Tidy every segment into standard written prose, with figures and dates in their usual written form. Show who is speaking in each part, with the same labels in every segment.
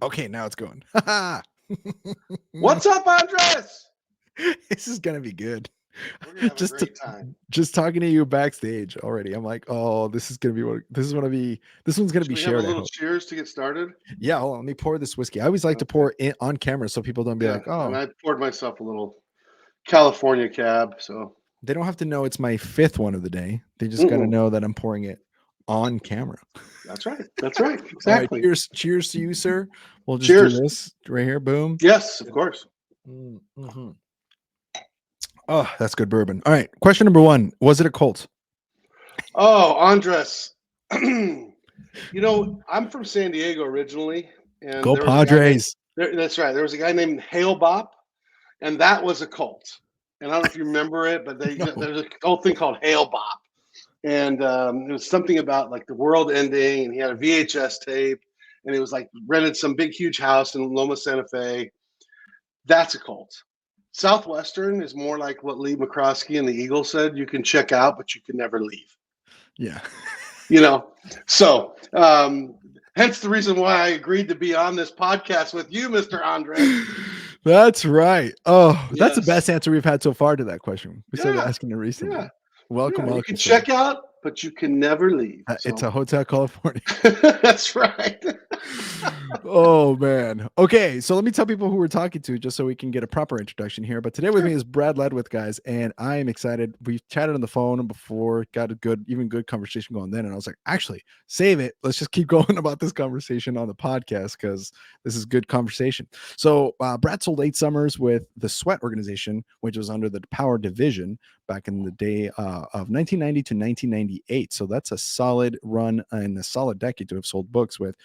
Speaker 1: Okay, now it's going.
Speaker 2: What's up, Andres?
Speaker 1: This is gonna be good.
Speaker 2: We're gonna have a
Speaker 1: just
Speaker 2: great time.
Speaker 1: just talking to you backstage already. I'm like, oh, this is gonna be what this is gonna be. This one's gonna
Speaker 2: Should
Speaker 1: be
Speaker 2: we have a
Speaker 1: shared. I
Speaker 2: little
Speaker 1: hope.
Speaker 2: cheers to get started?
Speaker 1: Yeah, hold on, let me pour this whiskey. I always like to
Speaker 2: Okay.
Speaker 1: pour it on camera so people don't be
Speaker 2: Yeah,
Speaker 1: like,
Speaker 2: and
Speaker 1: oh,
Speaker 2: I poured myself a little California cab. So,
Speaker 1: they don't have to know it's my fifth one of the day. They just got to
Speaker 2: mm-mm.
Speaker 1: know that I'm pouring it on camera.
Speaker 2: That's right. That's right.
Speaker 1: All right,
Speaker 2: Exactly.
Speaker 1: cheers to you, sir. We'll just do
Speaker 2: Cheers.
Speaker 1: this right here. Boom.
Speaker 2: Yes, of course.
Speaker 1: Mm-hmm. Oh, that's good bourbon. All right, question number one: was it a cult?
Speaker 2: Oh, Andres. I'm from San Diego originally, and
Speaker 1: Go
Speaker 2: there was a guy named.
Speaker 1: Padres.
Speaker 2: That's right. There was a guy named Hale Bop, and that was a cult. And I don't know if you remember it, but
Speaker 1: No.
Speaker 2: there's a old thing called Hale Bop, and it was something about like the world ending, and he had a VHS tape, and it was like rented some big huge house in Loma Santa Fe. That's a cult. Southwestern is more like what Lee McCroskey and the Eagles said: you can check out, but you can never leave.
Speaker 1: Yeah.
Speaker 2: You know, so hence the reason why I agreed to be on this podcast with you, Mr. Andres.
Speaker 1: That's right. Oh, that's the
Speaker 2: Yes.
Speaker 1: best answer we've had so far to that question. We started
Speaker 2: Yeah.
Speaker 1: asking it recently.
Speaker 2: Yeah.
Speaker 1: Welcome,
Speaker 2: Yeah. You
Speaker 1: welcome,
Speaker 2: can
Speaker 1: sir.
Speaker 2: check out, but you can never leave.
Speaker 1: It's
Speaker 2: So
Speaker 1: a Hotel California.
Speaker 2: that's right.
Speaker 1: Oh man. Okay, so let me tell people who we're talking to just so we can get a proper introduction here. But today with me is Brad Ledwith, guys, and I am excited. We've chatted on the phone before, got a good conversation going then, and I was like, actually, save it. Let's just keep going about this conversation on the podcast because this is good conversation. So Brad sold 8 summers with the Sweat organization, which was under the Power division back in the day of 1990 to 1998. So that's a solid run and a solid decade to have sold books with.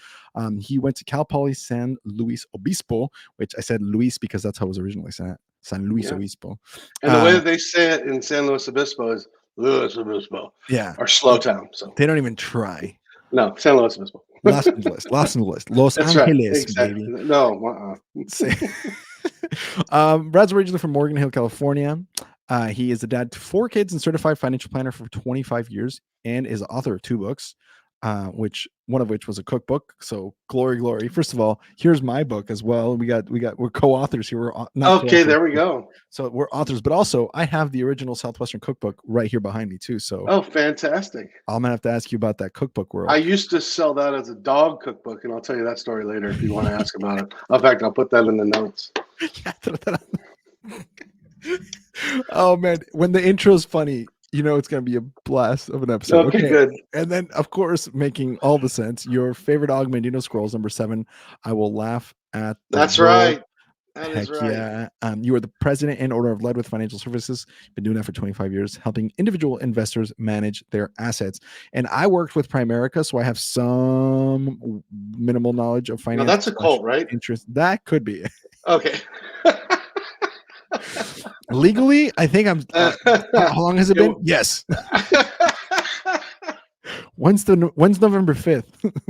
Speaker 1: He went to Cal Poly San Luis Obispo, which I said Luis because that's how it was originally said. San Luis Obispo.
Speaker 2: And the way that they say it in San Luis Obispo is Luis Obispo.
Speaker 1: Yeah.
Speaker 2: Or slow town. So
Speaker 1: they don't even try.
Speaker 2: No, San Luis Obispo.
Speaker 1: Los Angeles, Los
Speaker 2: That's
Speaker 1: Angeles,
Speaker 2: right. Exactly.
Speaker 1: baby.
Speaker 2: No.
Speaker 1: Brad's originally from Morgan Hill, California. He is a dad to 4 kids and certified financial planner for 25 years, and is the author of 2 books, which one of which was a cookbook. So glory. First of all, here's my book as well. We're co-authors here. We're not
Speaker 2: okay. There we go.
Speaker 1: So we're authors, but also I have the original Southwestern cookbook right here behind me too. So
Speaker 2: fantastic.
Speaker 1: I'm gonna have to ask you about that cookbook world.
Speaker 2: I used to sell that as a dog cookbook, and I'll tell you that story later if you want to ask about it. In fact, I'll put that in the notes.
Speaker 1: Oh man, when the intro is funny, you know it's gonna be a blast of an episode.
Speaker 2: Okay, good.
Speaker 1: And then, of course, making all the sense, your favorite Augmentino Scrolls, number 7. I will laugh at.
Speaker 2: That's right. That
Speaker 1: Heck
Speaker 2: is right.
Speaker 1: yeah. You are the president and owner of Ledwith Financial Services. Been doing that for 25 years, helping individual investors manage their assets. And I worked with Primerica, so I have some minimal knowledge of finance.
Speaker 2: Now that's a cult, right?
Speaker 1: Interest. That could be.
Speaker 2: Okay.
Speaker 1: Legally, I think I'm. How long has it been? Yes. When's November 5th?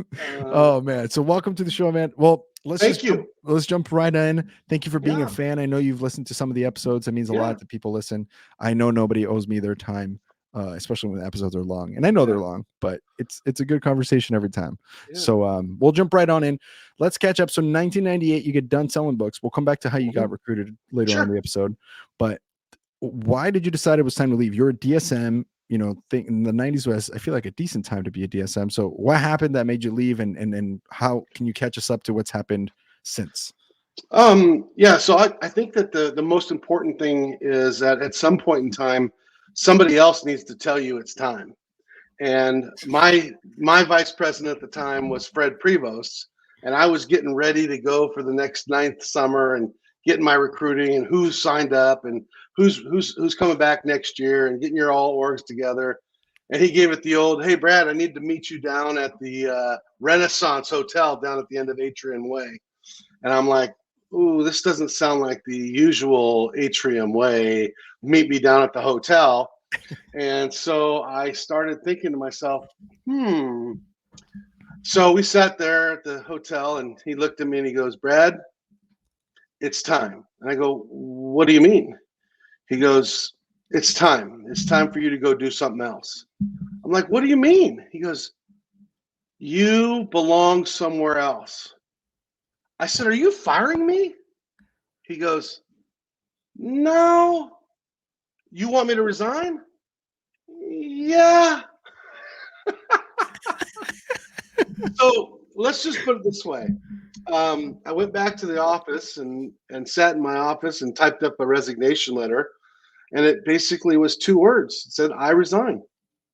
Speaker 1: Oh man. So welcome to the show, man. Well, let's jump right in. Thank you for being a fan. I know you've listened to some of the episodes. It means a lot that people listen. I know nobody owes me their time, especially when the episodes are long. And I know they're long, but it's a good conversation every time. Yeah. So we'll jump right on in. Let's catch up. So 1998, you get done selling books. We'll come back to how you got recruited later on in the episode. But why did you decide it was time to leave? You're a DSM. In the 90s was, I feel like, a decent time to be a DSM. So what happened that made you leave, and how can you catch us up to what's happened since?
Speaker 2: So I think that the most important thing is that at some point in time, somebody else needs to tell you it's time. And my vice president at the time was Fred Prevost, and I was getting ready to go for the next 9th summer and getting my recruiting and who's signed up and who's coming back next year and getting your all orgs together. And he gave it the old, hey, Brad, I need to meet you down at the Renaissance Hotel down at the end of Atrium Way. And I'm like, ooh, this doesn't sound like the usual Atrium Way. Meet me down at the hotel. And so I started thinking to myself, So we sat there at the hotel, and he looked at me and he goes, Brad, it's time. And I go, what do you mean? He goes, it's time. It's time for you to go do something else. I'm like, what do you mean? He goes, you belong somewhere else. I said, "Are you firing me?" He goes, "No. You want me to resign?" "Yeah." So let's just put it this way. I went back to the office and sat in my office and typed up a resignation letter, and it basically was 2 words. It said, "I resign."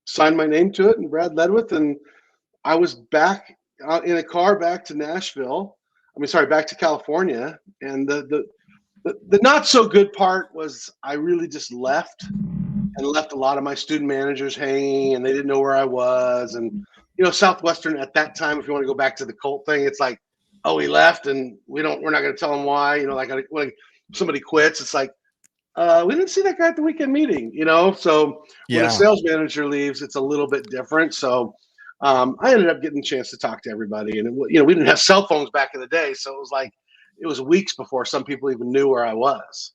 Speaker 2: Signed my name to it, and Brad Ledwith, and I was back in a car back to Nashville. I mean, sorry, back to California. And the not so good part was I really just left and left a lot of my student managers hanging, and they didn't know where I was. And Southwestern at that time, if you want to go back to the cult thing, it's like, oh, he left, and we're not going to tell him why. Like when somebody quits, it's like, we didn't see that guy at the weekend meeting. So when a
Speaker 1: Yeah.
Speaker 2: sales manager leaves, it's a little bit different. So I ended up getting a chance to talk to everybody, and we didn't have cell phones back in the day, so it was weeks before some people even knew where I was.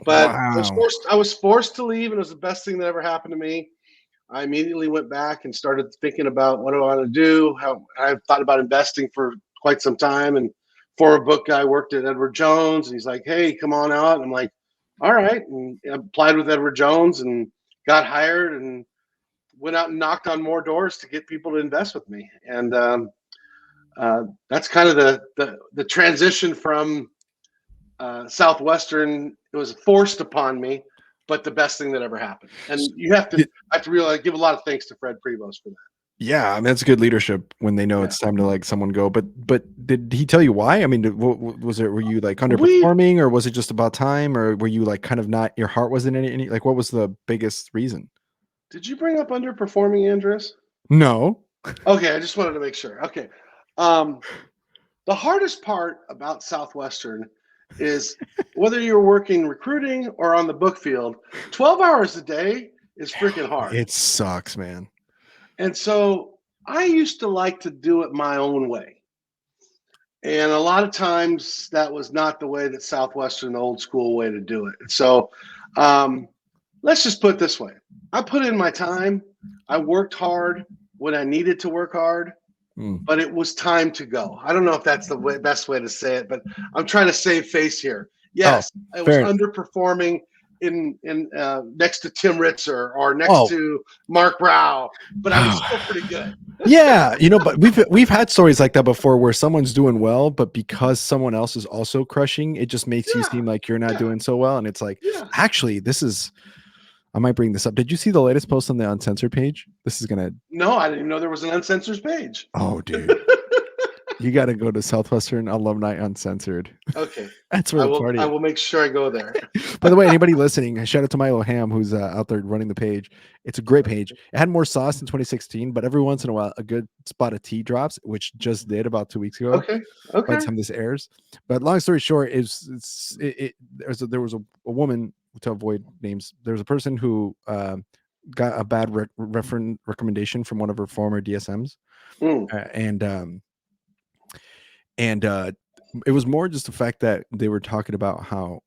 Speaker 2: But
Speaker 1: Wow.
Speaker 2: I was forced to leave, and it was the best thing that ever happened to me. I immediately went back and started thinking about what do I want to do. How I've thought about investing for quite some time, and former book guy worked at Edward Jones, and he's like, "Hey, come on out." And I'm like, "All right," and I applied with Edward Jones and got hired and went out and knocked on more doors to get people to invest with me. And that's kind of the transition from Southwestern. It was forced upon me, but the best thing that ever happened. And I have to realize, give a lot of thanks to Fred Prevost for that.
Speaker 1: Yeah, I mean, that's good leadership when they know
Speaker 2: Yeah.
Speaker 1: it's time to let someone go. But did he tell you why? I mean, was it? Were you like
Speaker 2: We
Speaker 1: underperforming, or was it just about time, or were you like kind of not? Your heart wasn't in any. Like, what was the biggest reason?
Speaker 2: Did you bring up underperforming, Andrews?
Speaker 1: No.
Speaker 2: Okay, I just wanted to make sure. Okay. Um, the hardest part about Southwestern is whether you're working recruiting or on the book field, 12 hours a day is freaking hard.
Speaker 1: It sucks, man.
Speaker 2: And so I used to like to do it my own way. And a lot of times that was not the way that Southwestern, the old school way to do it. So let's just put it this way. I put in my time. I worked hard when I needed to work hard, but it was time to go. I don't know if that's the best way to say it, but I'm trying to save face here. Yes, I was underperforming in next to Tim Ritzer or next to Mark Rao, but I was still pretty good.
Speaker 1: Yeah, but we've had stories like that before where someone's doing well, but because someone else is also crushing, it just makes you seem like you're not doing so well. And it's like, actually, I might bring this up. Did you see the latest post on the uncensored page? This is gonna.
Speaker 2: No, I didn't know there was an uncensored page.
Speaker 1: Oh, dude. You got to go to Southwestern Alumni Uncensored.
Speaker 2: Okay.
Speaker 1: That's where the party is.
Speaker 2: I will make sure I go there.
Speaker 1: By the way, anybody listening, shout out to Milo Ham, who's out there running the page. It's a great page. It had more sauce in 2016, but every once in a while, a good spot of tea drops, which just did about 2 weeks ago.
Speaker 2: Okay.
Speaker 1: By the time this airs. But long story short, there was a woman, to avoid names, there was a person who got a bad recommendation from one of her former DSMs. And it was more just the fact that they were talking about how,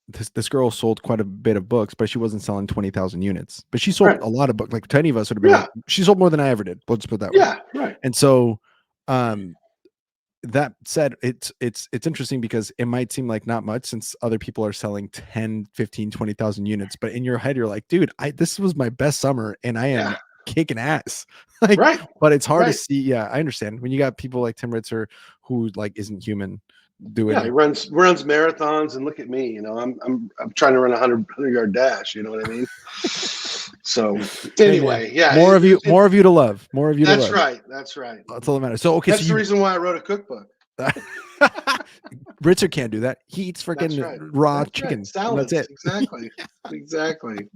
Speaker 1: this girl sold quite a bit of books, but she wasn't selling 20,000 units. But she sold a lot of books. Like to any of us would have been like, she sold more than I ever did. Let's put it that way.
Speaker 2: Yeah, right.
Speaker 1: And so that said, it's interesting because it might seem like not much since other people are selling 10, 15, 20,000 units. But in your head, you're like, dude, this was my best summer and I am kicking ass. But it's hard to see. Yeah, I understand when you got people like Tim Ritzer who like isn't human doing.
Speaker 2: Yeah, he runs marathons, and look at me. I'm trying to run a 100-yard dash. You know what I mean? So anyway,
Speaker 1: more of you to love. More of you.
Speaker 2: That's
Speaker 1: to love.
Speaker 2: right. That's right.
Speaker 1: That's all that matters. So okay,
Speaker 2: that's the reason why I wrote a cookbook.
Speaker 1: Ritzer can't do that. He eats freaking raw chicken.
Speaker 2: Salads.
Speaker 1: That's it.
Speaker 2: Exactly.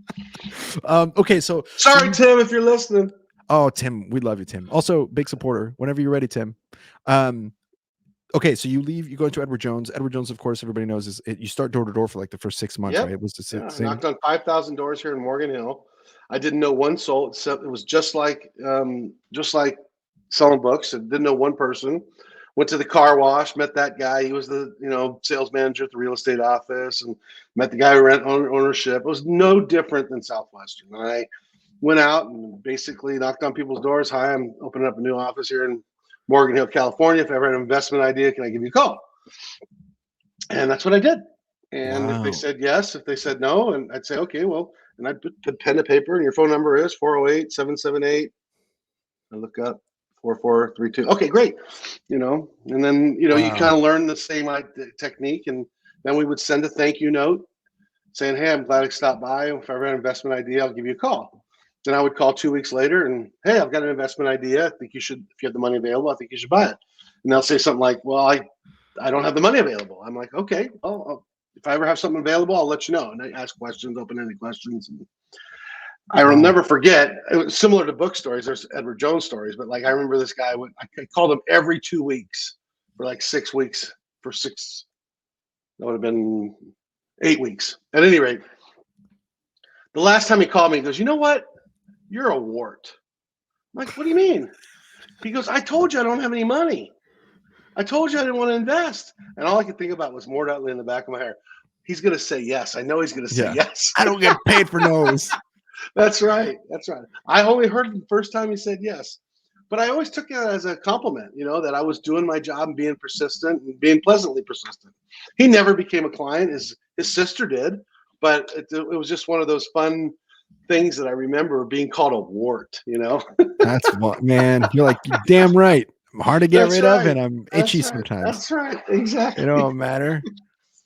Speaker 1: Okay, so
Speaker 2: sorry, Tim, if you're listening.
Speaker 1: Oh, Tim, we love you, Tim. Also, big supporter. Whenever you're ready, Tim. Okay, so you go into Edward Jones. Edward Jones, of course, everybody knows you start door to door for like the first 6 months, right? It was the same.
Speaker 2: I knocked on 5,000 doors here in Morgan Hill. I didn't know one soul. Except it was just like selling books. I didn't know one person. Went to the car wash, met that guy. He was the sales manager at the real estate office, and met the guy who ran ownership. It was no different than Southwestern. I went out and basically knocked on people's doors. Hi, I'm opening up a new office here in Morgan Hill, California. If I ever had an investment idea, can I give you a call? And that's what I did. And if they
Speaker 1: Wow.
Speaker 2: said yes, if they said no, and I'd say, okay, well, and I'd put pen to paper, and your phone number is 408-778. I look up 4432. Okay, great. And then, you
Speaker 1: Wow.
Speaker 2: kind of learn the same technique. And then we would send a thank you note saying, hey, I'm glad I stopped by. If I ever had an investment idea, I'll give you a call. Then I would call 2 weeks later and, hey, I've got an investment idea. I think you should, if you have the money available, I think you should buy it. And they'll say something like, well, I don't have the money available. I'm like, okay, well, if I ever have something available, I'll let you know. And I ask questions, open-ended questions. And I will
Speaker 1: Wow.
Speaker 2: never forget. It was similar to book stories. There's Edward Jones stories, but like I remember this guy. I called him every 2 weeks for like 6 weeks. For six, that would have been 8 weeks. At any rate, the last time he called me, he goes, "You know what? You're a wart." I'm like, "What do you mean?" He goes, "I told you I don't have any money. I told you I didn't want to invest." And all I could think about was more Dudley in the back of my hair. He's going to say yes. I know he's going to say
Speaker 1: Yeah.
Speaker 2: yes.
Speaker 1: I don't get paid for no's.
Speaker 2: That's right. That's right. I only heard it the first time he said yes. But I always took it as a compliment, that I was doing my job and being persistent and being pleasantly persistent. He never became a client. His sister did, but it was just one of those fun things that I remember being called a wart,
Speaker 1: That's what, man. You're like, you're damn right. I'm hard to get
Speaker 2: That's
Speaker 1: rid of,
Speaker 2: right.
Speaker 1: and I'm itchy
Speaker 2: That's right.
Speaker 1: sometimes.
Speaker 2: That's right.
Speaker 1: It
Speaker 2: Exactly.
Speaker 1: don't matter.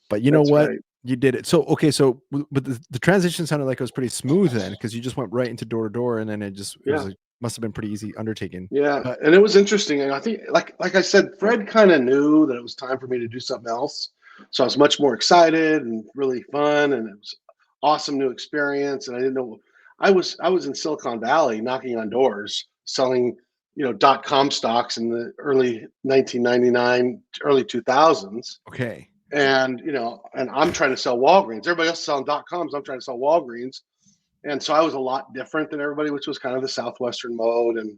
Speaker 1: But you know
Speaker 2: That's
Speaker 1: what?
Speaker 2: right.
Speaker 1: You did it. So okay, so but the transition sounded like it was pretty smooth then, because you just went right into door to door, and then it was
Speaker 2: Yeah.
Speaker 1: must have been pretty easy undertaking.
Speaker 2: Yeah.
Speaker 1: But
Speaker 2: And it was interesting. And I think like I said, Fred kind of knew that it was time for me to do something else. So I was much more excited and really fun, and it was awesome new experience. And I didn't know I was in Silicon Valley knocking on doors, selling, .com stocks in the early 1999, early 2000s.
Speaker 1: okay,
Speaker 2: And I'm trying to sell Walgreens. Everybody else is selling .coms. I'm trying to sell Walgreens. And so I was a lot different than everybody, which was kind of the Southwestern mode, and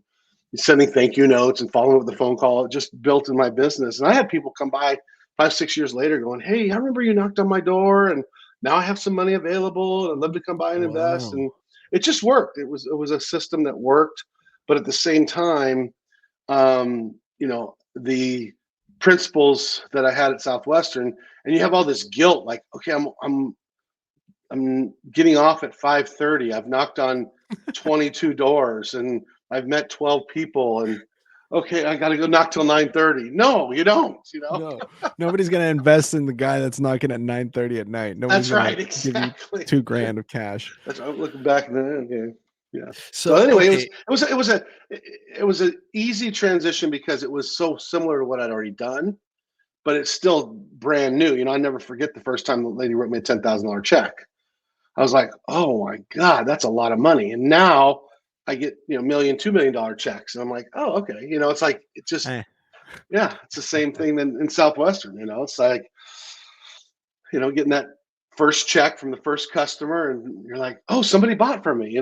Speaker 2: sending thank you notes and following up with the phone call. It just built in my business. And I had people come by 5, 6 years later going, "Hey, I remember you knocked on my door, and now I have some money available, and I'd love to come by and invest."
Speaker 1: wow,
Speaker 2: And it just worked. It was a system that worked, but at the same time, the principles that I had at Southwestern, and you have all this guilt, like, okay, I'm getting off at 5:30. I've knocked on 22 doors and I've met 12 people, and okay, I got to go knock till 9:30. No, you don't,
Speaker 1: no, nobody's gonna invest in the guy that's knocking at 9:30 at night. Nobody's
Speaker 2: That's
Speaker 1: gonna
Speaker 2: right,
Speaker 1: give you
Speaker 2: exactly.
Speaker 1: $2,000 of cash.
Speaker 2: That's I'm looking back then. Okay. Yeah. So
Speaker 1: So
Speaker 2: anyway,
Speaker 1: okay,
Speaker 2: it was an easy transition because it was so similar to what I'd already done, but it's still brand new. I never forget the first time the lady wrote me a $10,000 check. I was like, oh my God, that's a lot of money. And now I get, million, $2 million checks. And I'm like, oh, okay. It's like,
Speaker 1: eh,
Speaker 2: yeah, it's the same thing in Southwestern. It's like, getting that first check from the first customer, and you're like, oh, somebody bought from me,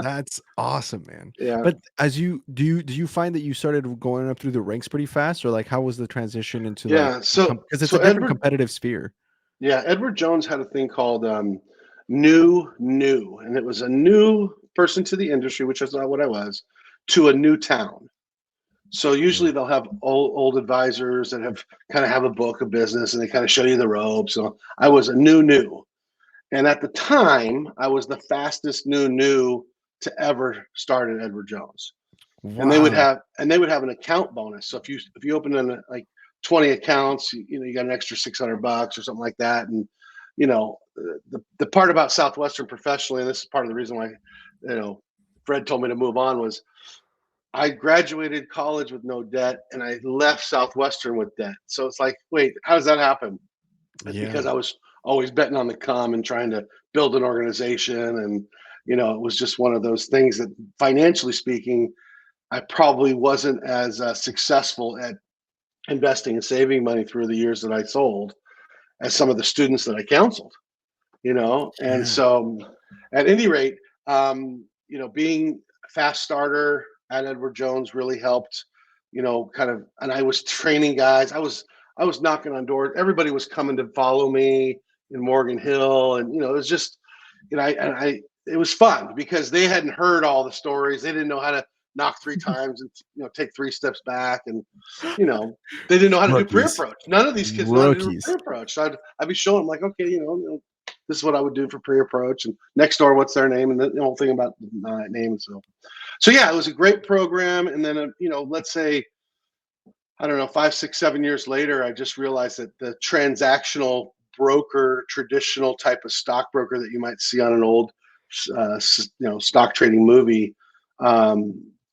Speaker 1: that's awesome, man.
Speaker 2: Yeah.
Speaker 1: But as you do you find that you started going up through the ranks pretty fast, or like how was the transition into like,
Speaker 2: Yeah. So,
Speaker 1: because it's
Speaker 2: so
Speaker 1: a different
Speaker 2: Edward,
Speaker 1: competitive sphere?
Speaker 2: yeah, Edward Jones had a thing called new, and it was a new person to the industry, which is not what I was, to a new town. So usually they'll have old advisors that have kind of have a book of business, and they kind of show you the ropes. So I was a new, and at the time I was the fastest new to ever start at Edward Jones. And they would
Speaker 1: Wow.
Speaker 2: have an account bonus. So if you open in like 20 accounts, you got an extra $600 or something like that. And the part about Southwestern professionally, and this is part of the reason why Fred told me to move on, was I graduated college with no debt and I left Southwestern with debt. So it's like, wait, how does that happen? It's
Speaker 1: Yeah.
Speaker 2: because I was always betting on the come and trying to build an organization. And, it was just one of those things that, financially speaking, I probably wasn't as successful at investing and saving money through the years that I sold as some of the students that I counseled, And
Speaker 1: Yeah.
Speaker 2: so, at any rate, being a fast starter at Edward Jones really helped, kind of. And I was training guys. I was knocking on doors. Everybody was coming to follow me in Morgan Hill, and it was just, I it was fun because they hadn't heard all the stories. They didn't know how to knock 3 times and take 3 steps back, and they didn't know how to do pre-approach. None of these kids know how to do pre-approach. So I'd be showing them like, okay, this is what I would do for pre-approach, and next door, what's their name, and the whole thing about name. So yeah, it was a great program. And then let's say, I don't know, 5, 6, 7 years later, I just realized that the transactional broker, traditional type of stockbroker that you might see on an old stock trading movie,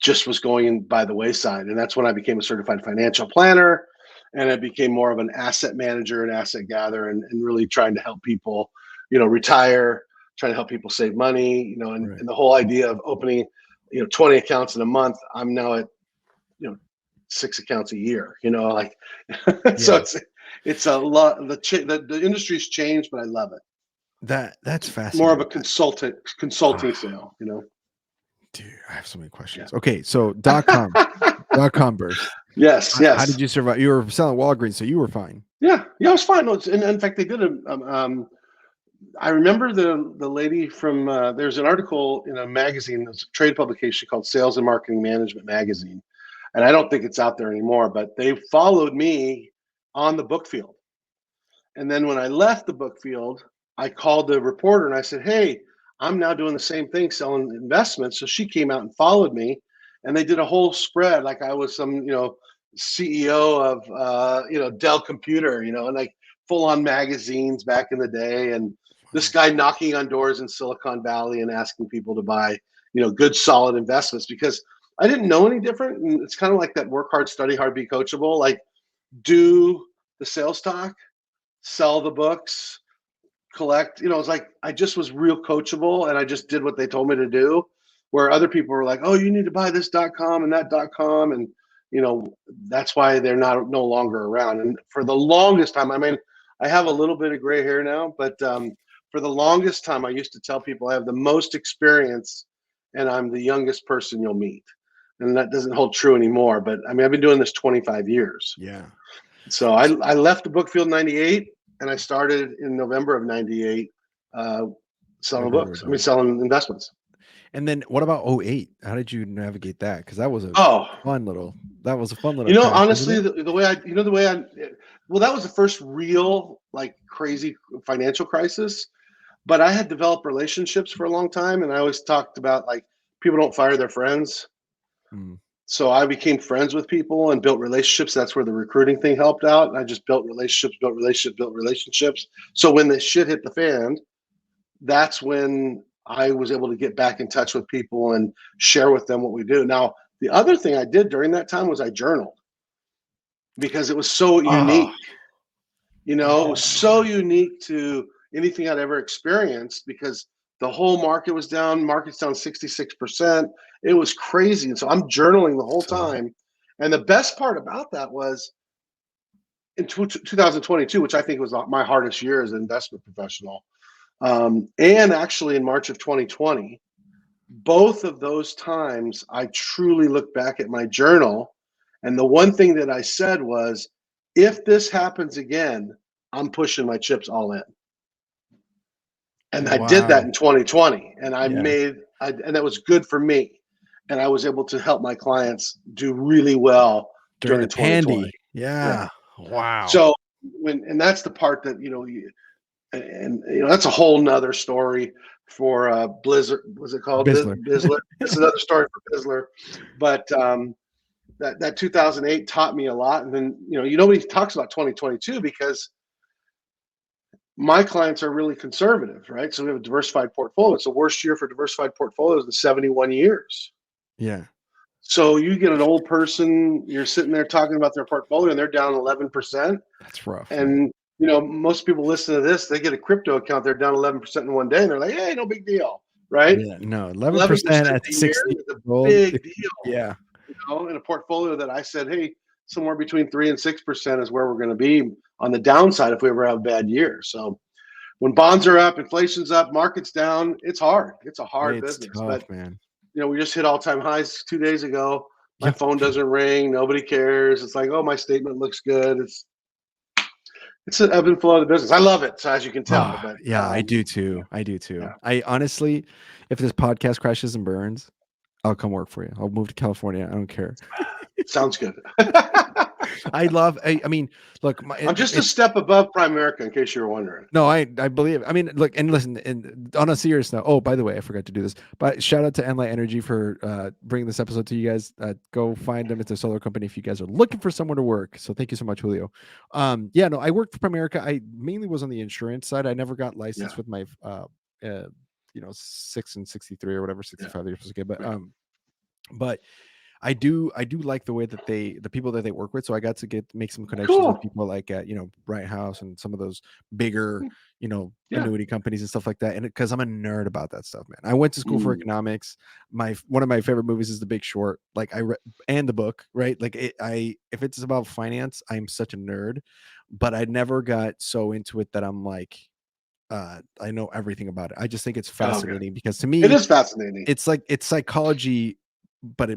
Speaker 2: just was going by the wayside. And that's when I became a certified financial planner, and I became more of an asset manager and asset gatherer, and really trying to help people, retire, trying to help people save money, and the whole idea of opening, 20 accounts in a month. I'm now at, 6 accounts a year, so it's a lot. The industry's changed, but I love it.
Speaker 1: That's fascinating.
Speaker 2: More of a consulting sale,
Speaker 1: Dude, I have so many questions. Yeah. Okay, so .com burst.
Speaker 2: Yes.
Speaker 1: How did you survive? You were selling Walgreens, so you were fine.
Speaker 2: Yeah, I was fine. In fact, they did I remember the lady from there's an article in a magazine, it's a trade publication called Sales and Marketing Management Magazine, and I don't think it's out there anymore, but they followed me on the book field. And then when I left the book field, I called the reporter and I said, hey, I'm now doing the same thing, selling investments. So she came out and followed me, and they did a whole spread like I was some, CEO of, Dell Computer, and like full on magazines back in the day. And this guy knocking on doors in Silicon Valley and asking people to buy, good, solid investments, because I didn't know any different. And it's kind of like that work hard, study hard, be coachable, like do the sales talk, sell the books, collect, it's like I just was real coachable, and I just did what they told me to do, where other people were like, oh, you need to buy this .com and that .com, and that's why they're no longer around. And for the longest time, I mean, I have a little bit of gray hair now, but for the longest time, I used to tell people I have the most experience and I'm the youngest person you'll meet. And that doesn't hold true anymore, but I mean, I've been doing this 25 years.
Speaker 1: Yeah.
Speaker 2: So I left the book field in 98, and I started in November of 98 selling books. Selling investments.
Speaker 1: And then what about 08? How did you navigate that? Because that was a fun little crash,
Speaker 2: honestly, the way that was the first real like crazy financial crisis. But I had developed relationships for a long time, and I always talked about like people don't fire their friends. So I became friends with people and built relationships. That's where the recruiting thing helped out. And I just built relationships. So when the shit hit the fan, that's when I was able to get back in touch with people and share with them what we do. Now, the other thing I did during that time was I journaled, because it was so unique. It was so unique to anything I'd ever experienced, because the whole market was down. Market's down 66%. It was crazy. And so I'm journaling the whole time. And the best part about that was in 2022, which I think was my hardest year as an investment professional, and actually in March of 2020, both of those times, I truly look back at my journal. And the one thing that I said was, if this happens again, I'm pushing my chips all in. And I did that in 2020, and and that was good for me. And I was able to help my clients do really well during 2020.
Speaker 1: Yeah. Wow.
Speaker 2: So and that's the part that, that's a whole nother story for Blizzard. Was it called Bizzler? It's another story for Bizzler. But that 2008 taught me a lot. And then, nobody talks about 2022 because my clients are really conservative, right? So we have a diversified portfolio. It's the worst year for diversified portfolios in 71 years.
Speaker 1: Yeah.
Speaker 2: So you get an old person, you're sitting there talking about their portfolio, and they're down 11%.
Speaker 1: That's rough.
Speaker 2: And most people listen to this, they get a crypto account, they're down 11% in one day, and they're like, hey, no big deal, right?
Speaker 1: Yeah, no, 11% at 60
Speaker 2: is a big deal.
Speaker 1: Yeah.
Speaker 2: In a portfolio that I said, hey, somewhere between 3 and 6% is where we're going to be on the downside if we ever have a bad year. So when bonds are up, inflation's up, market's down, it's hard. It's a hard business.
Speaker 1: Tough,
Speaker 2: but
Speaker 1: man.
Speaker 2: We just hit all-time highs 2 days ago. My phone doesn't ring. Nobody cares. It's like, oh, my statement looks good. It's an ebb and flow of the business. I love it, so as you can tell. But,
Speaker 1: I do too. I do too. Yeah. I honestly, if this podcast crashes and burns, I'll come work for you. I'll move to California. I don't care.
Speaker 2: Sounds good.
Speaker 1: I mean, look,
Speaker 2: I'm just a step above Primerica, in case you were wondering.
Speaker 1: no, I believe. I mean, look and listen. And on a serious note, oh, by the way, I forgot to do this. But shout out to Enlight Energy for bringing this episode to you guys. Go find them. It's a solar company if you guys are looking for somewhere to work. So thank you so much, Julio. Yeah, no, I worked for Primerica. I mainly was on the insurance side. I never got licensed
Speaker 2: Yeah.
Speaker 1: with my 6 and 63 or whatever, 65 you're supposed to get. But I do like the way that the people that they work with. So I got to make some connections with
Speaker 2: Cool.
Speaker 1: people like at Bright House and some of those bigger
Speaker 2: Yeah.
Speaker 1: annuity companies and stuff like that. And because I'm a nerd about that stuff, man. I went to school for economics. One of my favorite movies is The Big Short. Like I read and the book, right? Like if it's about finance, I'm such a nerd, but I never got so into it that I'm like I know everything about it. I just think it's fascinating because to me
Speaker 2: It is fascinating.
Speaker 1: it's like it's psychology, but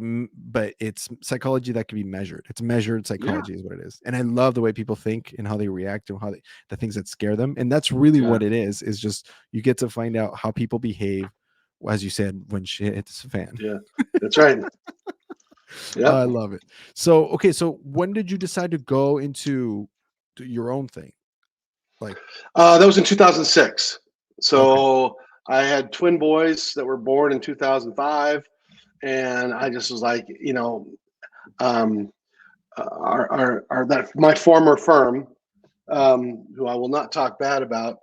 Speaker 1: it's psychology that can be measured. It's measured psychology is what it is. And I love the way people think and how they react to the things that scare them. And that's really what it is just you get to find out how people behave, as you said, when shit hits the fan.
Speaker 2: Yeah, that's right. Yeah,
Speaker 1: I love it. So okay, so when did you decide to go into your own thing? Like
Speaker 2: that was in 2006. So
Speaker 1: okay.
Speaker 2: I had twin boys that were born in 2005, and I just was like, um, that my former firm, who I will not talk bad about,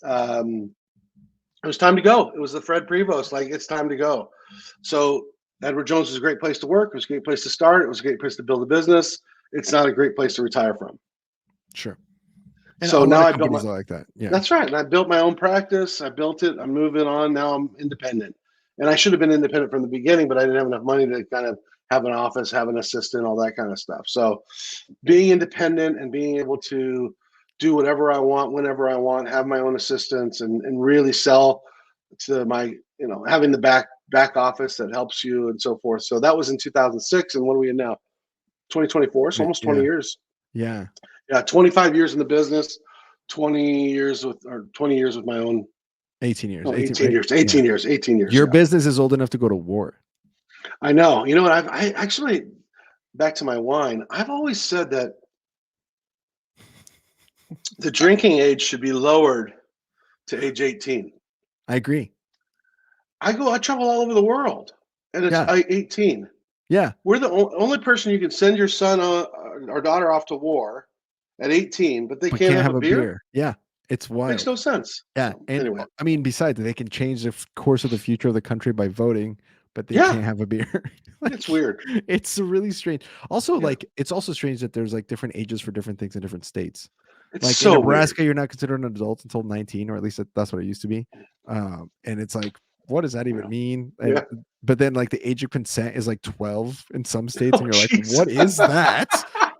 Speaker 2: it was time to go. It was the Fred Prevost, like it's time to go. So Edward Jones was a great place to work. It was a great place to start. It was a great place to build a business. It's not a great place to retire from.
Speaker 1: Sure. And
Speaker 2: So
Speaker 1: a lot
Speaker 2: now
Speaker 1: of
Speaker 2: I built
Speaker 1: companies
Speaker 2: my.
Speaker 1: are like that. Yeah.
Speaker 2: That's right. And I built my own practice. I built it. I'm moving on. Now I'm independent. And I should have been independent from the beginning, but I didn't have enough money to kind of have an office, have an assistant, all that kind of stuff. So being independent and being able to do whatever I want, whenever I want, have my own assistants and really sell to my, having the back office that helps you and so forth. So that was in 2006. And what are we in now? 2024. So almost 20
Speaker 1: Yeah.
Speaker 2: years.
Speaker 1: Yeah.
Speaker 2: Yeah. 25 years in the business, 20 years with my own.
Speaker 1: 18 years.
Speaker 2: Oh,
Speaker 1: 18,
Speaker 2: 18
Speaker 1: right?
Speaker 2: years. 18 years. 18 years.
Speaker 1: Your
Speaker 2: Yeah.
Speaker 1: business is old enough to go to war.
Speaker 2: I know. You know what? I actually, back to my wine, I've always said that the drinking age should be lowered to age 18.
Speaker 1: I agree.
Speaker 2: I travel all over the world, and it's
Speaker 1: Yeah.
Speaker 2: 18.
Speaker 1: Yeah.
Speaker 2: We're the only person you can send your son or daughter off to war at 18, but they
Speaker 1: But
Speaker 2: can't
Speaker 1: can't
Speaker 2: have a
Speaker 1: have a
Speaker 2: beer?
Speaker 1: beer. Yeah. It's
Speaker 2: Makes
Speaker 1: wild.
Speaker 2: no sense.
Speaker 1: Yeah.
Speaker 2: So,
Speaker 1: And
Speaker 2: anyway.
Speaker 1: I mean, besides, they can change the course of the future of the country by voting, but they
Speaker 2: Yeah.
Speaker 1: can't have a beer.
Speaker 2: It's
Speaker 1: Like,
Speaker 2: weird.
Speaker 1: it's really strange. Also,
Speaker 2: Yeah.
Speaker 1: like, it's also strange that there's like different ages for different things in different states.
Speaker 2: It's
Speaker 1: Like in
Speaker 2: so weird.
Speaker 1: Nebraska, you're not considered an adult until 19, or at least that's what it used to be. And it's like, what does that even
Speaker 2: Yeah.
Speaker 1: mean?
Speaker 2: Yeah.
Speaker 1: But then like the age of consent is like 12 in some states,
Speaker 2: Oh,
Speaker 1: and you're like,
Speaker 2: jeez.
Speaker 1: what is that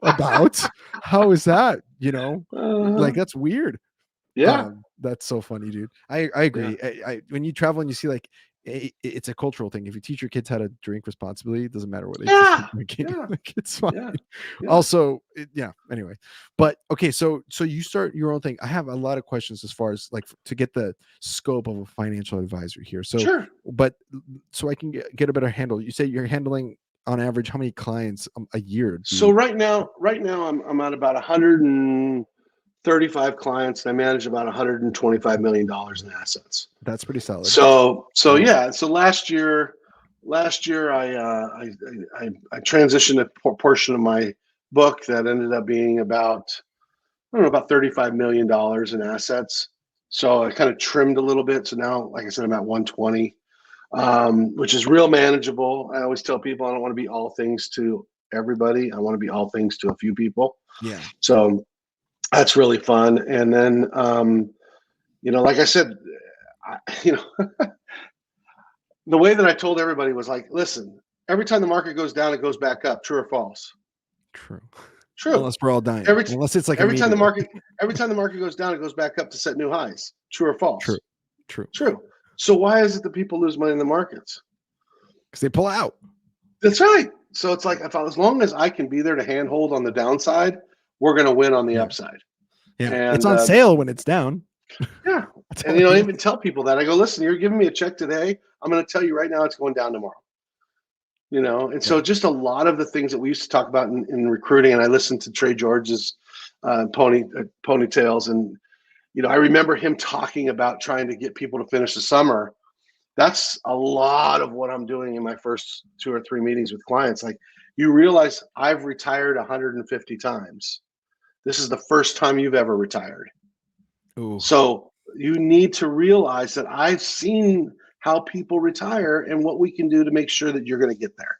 Speaker 1: about? How is that?
Speaker 2: Uh-huh.
Speaker 1: Like that's weird.
Speaker 2: Yeah.
Speaker 1: That's so funny, dude. I
Speaker 2: Yeah.
Speaker 1: agree. When you travel and you see like it's a cultural thing. If you teach your kids how to drink responsibly, it doesn't matter what age they start
Speaker 2: Yeah.
Speaker 1: drinking.
Speaker 2: Yeah.
Speaker 1: Like it's fine.
Speaker 2: Yeah. Yeah.
Speaker 1: Also, yeah. Anyway, but okay. So you start your own thing. I have a lot of questions as far as like to get the scope of a financial advisor here. So,
Speaker 2: Sure.
Speaker 1: but so I can get a better handle. You say you're handling on average how many clients a year? Do
Speaker 2: So
Speaker 1: you?
Speaker 2: right now I'm at about 135 clients. And I manage about $125 million in assets.
Speaker 1: That's pretty solid.
Speaker 2: So
Speaker 1: Wow.
Speaker 2: yeah. So last year I transitioned a portion of my book that ended up being about I don't know about $35 million in assets. So I kind of trimmed a little bit. So now, like I said, I'm at 120, which is real manageable. I always tell people I don't want to be all things to everybody. I want to be all things to a few people.
Speaker 1: Yeah.
Speaker 2: So that's really fun. And then, like I said, the way that I told everybody was like, listen, every time the market goes down, it goes back up. True or false?
Speaker 1: True.
Speaker 2: True.
Speaker 1: Unless we're all dying.
Speaker 2: Every
Speaker 1: Unless it's like
Speaker 2: every time the
Speaker 1: immediately.
Speaker 2: market goes down, it goes back up to set new highs. True or
Speaker 1: True.
Speaker 2: false?
Speaker 1: True.
Speaker 2: True. So why is it that people lose money in the markets?
Speaker 1: Because they pull out.
Speaker 2: That's right. So it's like as long as I can be there to handhold on the downside, we're going to win on the
Speaker 1: Yeah.
Speaker 2: upside.
Speaker 1: Yeah.
Speaker 2: And
Speaker 1: It's on sale when it's down.
Speaker 2: yeah.
Speaker 1: That's
Speaker 2: And
Speaker 1: all I
Speaker 2: I
Speaker 1: need.
Speaker 2: even tell people that I go, listen, you're giving me a check today. I'm going to tell you right now, it's going down tomorrow. And so just a lot of the things that we used to talk about in recruiting, and I listened to Trey George's ponytails, and I remember him talking about trying to get people to finish the summer. That's a lot of what I'm doing in my first 2 or 3 meetings with clients. Like, you realize I've retired 150 times. This is the first time you've ever retired.
Speaker 1: Ooh.
Speaker 2: So you need to realize that I've seen how people retire and what we can do to make sure that you're going to get there.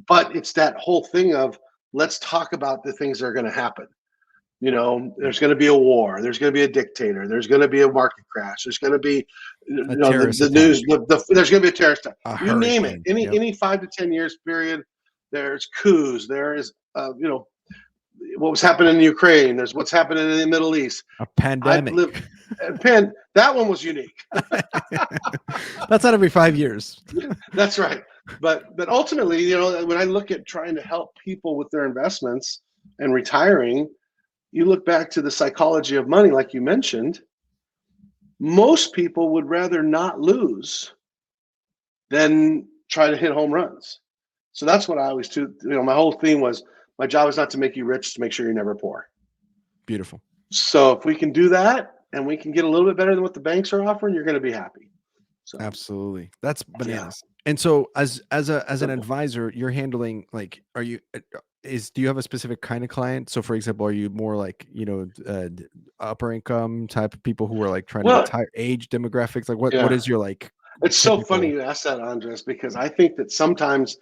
Speaker 2: But it's that whole thing of, let's talk about the things that are going to happen. There's going to be a war. There's going to be a dictator. There's going to be a market crash. There's going to be the news. There's going to be a terrorist attack. You name it. Any 5 to 10 years period, there's coups. There is, what was happening in Ukraine. There's what's happening in the Middle East.
Speaker 1: A pandemic.
Speaker 2: That one was unique.
Speaker 1: That's not every 5 years.
Speaker 2: That's right. But ultimately, when I look at trying to help people with their investments and retiring, you look back to the psychology of money, like you mentioned. Most people would rather not lose than try to hit home runs. So that's what I always do. My whole theme was, my job is not to make you rich, to make sure you're never poor.
Speaker 1: Beautiful.
Speaker 2: So if we can do that and we can get a little bit better than what the banks are offering, you're going to be happy. So,
Speaker 1: absolutely. That's bananas. Yeah. And so as an advisor, you're handling, like, do you have a specific kind of client? So for example, are you more like, upper income type of people who are like trying to retire, age demographics? Like what is your like?
Speaker 2: It's so funny you asked that, Andres, because I think that sometimes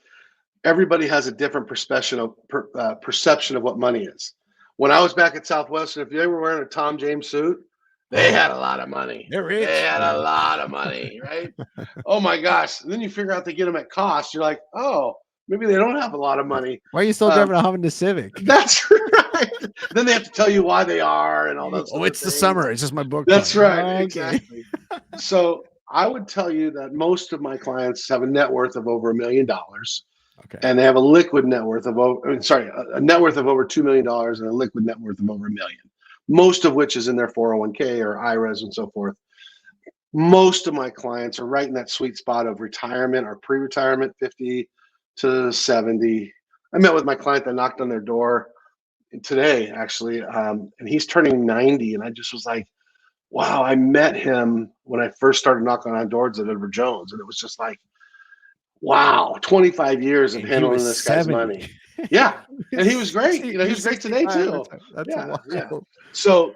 Speaker 2: everybody has a different perception of what money is. When I was back at Southwestern, if they were wearing a Tom James suit, they had a lot of money.
Speaker 1: They're rich.
Speaker 2: They had a lot of money, right? Oh my gosh. And then you figure out they get them at cost. You're like, oh, maybe they don't have a lot of money.
Speaker 1: Why are you still driving a Honda Civic?
Speaker 2: That's right. Then they have to tell you why they are and all those.
Speaker 1: Oh, it's the summer. It's just my book.
Speaker 2: That's right. Okay. Exactly. So I would tell you that most of my clients have a net worth of over $1 million. Okay. And they have a liquid net worth of a net worth of over $2 million and a liquid net worth of over $1 million. Most of which is in their 401k or IRAs and so forth. Most of my clients are right in that sweet spot of retirement or pre-retirement, 50 to 70. I met with my client that knocked on their door today, actually, and he's turning 90. And I just was like, wow, I met him when I first started knocking on doors at Edward Jones. And it was just like, wow, 25 years of handling this guy's money. Yeah. And he was great. He was great today too.
Speaker 1: That's wild.
Speaker 2: Yeah. So,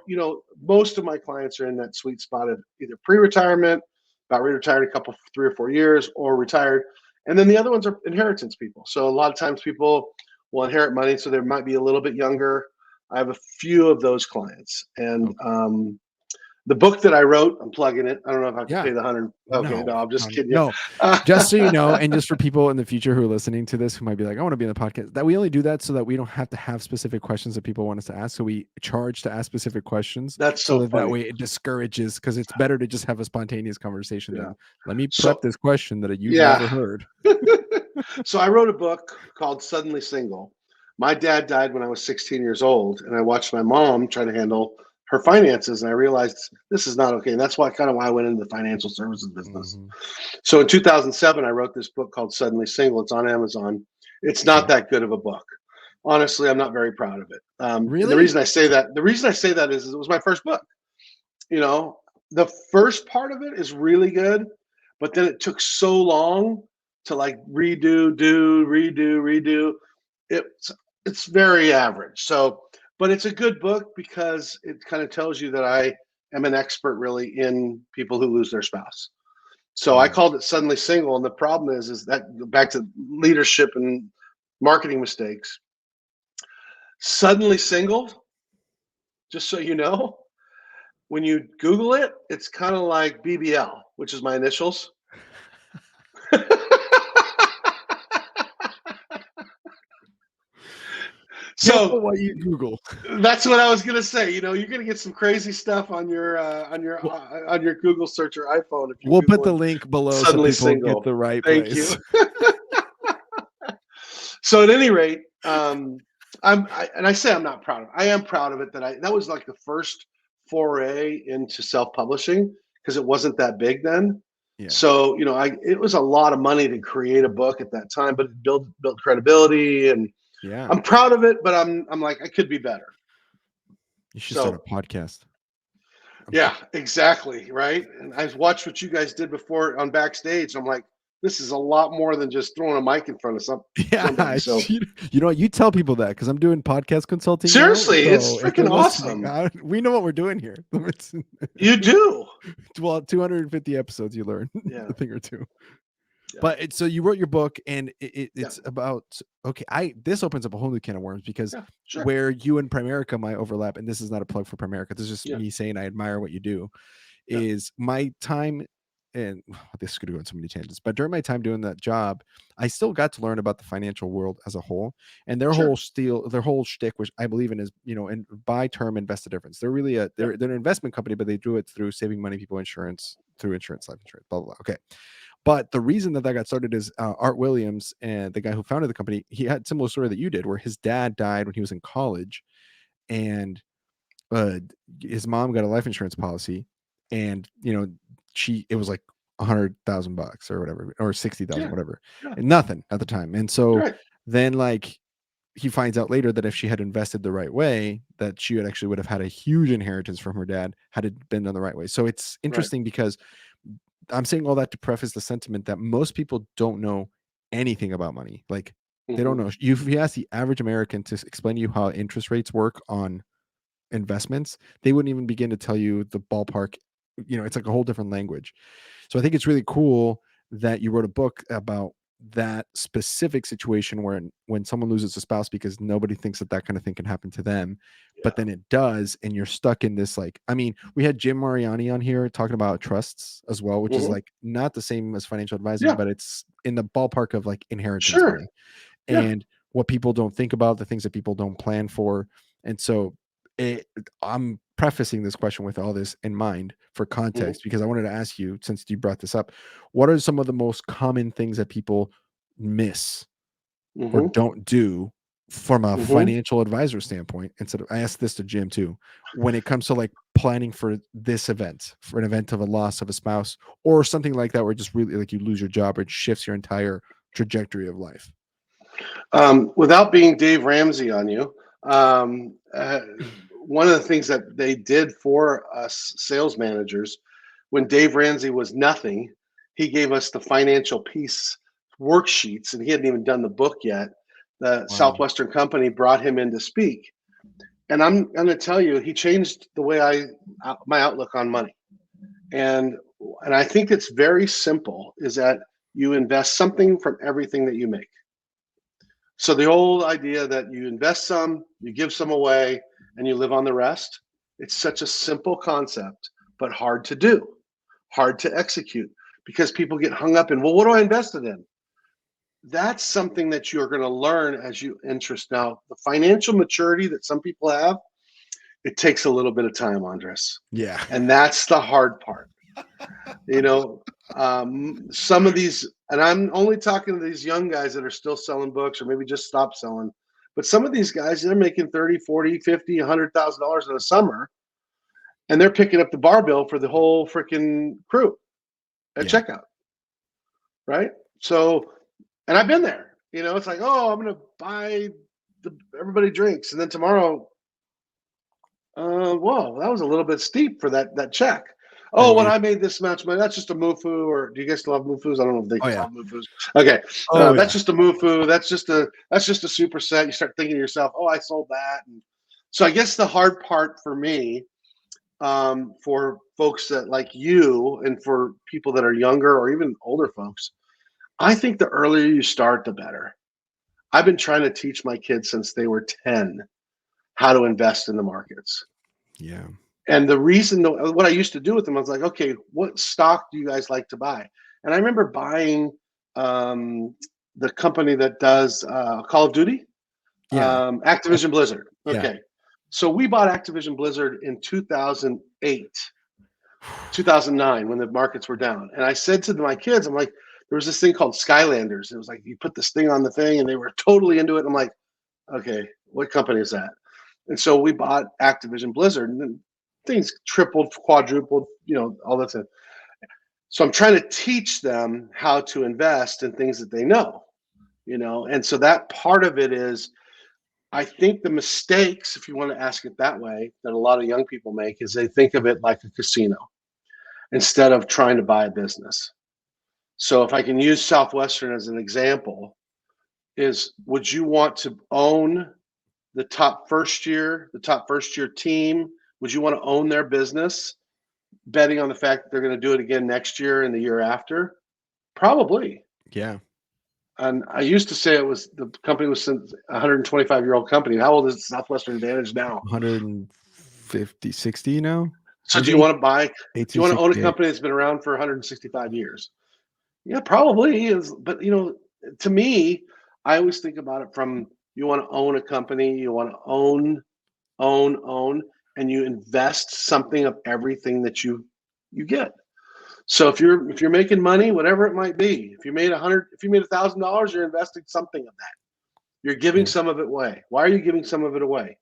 Speaker 2: most of my clients are in that sweet spot of either pre-retirement, about retired a couple, 3 or 4 years, or retired. And then the other ones are inheritance people. So a lot of times people will inherit money, so they might be a little bit younger. I have a few of those clients. And the book that I wrote, I'm plugging it. I don't know if I have to pay the 100. Okay, no, I'm just kidding.
Speaker 1: No, just so you know, and just for people in the future who are listening to this, who might be like, I want to be in the podcast, that we only do that so that we don't have to have specific questions that people want us to ask. So we charge to ask specific questions.
Speaker 2: That's so
Speaker 1: that way it discourages, because it's better to just have a spontaneous conversation than let me prep this question that you've never heard.
Speaker 2: So I wrote a book called Suddenly Single. My dad died when I was 16 years old, and I watched my mom try to handle her finances, and I realized this is not okay. And that's why I went into the financial services business. Mm-hmm. So in 2007, I wrote this book called Suddenly Single. It's on Amazon. It's not that good of a book. Honestly, I'm not very proud of it. Really? The reason I say that is it was my first book. The first part of it is really good, but then it took so long to like redo. It's very average. So, but it's a good book because it kind of tells you that I am an expert really in people who lose their spouse. So I called it Suddenly Single. And the problem is that back to leadership and marketing mistakes. Suddenly Single, just so you know, when you Google it, it's kind of like BBL, which is my initials. So
Speaker 1: what you Google.
Speaker 2: That's what I was gonna say. You're gonna get some crazy stuff on your Google search or iPhone. If
Speaker 1: we'll put the link below so people get the right place.
Speaker 2: Thank you. So at any rate, I'm not proud of it. I am proud of it that was like the first foray into self-publishing because it wasn't that big then.
Speaker 1: Yeah.
Speaker 2: So, it was a lot of money to create a book at that time, but it built credibility, and
Speaker 1: Yeah.
Speaker 2: I'm proud of it, but I'm like, I could be better.
Speaker 1: You should start a
Speaker 2: So,
Speaker 1: podcast. I'm
Speaker 2: yeah, exactly. Right. And I watched what you guys did before on backstage. I'm like, this is a lot more than just throwing a mic in front of somebody.
Speaker 1: Yeah,
Speaker 2: So
Speaker 1: you know what? You tell people that because I'm doing podcast consulting now.
Speaker 2: seriously, it's
Speaker 1: So if they're
Speaker 2: freaking
Speaker 1: listening,
Speaker 2: awesome.
Speaker 1: we know what we're doing here.
Speaker 2: You do.
Speaker 1: Well, 250 episodes, you learn
Speaker 2: Yeah.
Speaker 1: a thing or two.
Speaker 2: Yeah.
Speaker 1: But so you wrote your book, and
Speaker 2: Yeah.
Speaker 1: it's about okay. This opens up a whole new can of worms because
Speaker 2: Yeah. Sure.
Speaker 1: where you and Primerica might overlap, and this is not a plug for Primerica. This is just
Speaker 2: Yeah.
Speaker 1: me saying I admire what you do.
Speaker 2: Yeah.
Speaker 1: Is my time, and this could go on so many tangents, but during my time doing that job, I still got to learn about the financial world as a whole, and their
Speaker 2: Sure.
Speaker 1: whole shtick, which I believe in, is and buy term, invest the difference. They're really they're an investment company, but they do it through saving money, people insurance, through insurance, life insurance, blah blah blah. Okay. But the reason that got started is Art Williams, and the guy who founded the company, he had a similar story that you did, where his dad died when he was in college, and uh, his mom got a life insurance policy, and it was like $100,000 or whatever, or 60,000,
Speaker 2: Yeah.
Speaker 1: whatever,
Speaker 2: Yeah.
Speaker 1: and nothing at the time. And so
Speaker 2: Right.
Speaker 1: then, like, he finds out later that if she had invested the right way, that she would have had a huge inheritance from her dad had it been done the right way. So it's
Speaker 2: Right.
Speaker 1: interesting because I'm saying all that to preface the sentiment that most people don't know anything about money. Like, they don't
Speaker 2: Mm-hmm.
Speaker 1: know. If you ask the average American to explain to you how interest rates work on investments, they wouldn't even begin to tell you the ballpark. It's like a whole different language. So I think it's really cool that you wrote a book about that specific situation where when someone loses a spouse, because nobody thinks that kind of thing can happen to them,
Speaker 2: Yeah.
Speaker 1: but then it does, and you're stuck in this, like, I mean, we had Jim Mariani on here talking about trusts as well, which is
Speaker 2: Mm-hmm.
Speaker 1: like not the same as financial advising,
Speaker 2: Yeah.
Speaker 1: but it's in the ballpark of like inheritance
Speaker 2: Sure.
Speaker 1: money
Speaker 2: Yeah.
Speaker 1: and what people don't think about, the things that people don't plan for. And so I'm prefacing this question with all this in mind for
Speaker 2: Mm-hmm.
Speaker 1: context, because I wanted to ask you, since you brought this up, what are some of the most common things that people miss or
Speaker 2: Mm-hmm.
Speaker 1: don't do from a
Speaker 2: Mm-hmm.
Speaker 1: financial advisor standpoint? Instead of, I asked this to Jim too, when it comes to like planning for this event, for an event of a loss of a spouse or something like that, where just really like you lose your job or it shifts your entire trajectory of life.
Speaker 2: Without being Dave Ramsey on you, one of the things that they did for us sales managers when Dave Ramsey was nothing, he gave us the financial piece worksheets, and he hadn't even done the book yet. The
Speaker 1: Wow.
Speaker 2: Southwestern company brought him in to speak, and I'm going to tell you, he changed the way my outlook on money. And I think it's very simple: is that you invest something from everything that you make. So the old idea that you invest some, you give some away, and you live on the rest, it's such a simple concept, but hard to do, hard to execute, because people get hung up in, well, what do I invest it in? That's something that you're going to learn as you interest. Now, the financial maturity that some people have, it takes a little bit of time, Andres.
Speaker 1: Yeah.
Speaker 2: And that's the hard part. Some of these, and I'm only talking to these young guys that are still selling books or maybe just stopped selling, but some of these guys, they're making 30, 40, 50, $100,000 in a summer, and they're picking up the bar bill for the whole freaking crew at
Speaker 1: Yeah.
Speaker 2: checkout. Right. So, and I've been there, it's like, oh, I'm going to buy everybody drinks. And then tomorrow, whoa, that was a little bit steep for that check. Oh, when I made this much money, that's just a MUFU. Or do you guys still have MUFUs? I don't know if they
Speaker 1: Oh,
Speaker 2: still
Speaker 1: yeah.
Speaker 2: have MUFUs. Okay,
Speaker 1: Oh,
Speaker 2: that's
Speaker 1: yeah.
Speaker 2: just a MUFU. That's just a superset. You start thinking to yourself, oh, I sold that. And so I guess the hard part for me, for folks that like you, and for people that are younger or even older folks, I think the earlier you start, the better. I've been trying to teach my kids since they were 10 how to invest in the markets.
Speaker 1: Yeah.
Speaker 2: And the reason, what I used to do with them, I was like, okay, what stock do you guys like to buy? And I remember buying the company that does Call of Duty,
Speaker 1: Yeah.
Speaker 2: Activision Blizzard.
Speaker 1: Yeah.
Speaker 2: Okay. So we bought Activision Blizzard in 2008, 2009, when the markets were down. And I said to my kids, I'm like, there was this thing called Skylanders. It was like you put this thing on the thing and they were totally into it. I'm like, okay, what company is that? And so we bought Activision Blizzard, and then things tripled, quadrupled, all that stuff. So I'm trying to teach them how to invest in things that they know, and so that part of it is, I think the mistakes, if you want to ask it that way, that a lot of young people make is they think of it like a casino instead of trying to buy a business. So if I can use Southwestern as an example, is would you want to own the top first year team? Would you want to own their business, betting on the fact that they're going to do it again next year and the year after? Probably.
Speaker 1: Yeah.
Speaker 2: And I used to say the company was a 125-year-old company. How old is Southwestern Advantage now?
Speaker 1: 150, 60 now.
Speaker 2: So do you want to own a
Speaker 1: 1868.
Speaker 2: company that's been around for 165 years? Yeah, probably is. But to me, I always think about it from, you want to own a company, you want to own, and you invest something of everything that you get. So if you're making money, whatever it might be, if you made $1,000, you're investing something of that. You're giving some of it away. Why are you giving some of it away?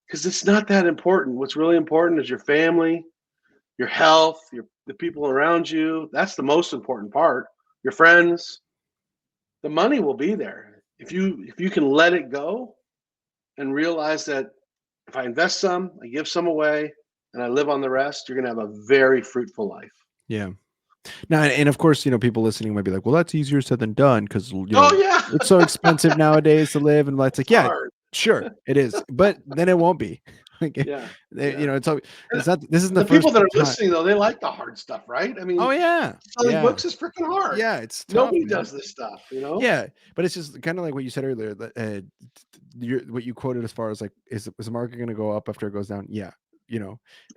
Speaker 2: Because it's not that important. What's really important is your family, your health, the people around you. That's the most important part. Your friends. The money will be there if you can let it go and realize that if I invest some, I give some away, and I live on the rest, you're going to have a very fruitful life.
Speaker 1: Yeah. Now, and of course, people listening might be like, well, that's easier said than done because,
Speaker 2: Yeah,
Speaker 1: it's so expensive nowadays to live. And it's like, yeah,
Speaker 2: hard.
Speaker 1: sure, it is. But then it won't be.
Speaker 2: Yeah.
Speaker 1: It's not, this isn't
Speaker 2: the
Speaker 1: the first
Speaker 2: people that are
Speaker 1: time.
Speaker 2: listening, though, they like the hard stuff, right? I mean,
Speaker 1: Oh, yeah.
Speaker 2: selling books is freaking hard.
Speaker 1: Yeah, it's tough,
Speaker 2: Nobody
Speaker 1: man.
Speaker 2: does this stuff,
Speaker 1: Yeah, but it's just kind of like what you said earlier, that what you quoted as far as like, is the market going to go up after it goes down? Yeah,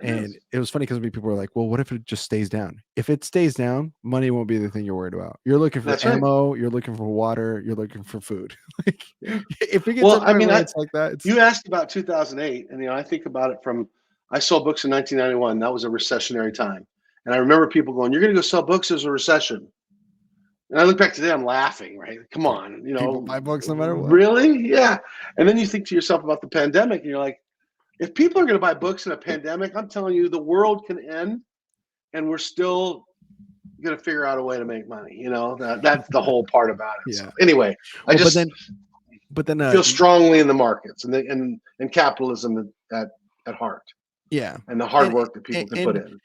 Speaker 1: and it was funny because people were like, well, what if it just stays down? If it stays down, money won't be the thing you're worried about. You're looking for ammo, you're looking for water, you're looking for food. Like, if it gets it's like that.
Speaker 2: You asked about 2008, and I think about it from, I sold books in 1991. That was a recessionary time, and I remember people going, "You're going to go sell books as a recession." And I look back today, I'm laughing, right? Come on,
Speaker 1: people buy books no matter what.
Speaker 2: Really? Yeah. And then you think to yourself about the pandemic, and you're like, if people are going to buy books in a pandemic, I'm telling you, the world can end, and we're still going to figure out a way to make money. That's the whole part about it.
Speaker 1: Yeah.
Speaker 2: So anyway,
Speaker 1: but then
Speaker 2: feel strongly in the markets and capitalism at heart.
Speaker 1: Yeah.
Speaker 2: And the hard work that people can put in.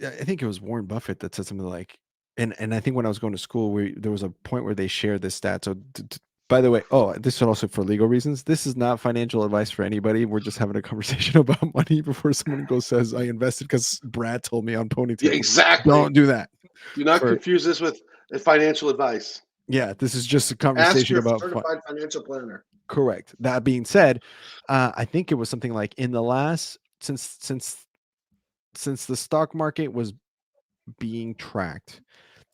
Speaker 1: I think it was Warren Buffett that said something like, and I think when I was going to school, there was a point where they shared this stat. So by the way, this is also for legal reasons. This is not financial advice for anybody. We're just having a conversation about money before someone says I invested because Brad told me on Ponytail.
Speaker 2: Yeah, exactly.
Speaker 1: Don't do that.
Speaker 2: Do not confuse this with financial advice.
Speaker 1: Yeah, this is just a conversation about
Speaker 2: certified financial planner.
Speaker 1: Correct. That being said, I think it was something like in the last since the stock market was being tracked,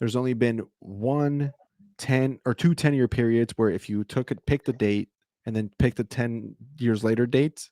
Speaker 1: there's only been 2 10-year periods where if you pick the date and then pick the 10 years later dates,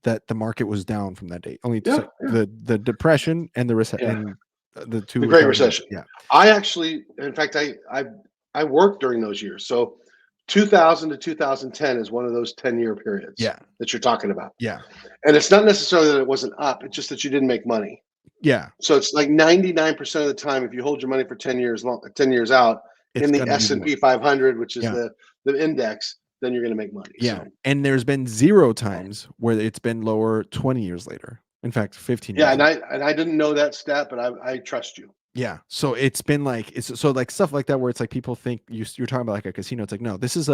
Speaker 1: that the market was down from that date. Only the depression and the recession, the Great
Speaker 2: Recession.
Speaker 1: Yeah.
Speaker 2: I actually, in fact, I worked during those years. So 2000 to 2010 is one of those 10-year periods that you're talking about.
Speaker 1: Yeah.
Speaker 2: And it's not necessarily that it wasn't up. It's just that you didn't make money.
Speaker 1: Yeah.
Speaker 2: So it's like 99% of the time, if you hold your money for 10 years out in the S&P 500, which is the index, then you're going to make money.
Speaker 1: Yeah. So. And there's been 0 times where it's been lower 20 years later. In fact, 15 years.
Speaker 2: Yeah. And I didn't know that stat, but I trust you.
Speaker 1: Yeah. So it's been like, like stuff like that, where it's like people think you're talking about like a casino. It's like, no, this is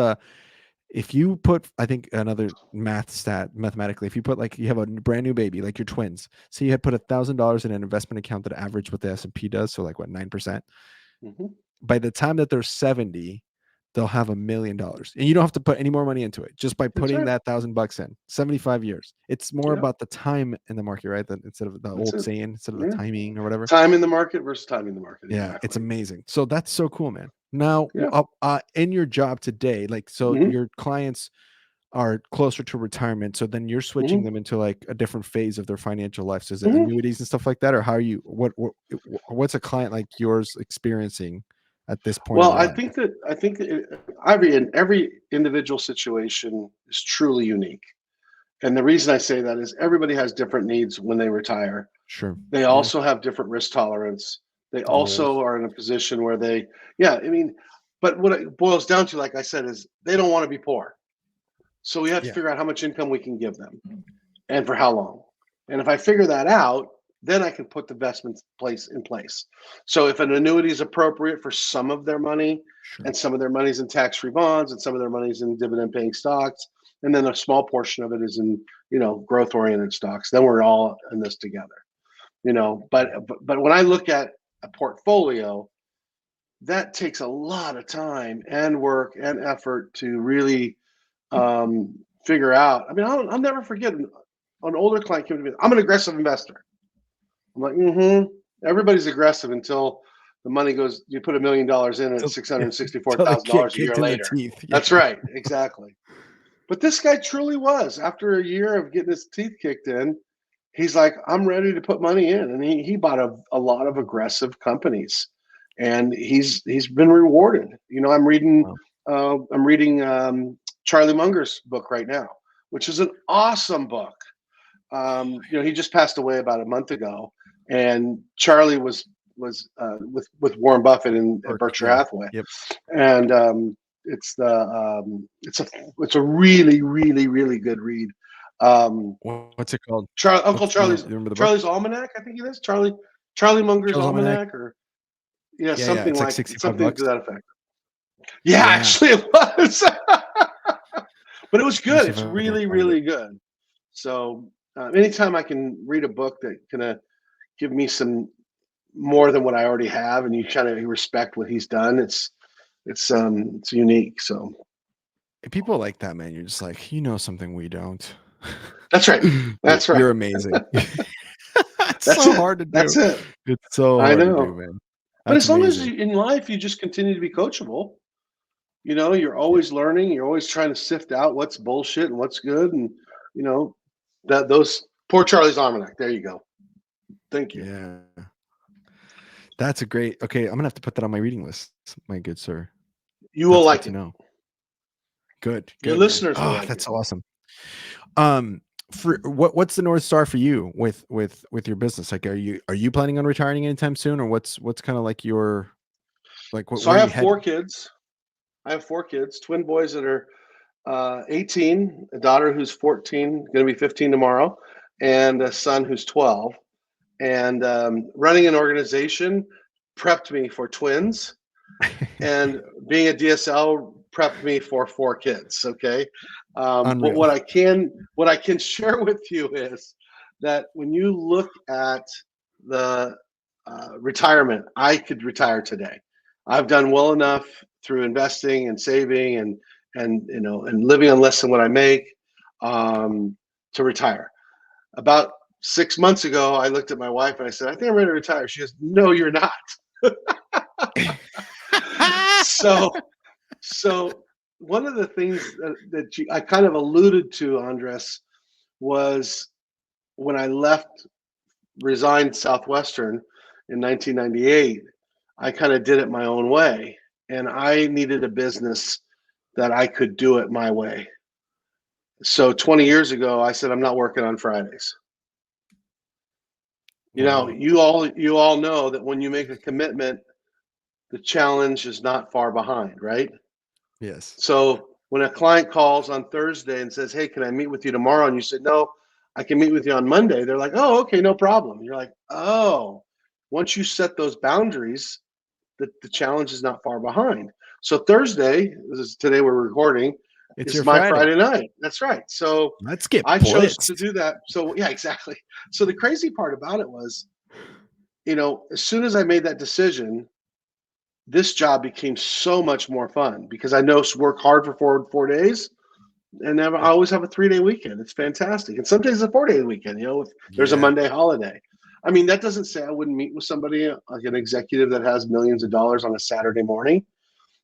Speaker 1: if you put, I think another mathematically, if you put like, you have a brand new baby, like your twins, so you had put $1,000 in an investment account that averaged what the S&P does. So like what, 9%.
Speaker 2: Mm-hmm.
Speaker 1: By the time that they're 70, they'll have $1 million, and you don't have to put any more money into it just by putting that $1,000 in. 75 years. It's more about the time in the market, right? Instead of the old saying, instead of the timing or whatever.
Speaker 2: Time in the market versus time in the market.
Speaker 1: Yeah, exactly. It's amazing. So that's so cool, man. Now, in your job today, like, so your clients are closer to retirement, so then you're switching them into like a different phase of their financial life. So is it annuities and stuff like that, or how are you? What's a client like yours experiencing at this point?
Speaker 2: Well, I think every individual situation is truly unique, and the reason I say that is everybody has different needs when they retire.
Speaker 1: Sure.
Speaker 2: They also have different risk tolerance. They
Speaker 1: Yes.
Speaker 2: also are in a position where they, yeah, I mean, but what it boils down to, like I said, is they don't want to be poor. So we have to
Speaker 1: Yeah.
Speaker 2: figure out how much income we can give them and for how long. And if I figure that out, then I can put the investment in place. So if an annuity is appropriate for some of their money,
Speaker 1: Sure.
Speaker 2: and some of their money's in tax-free bonds, and some of their money's in dividend-paying stocks, and then a small portion of it is in, growth-oriented stocks, then we're all in this together. But when I look at a portfolio, that takes a lot of time and work and effort to really figure out. I mean, I'll never forget an older client came to me. I'm an aggressive investor. I'm like, everybody's aggressive until the money goes. You put $1 million in at
Speaker 1: Till they get
Speaker 2: $664,000 a year
Speaker 1: kicked in the
Speaker 2: later.
Speaker 1: teeth. Yeah.
Speaker 2: That's right, exactly. But this guy truly was. After a year of getting his teeth kicked in, he's like, I'm ready to put money in, and he bought a lot of aggressive companies, and he's been rewarded. I'm reading Charlie Munger's book right now, which is an awesome book. He just passed away about a month ago, and Charlie was with Warren Buffett at Berkshire Hathaway,
Speaker 1: Yep.
Speaker 2: and it's a really really really good read.
Speaker 1: What's it called?
Speaker 2: Uncle Charlie's
Speaker 1: you remember the book?
Speaker 2: Charlie's Almanac, I think it is. Charlie Munger's Almanac, or something
Speaker 1: it's
Speaker 2: like
Speaker 1: $65
Speaker 2: something to that effect. Yeah, actually it was. But it was good. It's really really good. So anytime I can read a book that can give me some more than what I already have, and you kind of respect what he's done, it's unique. So
Speaker 1: people like that, man. You're just like, something we don't.
Speaker 2: That's right. That's right.
Speaker 1: You're amazing. It's
Speaker 2: That's
Speaker 1: so
Speaker 2: it.
Speaker 1: hard to do.
Speaker 2: That's it.
Speaker 1: It's so hard to do, man.
Speaker 2: But as long as in life you just continue to be coachable, you're always learning. You're always trying to sift out what's bullshit and what's good, and that those poor Charlie's Almanac. There you go. Thank you.
Speaker 1: Yeah, that's a great. Okay, I'm gonna have to put that on my reading list, my good sir.
Speaker 2: You will like it.
Speaker 1: Good.
Speaker 2: Your listeners will like
Speaker 1: that's
Speaker 2: it.
Speaker 1: Awesome. For what's the North Star for you with your business? Like, are you planning on retiring anytime soon, or what's kind of like your
Speaker 2: So I have 4 kids. I have 4 kids, twin boys that are 18, a daughter who's 14, going to be 15 tomorrow, and a son who's 12. And running an organization prepped me for twins, and being a DSL prepped me for 4 kids. Okay. But what I can share with you is that when you look at the retirement, I could retire today. I've done well enough through investing and saving and living on less than what I make to retire. About 6 months ago, I looked at my wife and I said, I think I'm ready to retire. She goes, no, you're not. So one of the things that I kind of alluded to, Andres, was when I resigned Southwestern in 1998, I kind of did it my own way. And I needed a business that I could do it my way. So 20 years ago, I said, I'm not working on Fridays. You all know that when you make a commitment, the challenge is not far behind, right?
Speaker 1: Yes.
Speaker 2: So when a client calls on Thursday and says, hey, can I meet with you tomorrow? And you said, no, I can meet with you on Monday. They're like, oh, okay, no problem. You're like, oh, once you set those boundaries, the challenge is not far behind. So Thursday, this is today we're recording, it's my Friday night. That's right. So
Speaker 1: let's get
Speaker 2: I chose to do that. So yeah, exactly. So the crazy part about it was, as soon as I made that decision, this job became so much more fun because I know work hard for 4 days, and I always have a 3-day weekend. It's fantastic. And sometimes it's a 4-day weekend, if there's a Monday holiday. I mean, that doesn't say I wouldn't meet with somebody, like an executive that has millions of dollars on a Saturday morning,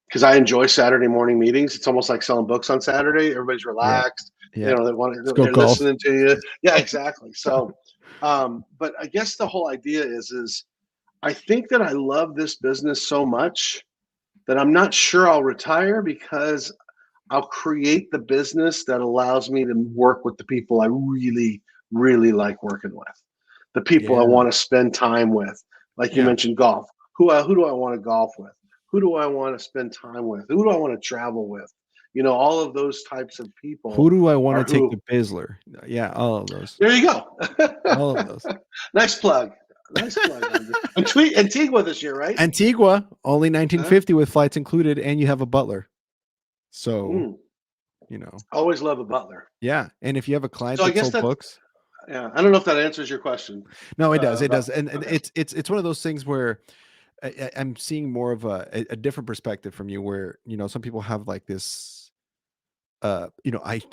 Speaker 2: because I enjoy Saturday morning meetings. It's almost like selling books on Saturday. Everybody's relaxed.
Speaker 1: Yeah.
Speaker 2: They're listening to you. Yeah, exactly. So, but I guess the whole idea is I think that I love this business so much that I'm not sure I'll retire, because I'll create the business that allows me to work with the people I really, really like working with, the people I want to spend time with. Like you mentioned, golf. Who do I want to golf with? Who do I want to spend time with? Who do I want to travel with? All of those types of people
Speaker 1: Who do I want
Speaker 2: are
Speaker 1: to take
Speaker 2: who.
Speaker 1: to Bizzler? Yeah, all of those.
Speaker 2: There you go.
Speaker 1: All of those.
Speaker 2: Nice plug. Nice plug. And tweet Antigua this year, right?
Speaker 1: Antigua, only 1950 with flights included, and you have a butler. So,
Speaker 2: always love a butler.
Speaker 1: Yeah, and if you have a client
Speaker 2: So I
Speaker 1: that
Speaker 2: guess
Speaker 1: sold books,
Speaker 2: yeah, I don't know if that answers your question.
Speaker 1: no, it does, and
Speaker 2: Okay.
Speaker 1: it's one of those things where I'm seeing more of a different perspective from you, where some people have like this. I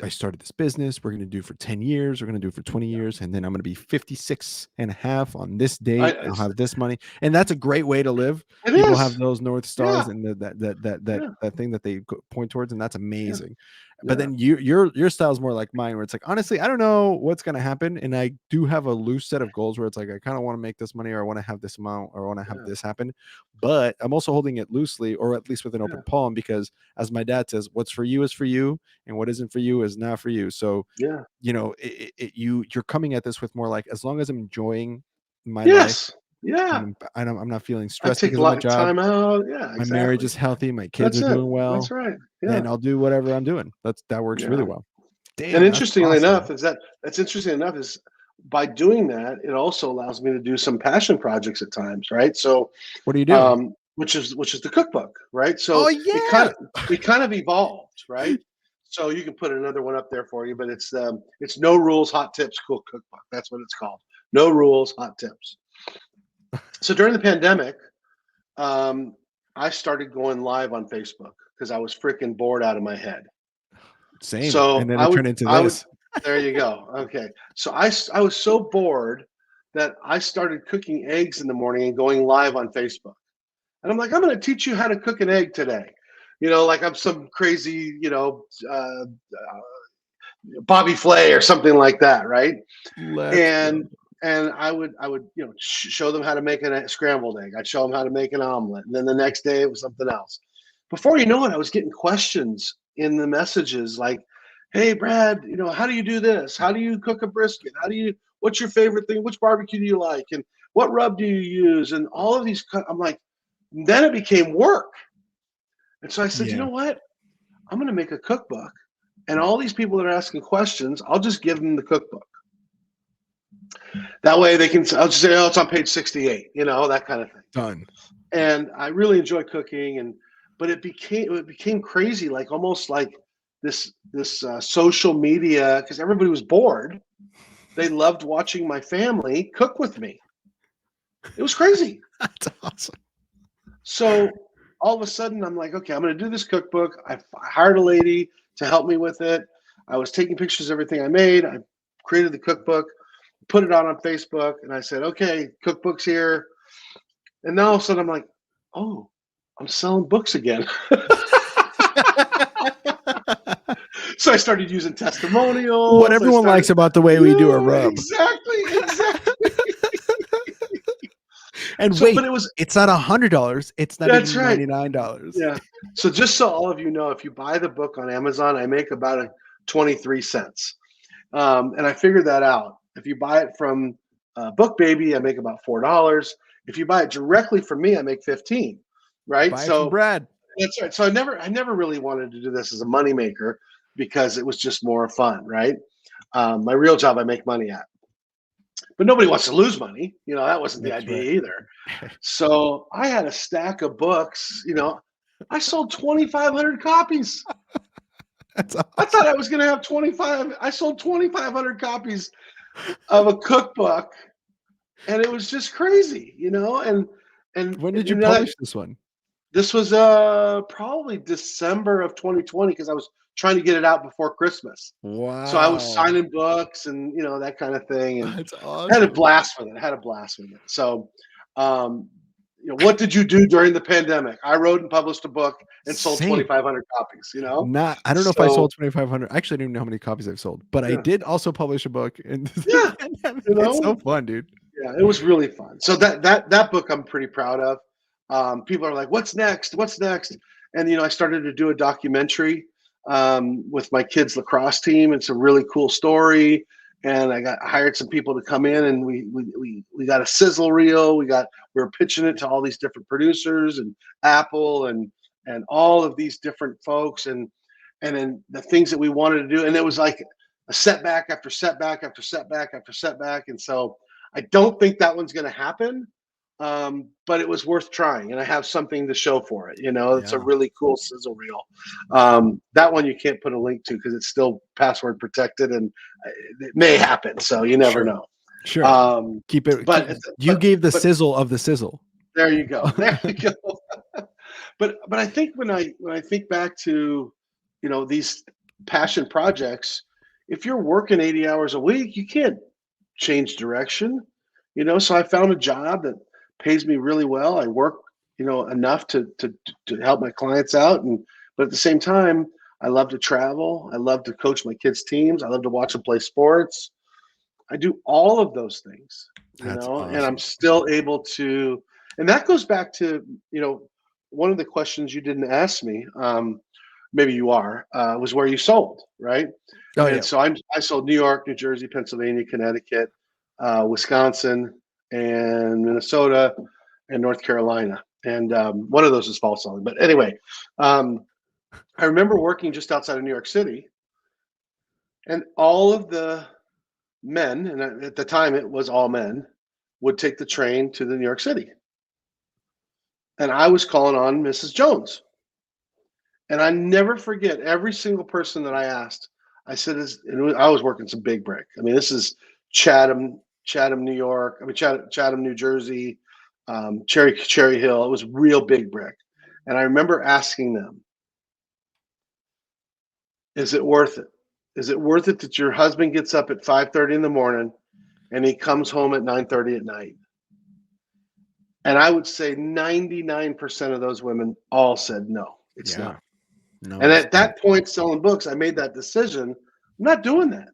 Speaker 1: started this business. We're going to do for 10 years. We're going to do it for 20 years. And then I'm going to be 56 and a half on this date. I'll have this money. And that's a great way to live.
Speaker 2: It
Speaker 1: People
Speaker 2: is.
Speaker 1: have those North Stars
Speaker 2: Yeah.
Speaker 1: and that thing that they point towards. And that's amazing.
Speaker 2: Yeah.
Speaker 1: But then your style is more like mine, where it's like, honestly, I don't know what's going to happen. And I do have a loose set of goals where it's like, I kind of want to make this money, or I want to have this amount, or I want to have this happen. But I'm also holding it loosely, or at least with an open palm, because as my dad says, what's for you is for you, and what isn't for you is not for you. So you're coming at this with more like, as long as I'm enjoying my life, and I'm not feeling stressed because of my job,
Speaker 2: time out. Yeah,
Speaker 1: my marriage is healthy, my kids are doing well.
Speaker 2: That's right. Yeah.
Speaker 1: Then I'll do whatever I'm doing. That works really well. Damn,
Speaker 2: and interestingly enough, is by doing that, it also allows me to do some passion projects at times, right? So
Speaker 1: what are you doing?
Speaker 2: Which is the cookbook, right? So it kind of evolved, right? So you can put another one up there for you, but it's No Rules Hot Tips Cookbook. That's what it's called. No Rules Hot Tips. So during the pandemic, I started going live on Facebook because I was freaking bored out of my head.
Speaker 1: Same.
Speaker 2: So
Speaker 1: and then it turned into this.
Speaker 2: There you go. Okay. So I was so bored that I started cooking eggs in the morning and going live on Facebook. And I'm like, I'm going to teach you how to cook an egg today. Like I'm some crazy, Bobby Flay or something like that, right? And I would show them how to make a scrambled egg. I'd show them how to make an omelet. And then the next day it was something else. Before you know it, I was getting questions in the messages like, hey, Brad, how do you do this? How do you cook a brisket? What's your favorite thing? Which barbecue do you like? And what rub do you use? And all of these, I'm like, then it became work. And so I said, you know what? I'm going to make a cookbook. And all these people that are asking questions, I'll just give them the cookbook. That way they can, I'll just say, oh, it's on page 68, that kind of thing.
Speaker 1: Done.
Speaker 2: And I really enjoy cooking, but it became crazy, like almost like this social media, because everybody was bored. They loved watching my family cook with me. It was crazy.
Speaker 1: That's awesome.
Speaker 2: So all of a sudden I'm like, okay, I'm going to do this cookbook. I hired a lady to help me with it. I was taking pictures of everything I made. I created the cookbook, put it out on Facebook, and I said, okay, cookbook's here. And now all of a sudden I'm like, oh, I'm selling books again. So I started using testimonials.
Speaker 1: What everyone likes about the way we do a rub.
Speaker 2: Exactly.
Speaker 1: And but it's not $100. It's not even $99.
Speaker 2: Yeah. So just so all of you know, if you buy the book on Amazon, I make about 23 cents. And I figured that out. If you buy it from Book Baby, I make about $4. If you buy it directly from me, I make 15. Right.
Speaker 1: Buy it from Brad.
Speaker 2: That's right. So I never really wanted to do this as a moneymaker because it was just more fun. Right. My real job I make money at. But nobody wants to lose money. That wasn't the idea either. So I had a stack of books. I sold 2,500 copies.
Speaker 1: That's awesome.
Speaker 2: I thought I was going to have 25. I sold 2,500 copies of a cookbook. And it was just crazy, And
Speaker 1: when did you publish this one?
Speaker 2: This was probably December of 2020 because I was trying to get it out before Christmas.
Speaker 1: Wow.
Speaker 2: So I was signing books and, that kind of thing. And
Speaker 1: that's awesome.
Speaker 2: I had a blast with it. So, what did you do during the pandemic? I wrote and published a book and sold 2,500 copies, I don't know if I sold 2,500. Actually, I don't even know how many copies I've sold, but I did also publish a book. And it's so fun, dude. Yeah, it was really fun. So that book I'm pretty proud of. People are like, what's next? And, I started to do a documentary with my kids' lacrosse team. It's a really cool story. And I hired some people to come in, and we got a sizzle reel. We're we were pitching it to all these different producers and Apple and all of these different folks and then the things that we wanted to do. And it was like a setback after setback after setback after setback. And so I don't think that one's going to happen. But it was worth trying, and I have something to show for it. It's a really cool sizzle reel. That one you can't put a link to because it's still password protected, and it may happen. So you never know.
Speaker 1: Sure. Keep it. You gave the sizzle of the sizzle.
Speaker 2: There you go. There you go. But I think when I think back to these passion projects, if you're working 80 hours a week, you can't change direction. So I found a job that pays me really well. I work, enough to help my clients out, but at the same time, I love to travel. I love to coach my kids' teams. I love to watch them play sports. I do all of those things,
Speaker 1: Awesome.
Speaker 2: and I'm still able to. And that goes back to one of the questions you didn't ask me. Maybe you was where you sold, right?
Speaker 1: Oh,
Speaker 2: and
Speaker 1: yeah.
Speaker 2: So I sold New York, New Jersey, Pennsylvania, Connecticut, Wisconsin, and Minnesota, and North Carolina. And one of those is fall selling. But anyway, I remember working just outside of New York City, and all of the men, and at the time it was all men, would take the train to the New York City. And I was calling on Mrs. Jones. And I never forget every single person that I asked. I said, I was working some big brick. I mean, this is Chatham, New York. I mean, Chatham, New Jersey, Cherry Hill. It was real big brick. And I remember asking them, is it worth it? Is it worth it that your husband gets up at 5:30 in the morning and he comes home at 9:30 at night? And I would say 99% of those women all said, no, it's not. No, and at that point, selling books, I made that decision. I'm not doing that.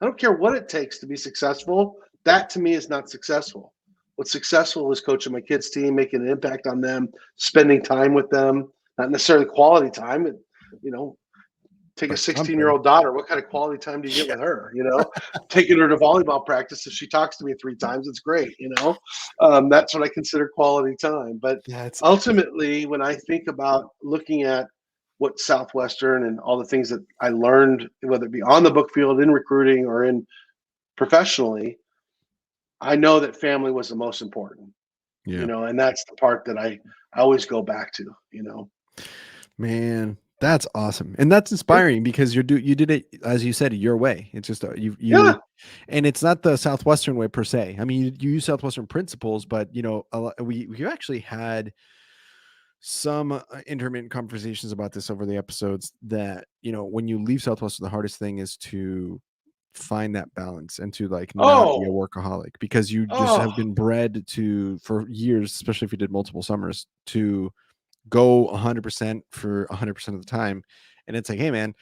Speaker 2: I don't care what it takes to be successful. That to me is not successful. What's successful is coaching my kids' team, making an impact on them, spending time with them, not necessarily quality time. Take a 16-year-old daughter. What kind of quality time do you get with her? Taking her to volleyball practice. If she talks to me 3 times, it's great. That's what I consider quality time. But ultimately, when I think about looking at what Southwestern and all the things that I learned, whether it be on the book field, in recruiting, or in professionally, I know that family was the most important. And that's the part that I always go back to.
Speaker 1: Man, that's awesome, and that's inspiring because you did it, as you said, your way. It's just you and it's not the Southwestern way per se. I mean, you use Southwestern principles, but we actually had some intermittent conversations about this over the episodes, that when you leave Southwestern, the hardest thing is to find that balance and to not be a workaholic, because you just have been bred to, for years, especially if you did multiple summers, to go 100% for 100% of the time. And it's like, hey man,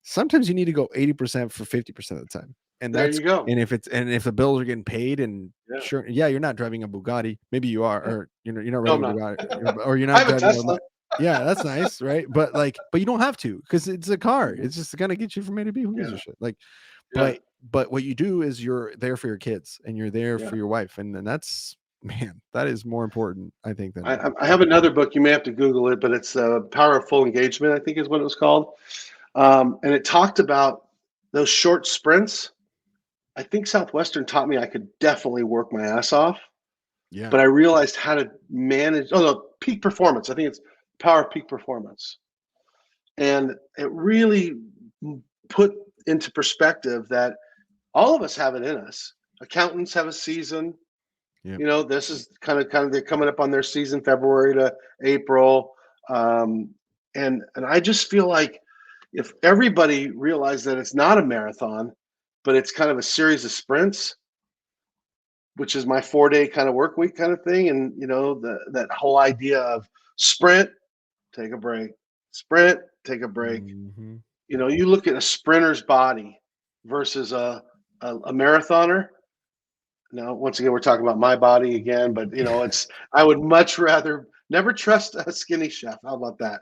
Speaker 1: sometimes you need to go 80% for 50% of the time. And
Speaker 2: there you go.
Speaker 1: And if the bills are getting paid, and sure, you're not driving a Bugatti. Maybe you are, or you're not riding a Bugatti, or you're not driving yeah, that's nice, right? But you don't have to, because it's a car. It's just gonna get you from A to B. Who gives a shit? But what you do is you're there for your kids, and you're there for your wife, and that's, man, that is more important, I think. Than
Speaker 2: I have another book. You may have to Google it, but it's Power of Full Engagement, I think is what it was called. And it talked about those short sprints. I think Southwestern taught me I could definitely work my ass off. Yeah. But I realized how to manage. Peak performance. I think it's Power of Peak Performance. And it really put into perspective that all of us have it in us. Accountants have a season. Yep. This is kind of they're coming up on their season, February to April. And I just feel like if everybody realized that it's not a marathon, but it's kind of a series of sprints, which is my 4-day kind of work week kind of thing. And, that whole idea of sprint, take a break, sprint, take a break. Mm-hmm. You look at a sprinter's body versus a marathoner. Now, once again, we're talking about my body again, but I would much rather never trust a skinny chef. How about that?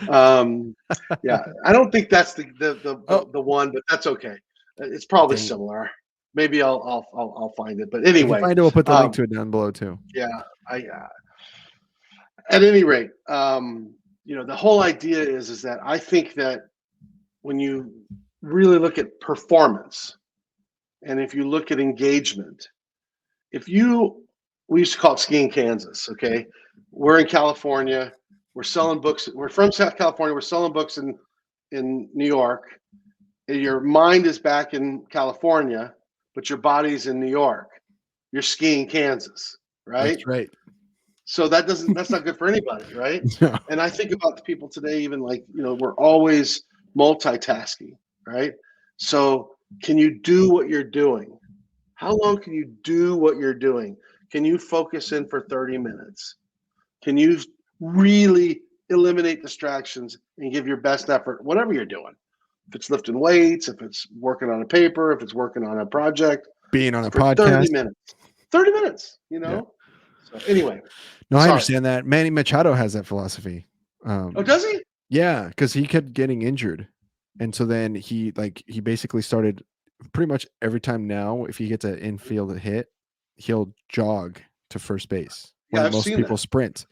Speaker 2: I don't think that's the one, but that's okay. It's probably similar. maybe I'll find it. But
Speaker 1: If you
Speaker 2: anyway,
Speaker 1: find it, we'll put the link to it down below too.
Speaker 2: yeah, I at any rate, the whole idea is that I think that when you really look at performance, and if you look at engagement, we used to call it skiing Kansas. Okay, we're in California. We're selling books. We're from South California. We're selling books in New York. Your mind is back in California, but your body's in New York. You're skiing Kansas, right?
Speaker 1: That's right.
Speaker 2: So that's not good for anybody, right?
Speaker 1: No.
Speaker 2: And I think about the people today, even like, we're always multitasking, right? So can you do what you're doing? How long can you do what you're doing? Can you focus in for 30 minutes? Can you really eliminate distractions and give your best effort, whatever you're doing? If it's lifting weights, if it's working on a paper, if it's working on a project,
Speaker 1: Being on a
Speaker 2: for
Speaker 1: podcast.
Speaker 2: 30 minutes. 30 minutes,
Speaker 1: Yeah.
Speaker 2: So anyway.
Speaker 1: No, I
Speaker 2: Sorry.
Speaker 1: understand that. Manny Machado has that philosophy.
Speaker 2: Does he?
Speaker 1: Yeah, because he kept getting injured. And so then he basically started pretty much every time now, if he gets an infield hit, he'll jog to first base when
Speaker 2: Yeah, I've
Speaker 1: most
Speaker 2: seen
Speaker 1: people
Speaker 2: that.
Speaker 1: sprint.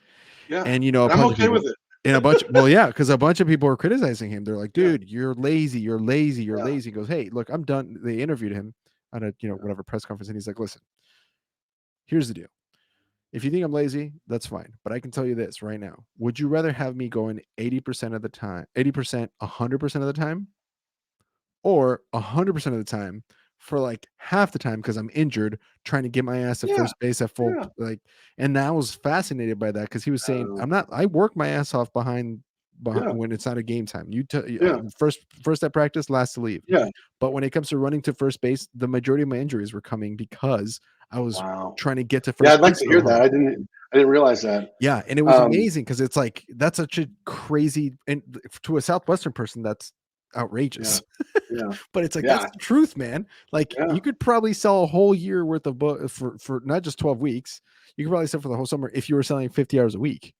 Speaker 2: Yeah.
Speaker 1: And
Speaker 2: And I'm okay with it.
Speaker 1: and a bunch, well, yeah, because a bunch of people were criticizing him. They're like, dude, you're lazy, you're lazy, you're lazy. He goes, hey, look, I'm done. They interviewed him at a whatever press conference, and he's like, listen, here's the deal. If you think I'm lazy, that's fine. But I can tell you this right now. Would you rather have me going 80% of the time, 80%, 100% of the time, or 100% of the time for like half the time because I'm injured trying to get my ass at first base at full and I was fascinated by that because he was saying I work my ass off behind when it's not a game time. First at practice, last to leave.
Speaker 2: Yeah.
Speaker 1: But when it comes to running to first base, the majority of my injuries were coming because I was trying to get to first.
Speaker 2: Yeah, I'd like to hear that. I didn't realize that.
Speaker 1: Yeah, and it was amazing because it's like that's such a crazy, and to a Southwestern person, that's outrageous.
Speaker 2: Yeah.
Speaker 1: But it's like that's the truth, man. Like you could probably sell a whole year worth of book for not just 12 weeks. You could probably sell for the whole summer if you were selling 50 hours a week.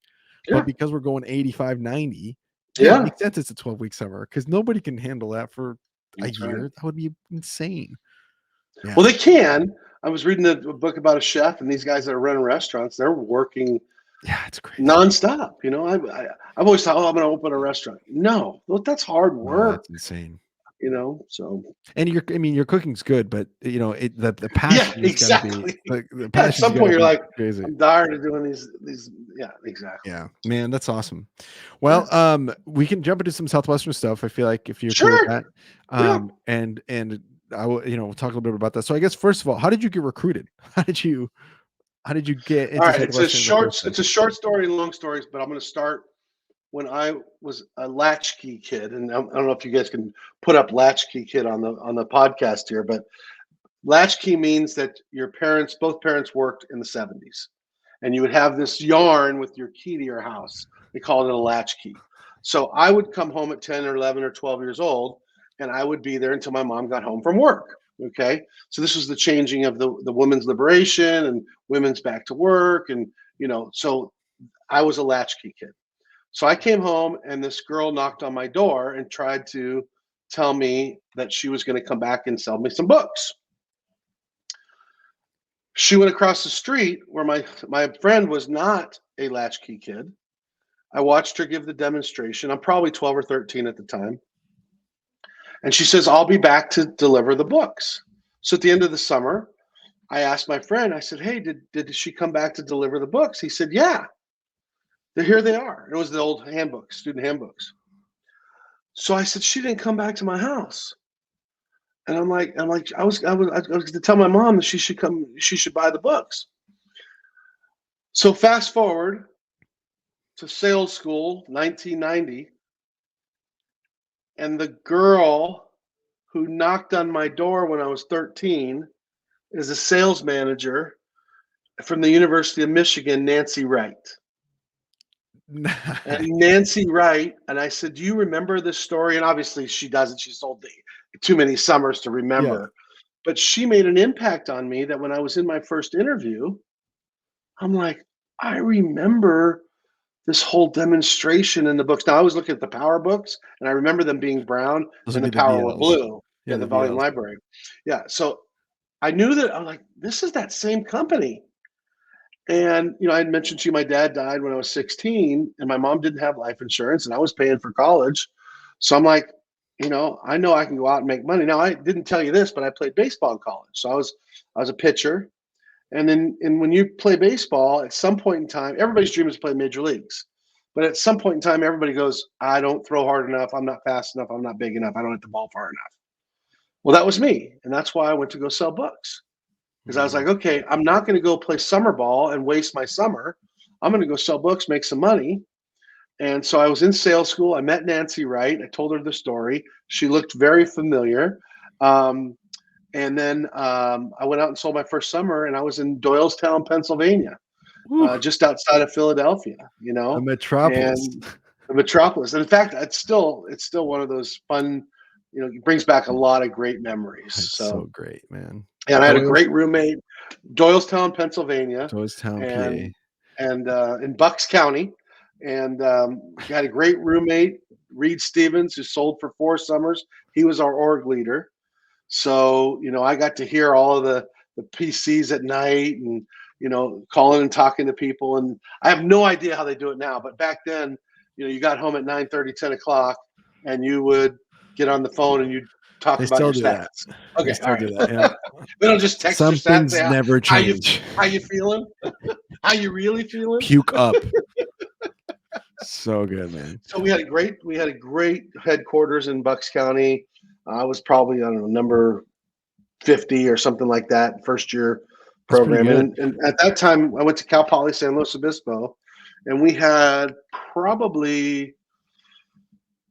Speaker 1: But because we're going 85, 90, it makes sense it's a 12-week summer because nobody can handle that for a year. Right. That would be insane.
Speaker 2: Yeah. Well, they can. I was reading a book about a chef, and these guys that are running restaurants, they're working
Speaker 1: it's crazy.
Speaker 2: Nonstop. I've always thought, I'm going to open a restaurant. No, look, that's hard work.
Speaker 1: That's insane.
Speaker 2: So.
Speaker 1: And your cooking's good, but the passion.
Speaker 2: Yeah, exactly.
Speaker 1: The passion.
Speaker 2: At some point, you're like,
Speaker 1: crazy.
Speaker 2: I'm tired of doing these. Yeah, exactly.
Speaker 1: Yeah, man, that's awesome. Well, we can jump into some Southwestern stuff. I feel like if you're
Speaker 2: sure.
Speaker 1: cool with that, and I will, we'll talk a little bit about that. So I guess first of all, how did you get recruited? How did you get into?
Speaker 2: All right, it's a short story and long stories, but I'm going to start when I was a latchkey kid, and I don't know if you guys can put up latchkey kid on the podcast here, but latchkey means that both parents worked in the 70s, and you would have this yarn with your key to your house. They called it a latchkey. So I would come home at 10 or 11 or 12 years old, and I would be there until my mom got home from work. Okay, so this was the changing of the women's liberation and women's back to work, and so I was a latchkey kid. So I came home, and this girl knocked on my door and tried to tell me that she was going to come back and sell me some books. She went across the street where my friend was not a latchkey kid. I watched her give the demonstration. I'm probably 12 or 13 at the time. And she says, I'll be back to deliver the books. So at the end of the summer, I asked my friend, I said, hey, did she come back to deliver the books? He said, yeah. Here they are. It was the old handbooks, student handbooks. So I said, she didn't come back to my house. And I'm like, I was to tell my mom that she should buy the books. So fast forward to sales school, 1990. And the girl who knocked on my door when I was 13 is a sales manager from the University of Michigan, Nancy Wright. And Nancy Wright, and I said, do you remember this story? And obviously she doesn't. She's sold too many summers to remember. Yeah. But she made an impact on me that when I was in my first interview, I'm like, I remember this whole demonstration in the books. Now I was looking at the Power books, and I remember them being brown and the Power were blue. Yeah, the volume library. Yeah, so I knew that I'm like, this is that same company. And I had mentioned to you my dad died when I was 16, and my mom didn't have life insurance, and I was paying for college. So I'm like, I know I can go out and make money. Now I didn't tell you this, but I played baseball in college. So I was a pitcher. And when you play baseball, at some point in time, everybody's dream is to play major leagues. But at some point in time, everybody goes, I don't throw hard enough. I'm not fast enough. I'm not big enough. I don't hit the ball far enough. Well, that was me. And that's why I went to go sell books. Because I was like, okay, I'm not going to go play summer ball and waste my summer. I'm going to go sell books, make some money. And so I was in sales school. I met Nancy Wright. I told her the story. She looked very familiar. And then I went out and sold my first summer, and I was in Doylestown, Pennsylvania, just outside of Philadelphia,
Speaker 1: A metropolis.
Speaker 2: and the metropolis. And in fact, it's still one of those fun, it brings back a lot of great memories.
Speaker 1: That's so great, man.
Speaker 2: And I had a great roommate, Doylestown, Pennsylvania,
Speaker 1: Doylestown,
Speaker 2: and in Bucks County. And had a great roommate, Reed Stevens, who sold for 4 summers. He was our org leader. So, I got to hear all of the PCs at night and, calling and talking to people. And I have no idea how they do it now. But back then, you got home at 9:30, 10 o'clock, and you would get on the phone and you'd talk about your stats.
Speaker 1: That.
Speaker 2: Okay,
Speaker 1: they still
Speaker 2: all right.
Speaker 1: do that. Yeah.
Speaker 2: They don't just text
Speaker 1: Some
Speaker 2: your stats.
Speaker 1: things never change.
Speaker 2: How you feeling? How you really feeling?
Speaker 1: Puke up. So good, man.
Speaker 2: So we had a great headquarters in Bucks County. I was probably, I don't know, number 50 or something like that, first year program. And at that time, I went to Cal Poly San Luis Obispo, and we had probably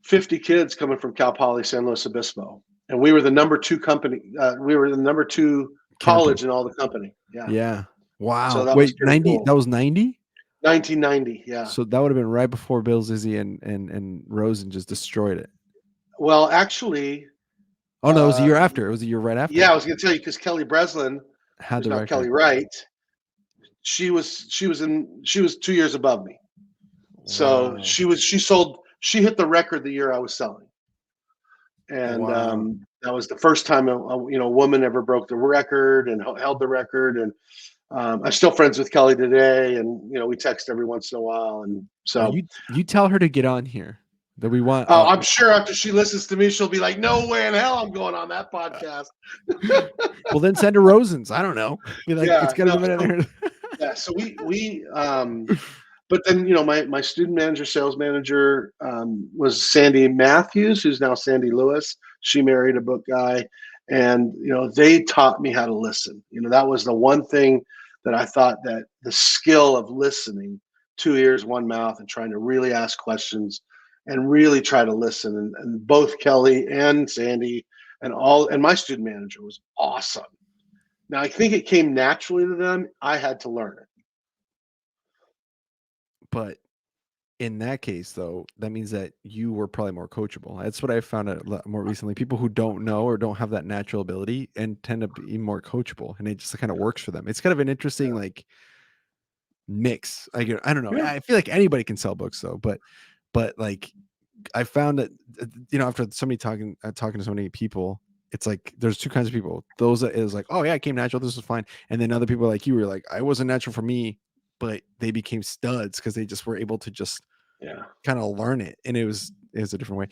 Speaker 2: 50 kids coming from Cal Poly San Luis Obispo. And we were the number 2 company. We were the number 2 college in all the company. Yeah.
Speaker 1: Yeah. Wow.
Speaker 2: So that
Speaker 1: Wait,
Speaker 2: was
Speaker 1: 90?
Speaker 2: cool.
Speaker 1: That was 90?
Speaker 2: 1990. Yeah.
Speaker 1: So that would have been right before Bill Zizzy and Rosen just destroyed it.
Speaker 2: Well, actually.
Speaker 1: Oh no, it was a year after. It was a year right after.
Speaker 2: Yeah, I was going to tell you because Kelly Breslin
Speaker 1: had the
Speaker 2: record. Kelly Wright. She was 2 years above me. So wow. She hit the record the year I was selling. And wow. That was the first time a woman ever broke the record and held the record. And I'm still friends with Kelly today, and we text every once in a while. And so
Speaker 1: you tell her to get on here. That we want.
Speaker 2: I'm sure after she listens to me, she'll be like, "No way in hell, I'm going on that podcast."
Speaker 1: Well, then send her Rosens. I don't know. Be like, it's gonna be in there.
Speaker 2: Yeah. So we but then my student manager, sales manager was Sandy Matthews, who's now Sandy Lewis. She married a book guy, and they taught me how to listen. That was the one thing that I thought, that the skill of listening, 2 ears, 1 mouth, and trying to really ask questions and really try to listen. And both Kelly and Sandy and my student manager was awesome. Now, I think it came naturally to them. I had to learn it.
Speaker 1: But in that case, though, that means that you were probably more coachable. That's what I found out more recently. People who don't know or don't have that natural ability and tend to be more coachable, and it just kind of works for them. It's kind of an interesting mix. I don't know. Yeah. I feel like anybody can sell books though, but like I found that after somebody talking to so many people, it's like there's 2 kinds of people. Those that is like, oh yeah, I came natural, this was fine, and then other people like you were like, I wasn't natural for me, but they became studs because they just were able to just kind of learn it, and it was a different way.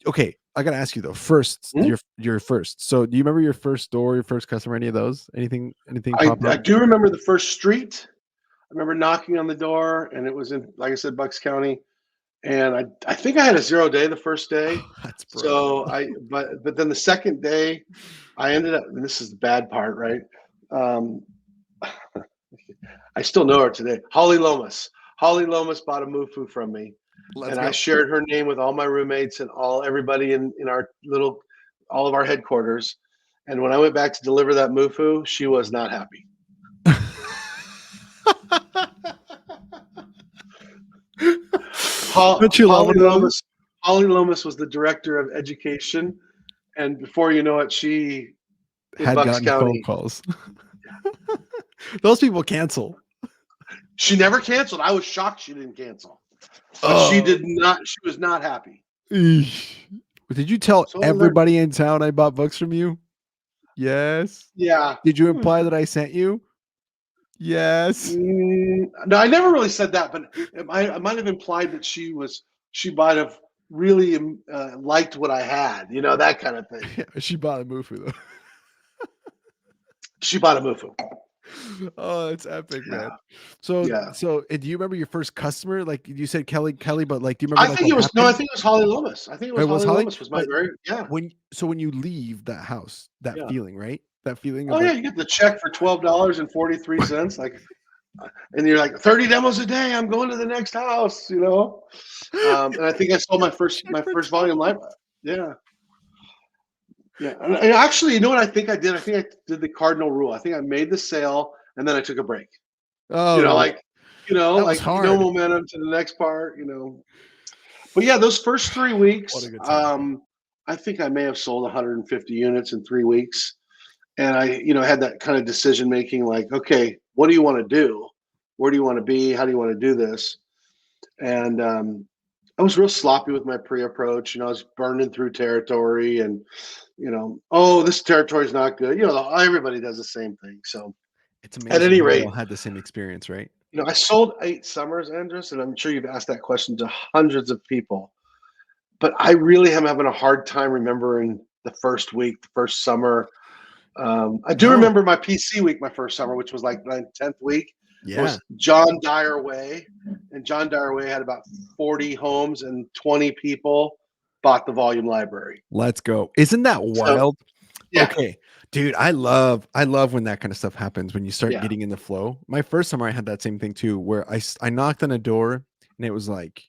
Speaker 1: Okay, I gotta ask you though. First, your first. So do you remember your first store, your first customer, any of those? Anything?
Speaker 2: I do remember the first street. I remember knocking on the door, and it was in, like I said, Bucks County. And I think I had a 0 day the first day.
Speaker 1: That's
Speaker 2: so but then the second day, I ended up, and this is the bad part, right? I still know her today. Holly Lomas. Holly Lomas bought a Mufu from me. I shared her name with all my roommates and everybody in our all of our headquarters. And when I went back to deliver that Mufu, she was not happy. Holly Lomas was the director of education, and before you know it, she
Speaker 1: had gotten phone calls. Those people cancel.
Speaker 2: She never canceled. I was shocked she didn't cancel. But she did not. She was not happy.
Speaker 1: Did you tell everybody in town I bought books from you? Yes.
Speaker 2: Yeah.
Speaker 1: Did you imply that I sent you? Yes.
Speaker 2: No, I never really said that, but I might have implied that she might have really liked what I had, that kind of thing.
Speaker 1: Yeah, she bought a Mufu though.
Speaker 2: She bought a Mufu.
Speaker 1: Oh, it's epic, man.
Speaker 2: Yeah,
Speaker 1: So,
Speaker 2: yeah.
Speaker 1: and do you remember your first customer? Like you said, Kelly, but like, do you remember
Speaker 2: I
Speaker 1: like
Speaker 2: think
Speaker 1: what
Speaker 2: it was no, I
Speaker 1: happened?
Speaker 2: think it was Holly Lomas. I think it was
Speaker 1: It was
Speaker 2: Holly
Speaker 1: Holly,
Speaker 2: Lomas was my
Speaker 1: but
Speaker 2: very yeah,
Speaker 1: when you leave that house, that
Speaker 2: yeah.
Speaker 1: feeling, right? That feeling
Speaker 2: Oh
Speaker 1: of
Speaker 2: yeah,
Speaker 1: like,
Speaker 2: you get the check for $12.43, like, and you're like 30 demos a day. I'm going to the next house. And I think I sold my first
Speaker 1: check for
Speaker 2: volume
Speaker 1: 12.
Speaker 2: live. Yeah, yeah. And actually, you know what I think I did? I think I did the cardinal rule. I think I made the sale and then I took a break.
Speaker 1: Oh yeah,
Speaker 2: Like,
Speaker 1: that was hard.
Speaker 2: momentum to the next part. But yeah, those first 3 weeks,
Speaker 1: What a good time.
Speaker 2: I think I may have sold 150 units in 3 weeks. And I, had that kind of decision making like, okay, what do you want to do? Where do you want to be? How do you want to do this? And I was real sloppy with my pre approach. I was burning through territory and, oh, this territory is not good. Everybody does the same thing. So
Speaker 1: It's
Speaker 2: at
Speaker 1: amazing
Speaker 2: any
Speaker 1: how we
Speaker 2: rate,
Speaker 1: all had the same experience, right?
Speaker 2: I sold 8 summers, Andres, and I'm sure you've asked that question to hundreds of people. But I really am having a hard time remembering the first week, the first summer. I do
Speaker 1: No.
Speaker 2: remember my PC week, my first summer, which was like my 10th week. It
Speaker 1: Yeah.
Speaker 2: was John Dyer Way, and John Dyer Way had about 40 homes and 20 people bought the volume library.
Speaker 1: Let's go. Isn't that
Speaker 2: So
Speaker 1: wild?
Speaker 2: yeah,
Speaker 1: Okay. Dude, I love when that kind of stuff happens when you start
Speaker 2: yeah.
Speaker 1: getting in the flow. My first summer I had that same thing too, where I knocked on a door and it was like,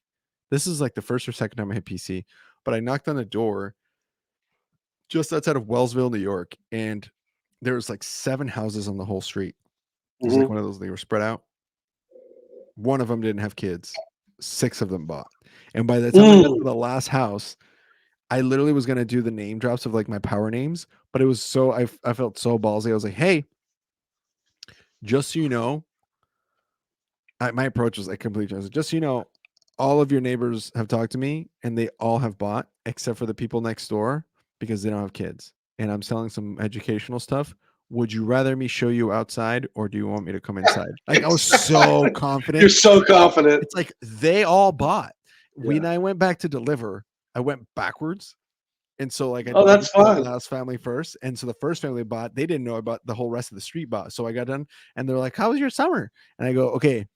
Speaker 1: this is like the first or second time I hit PC, but I knocked on a door just outside of Wellsville, New York, and there was like 7 houses on the whole street. It was like
Speaker 2: Hmm.
Speaker 1: one of those, they were spread out. One of them didn't have kids. 6 of them bought. And by the time I got to the last house, I literally was gonna do the name drops of like my power names, but it was so I felt so ballsy. I was like, hey, just so you know, my approach was like completely honest. Just so you know, all of your neighbors have talked to me and they all have bought except for the people next door because they don't have kids. And I'm selling some educational stuff. Would you rather me show you outside or do you want me to come inside? Like I was so
Speaker 2: You're
Speaker 1: confident.
Speaker 2: so confident.
Speaker 1: It's like they all bought. When
Speaker 2: Yeah.
Speaker 1: I went back to deliver, I went backwards. And so like I
Speaker 2: Oh,
Speaker 1: delivered
Speaker 2: that's
Speaker 1: to that
Speaker 2: fun.
Speaker 1: last family first. And so the first family bought, they didn't know about the whole rest of the street bought. So I got done and they're like, how was your summer? And I go, okay,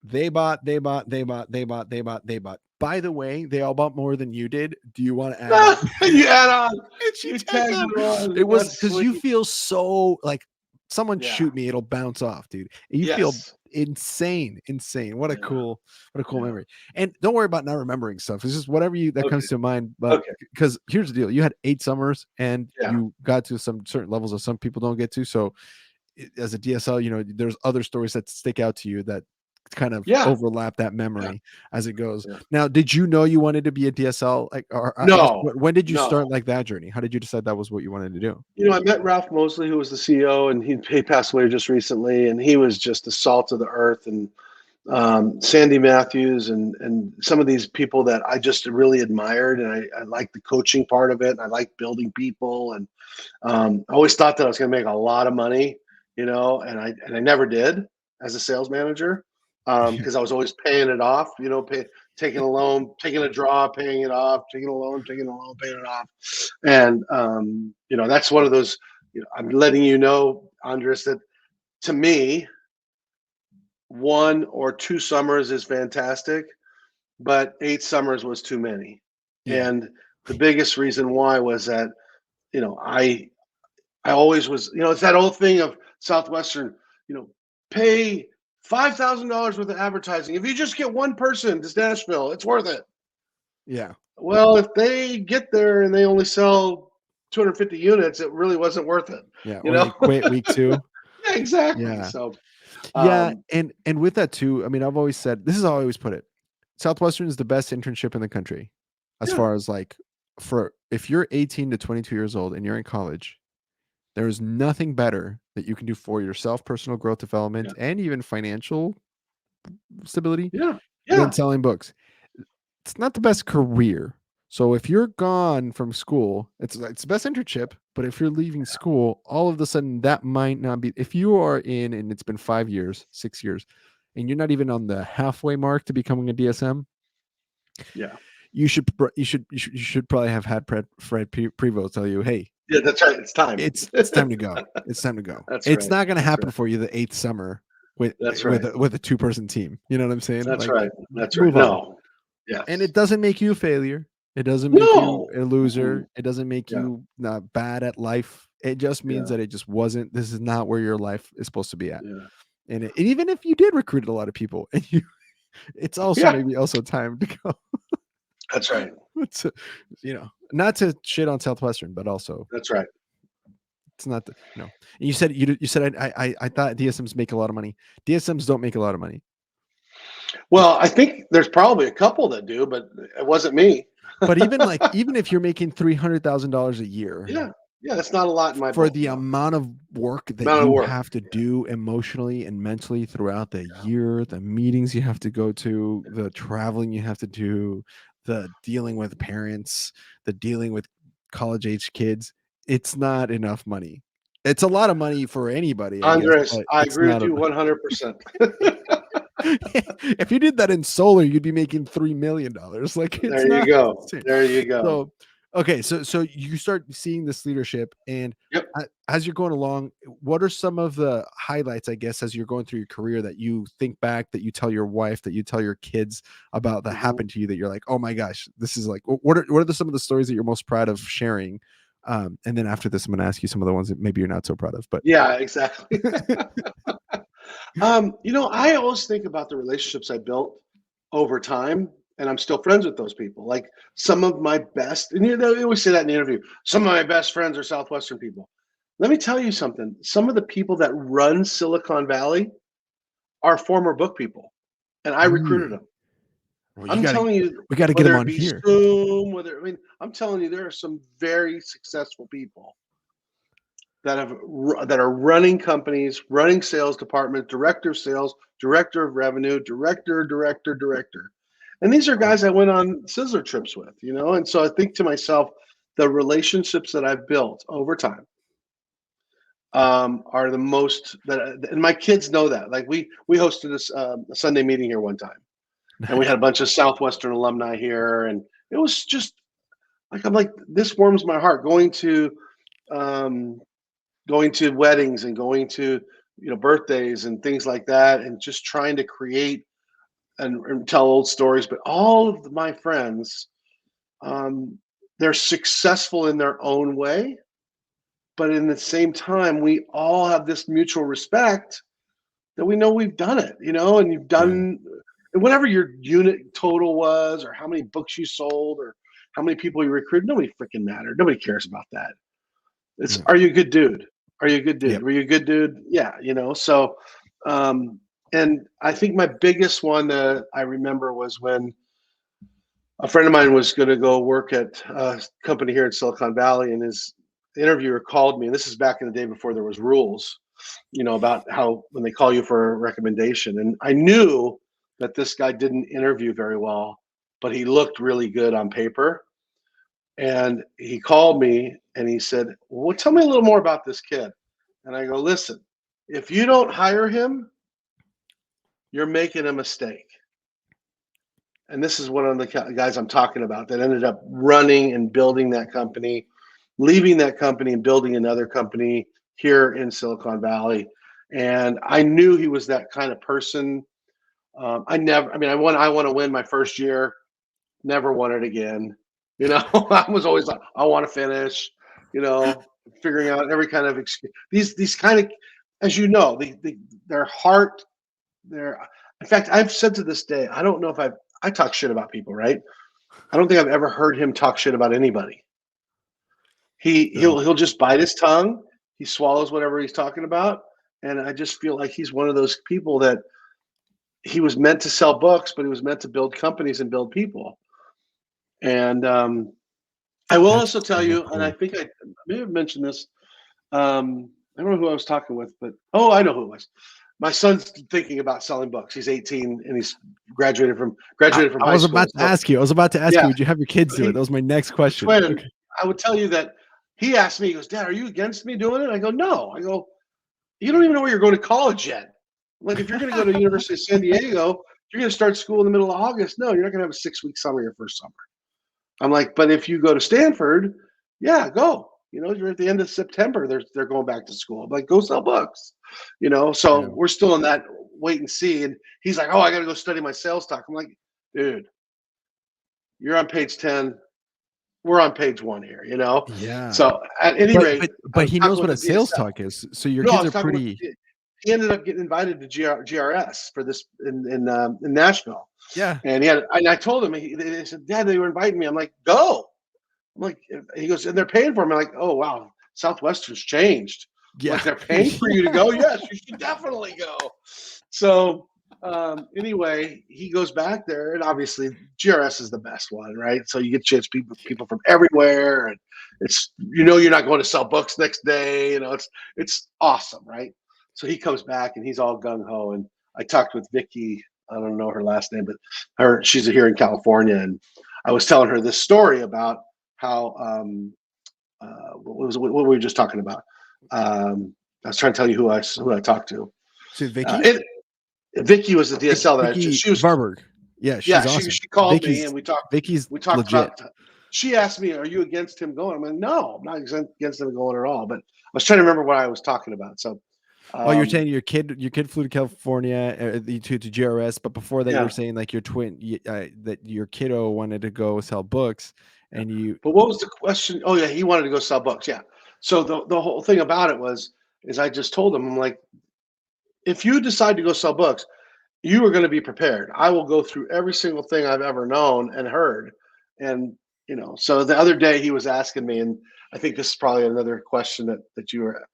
Speaker 1: they bought, they bought, they bought, they bought, they bought, they bought. By the way, they all bought more than you did. Do you want to add on?
Speaker 2: You add on.
Speaker 1: And she
Speaker 2: You
Speaker 1: tagged
Speaker 2: tagged
Speaker 1: on.
Speaker 2: it on.
Speaker 1: It was
Speaker 2: That's
Speaker 1: because
Speaker 2: sweet.
Speaker 1: you feel so like someone
Speaker 2: Yeah.
Speaker 1: shoot me, it'll bounce off, dude. You feel
Speaker 2: Yes.
Speaker 1: insane. What a
Speaker 2: Yeah.
Speaker 1: cool
Speaker 2: Yeah.
Speaker 1: memory. And don't worry about not remembering stuff. It's just whatever that
Speaker 2: Okay.
Speaker 1: comes to mind. But
Speaker 2: Okay.
Speaker 1: because here's the deal, you had 8 summers and
Speaker 2: Yeah.
Speaker 1: you got to some certain levels that some people don't get to. So as a DSL, there's other stories that stick out to you that kind of
Speaker 2: Yeah.
Speaker 1: overlap that
Speaker 2: Yeah.
Speaker 1: memory as it goes.
Speaker 2: Yeah.
Speaker 1: Now, did you know you wanted to be a DSL? Like, or I guess,
Speaker 2: No.
Speaker 1: when did you
Speaker 2: No.
Speaker 1: start like that journey? How did you decide that was what you wanted to do?
Speaker 2: I met Ralph Mosley, who was the CEO, and he passed away just recently, and he was just the salt of the earth. And Sandy Matthews and some of these people that I just really admired, and I liked the coaching part of it, and I liked building people, and I always thought that I was going to make a lot of money, and I never did as a sales manager because I was always paying it off, taking a loan, taking a draw, paying it off, taking a loan, paying it off, and that's one of those. I'm letting you know, Andres, that to me, 1 or 2 summers is fantastic, but 8 summers was too many.
Speaker 1: Yeah.
Speaker 2: And the biggest reason why was that, I always was, it's that old thing of Southwestern, pay $5,000 worth of advertising. If you just get one person to Nashville, it's worth it.
Speaker 1: Yeah.
Speaker 2: Well, if they get there and they only sell 250 units, it really wasn't worth it.
Speaker 1: Yeah. Or they quit week 2.
Speaker 2: Yeah, exactly.
Speaker 1: Yeah.
Speaker 2: So,
Speaker 1: Yeah. And with that too, I mean, I've always said, this is how I always put it. Southwestern is the best internship in the country as
Speaker 2: yeah,
Speaker 1: far as like if you're 18 to 22 years old and you're in college, there is nothing better that you can do for yourself, personal growth development,
Speaker 2: yeah,
Speaker 1: and even financial stability
Speaker 2: yeah,
Speaker 1: than
Speaker 2: yeah.
Speaker 1: selling books. It's not the best career, So if you're gone from school, it's the best internship. But if you're leaving school, all of a sudden that might not be. If you are in, and it's been 5 years, 6 years, and you're not even on the halfway mark to becoming a DSM,
Speaker 2: Yeah.
Speaker 1: you should probably have had Fred Prevost tell you, hey,
Speaker 2: Yeah, that's right. It's time.
Speaker 1: it's time to go. It's time to go.
Speaker 2: That's
Speaker 1: It's
Speaker 2: right.
Speaker 1: not going to
Speaker 2: That's
Speaker 1: happen
Speaker 2: right.
Speaker 1: for you the eighth summer with
Speaker 2: That's
Speaker 1: with
Speaker 2: right.
Speaker 1: with a 2-person team. You know what I'm saying?
Speaker 2: That's
Speaker 1: Like,
Speaker 2: right. That's right.
Speaker 1: move on.
Speaker 2: No.
Speaker 1: And
Speaker 2: Yes.
Speaker 1: it doesn't make you a failure. It doesn't make you
Speaker 2: No.
Speaker 1: a
Speaker 2: Mm-mm.
Speaker 1: loser. It doesn't make
Speaker 2: Yeah.
Speaker 1: you not bad at life. It just means
Speaker 2: Yeah.
Speaker 1: that it just wasn't. This is not where your life is supposed to be at.
Speaker 2: Yeah.
Speaker 1: And even if you did recruit a lot of people, and it's also
Speaker 2: Yeah.
Speaker 1: maybe also time to go.
Speaker 2: That's right.
Speaker 1: to, not to shit on Southwestern, but also
Speaker 2: That's right.
Speaker 1: it's not the. And you said I thought DSMs make a lot of money. DSMs don't make a lot of money.
Speaker 2: Well, I think there's probably a couple that do, but it wasn't me.
Speaker 1: But even if you're making $300,000 a year,
Speaker 2: Yeah. Yeah. That's not a lot in my
Speaker 1: for
Speaker 2: book.
Speaker 1: the
Speaker 2: No.
Speaker 1: amount of work that
Speaker 2: Amount of
Speaker 1: you
Speaker 2: work.
Speaker 1: have to do emotionally and mentally throughout the year, the meetings you have to go to, the traveling you have to do, the dealing with parents, the dealing with college age kids, it's not enough money. It's a lot of money for anybody, I guess,
Speaker 2: Andres,
Speaker 1: but
Speaker 2: I
Speaker 1: it's
Speaker 2: agree with
Speaker 1: not
Speaker 2: you
Speaker 1: enough.
Speaker 2: 100%.
Speaker 1: If you did that in solar, you'd be making $3 million. Like, it's
Speaker 2: There you
Speaker 1: not
Speaker 2: go.
Speaker 1: insane.
Speaker 2: There you go.
Speaker 1: So, okay, so you start seeing this leadership, and
Speaker 2: Yep.
Speaker 1: as you're going along, what are some of the highlights, I guess, as you're going through your career that you think back, that you tell your wife, that you tell your kids about, that
Speaker 2: Mhm.
Speaker 1: happened to you, that you're like, oh my gosh, this is like, what are some of the stories that you're most proud of sharing? And then after this, I'm going to ask you some of the ones that maybe you're not so proud of, but
Speaker 2: Yeah, exactly. I always think about the relationships I built over time, and I'm still friends with those people. Like some of my best, and they always say that in the interview. Some of my best friends are Southwestern people. Let me tell you something. Some of the people that run Silicon Valley are former book people, and I recruited
Speaker 1: really,
Speaker 2: them.
Speaker 1: well,
Speaker 2: I'm telling you,
Speaker 1: we got to get them
Speaker 2: whether it
Speaker 1: on
Speaker 2: be
Speaker 1: here.
Speaker 2: Zoom, I'm telling you, there are some very successful people that are running companies, running sales department, director of sales, director of revenue, director. And these are
Speaker 1: Wow.
Speaker 2: guys I went on scissor trips with, And so I think to myself, the relationships that I've built over time are the most that, and my kids know that. Like we hosted a Sunday meeting here one time, and we
Speaker 1: Nice.
Speaker 2: had a bunch of Southwestern alumni here, and it was just like I'm like this warms my heart um, going to weddings and going to birthdays and things like that, and just trying to create and tell old stories. But all of my friends, um, they're successful in their own way, but in the same time we all have this mutual respect that we know we've done it, and you've
Speaker 1: Yeah.
Speaker 2: done whatever your unit total was, or how many books you sold, or how many people you recruited. Nobody freaking mattered. Nobody cares about that. It's,
Speaker 1: Yeah.
Speaker 2: are you a good dude? Are you a good dude?
Speaker 1: Yep.
Speaker 2: Were you a good dude? Yeah, So, um, and I think my biggest one that I remember was when a friend of mine was going to go work at a company here in Silicon Valley, and his interviewer called me. And this is back in the day before there was rules, about how when they call you for a recommendation. And I knew that this guy didn't interview very well, but he looked really good on paper. And he called me and he said, well, tell me a little more about this kid. And I go, listen, if you don't hire him, you're making a mistake. And this is one of the guys I'm talking about that ended up running and building that company, leaving that company and building another company here in Silicon Valley. And I knew he was that kind of person. I want to win my first year, never won it again. I was always like, I want to finish, figuring out every kind of excuse. These kind of, as you know, their heart, in fact, I've said to this day, I don't know if I talk shit about people, right? I don't think I've ever heard him talk shit about anybody.
Speaker 1: So,
Speaker 2: He'll just bite his tongue. He swallows whatever he's talking about. And I just feel like he's one of those people that he was meant to sell books, but he was meant to build companies and build people. And I will
Speaker 1: that's
Speaker 2: also tell
Speaker 1: so
Speaker 2: you, and I
Speaker 1: cool.
Speaker 2: think I may have mentioned this. I don't know who I was talking with, but I know who it was. my son's thinking about selling books. He's 18 and he's graduated from
Speaker 1: I
Speaker 2: high
Speaker 1: was
Speaker 2: school.
Speaker 1: about to ask you. I was about to ask
Speaker 2: Yeah,
Speaker 1: you, would you have your kids do it? That was my next question.
Speaker 2: twin.
Speaker 1: Okay.
Speaker 2: I would tell you that he asked me, he goes, Dad, are you against me doing it? I go, no. I go, you don't even know where you're going to college yet. Like, if you're going to go to the University of San Diego, you're going to start school in the middle of August. No, you're not going to have a 6-week summer your first summer. I'm like, but if you go to Stanford, yeah, go. You're at the end of September. They're going back to school. I'm like, go sell books. So
Speaker 1: Yeah.
Speaker 2: we're still in that wait and see. And he's like, oh, I got to go study my sales talk. I'm like, dude, you're on page 10. We're on page 1 here.
Speaker 1: Yeah.
Speaker 2: So at any
Speaker 1: But
Speaker 2: rate, I
Speaker 1: but
Speaker 2: was
Speaker 1: he
Speaker 2: talking
Speaker 1: knows what
Speaker 2: with
Speaker 1: a
Speaker 2: the
Speaker 1: sales
Speaker 2: DSL.
Speaker 1: talk is. So your
Speaker 2: No, I
Speaker 1: kids
Speaker 2: was
Speaker 1: are
Speaker 2: talking with.
Speaker 1: pretty.
Speaker 2: He ended up getting invited to GRS for this in Nashville,
Speaker 1: Yeah.
Speaker 2: and I told him. They said, Dad, they were inviting me. I'm like, go. I'm like, he goes, and they're paying for me. I'm like, oh wow, Southwestern's changed.
Speaker 1: Yeah.
Speaker 2: Like, they're paying for you to go. Yes, you should definitely go. So anyway, he goes back there, and obviously GRS is the best one, right? So you get a chance to people from everywhere, and it's you're not going to sell books next day. It's awesome, right? So he comes back and he's all gung ho. And I talked with Vicky. I don't know her last name, but she's here in California, and I was telling her this story about how what were we just talking about? I was trying to tell you who I talked to.
Speaker 1: So Vicky?
Speaker 2: Vicky was the DSL that
Speaker 1: Vicky
Speaker 2: she was.
Speaker 1: Varberg. Yeah, she's awesome.
Speaker 2: She called me and we talked.
Speaker 1: Vicky's
Speaker 2: We talked
Speaker 1: legit.
Speaker 2: about. She asked me, "Are you against him going?" I'm like, "No, I'm not against him going at all." But I was trying to remember what I was talking about. So,
Speaker 1: Oh, you're saying your kid flew to California to GRS, but before that, you
Speaker 2: yeah.
Speaker 1: were saying like your twin that your kiddo wanted to go sell books, and you.
Speaker 2: But what was the question? Oh yeah, he wanted to go sell books. Yeah. So the whole thing about it is I just told him, I'm like, if you decide to go sell books, you are going to be prepared. I will go through every single thing I've ever known and heard. And, so the other day he was asking me, and I think this is probably another question that you were,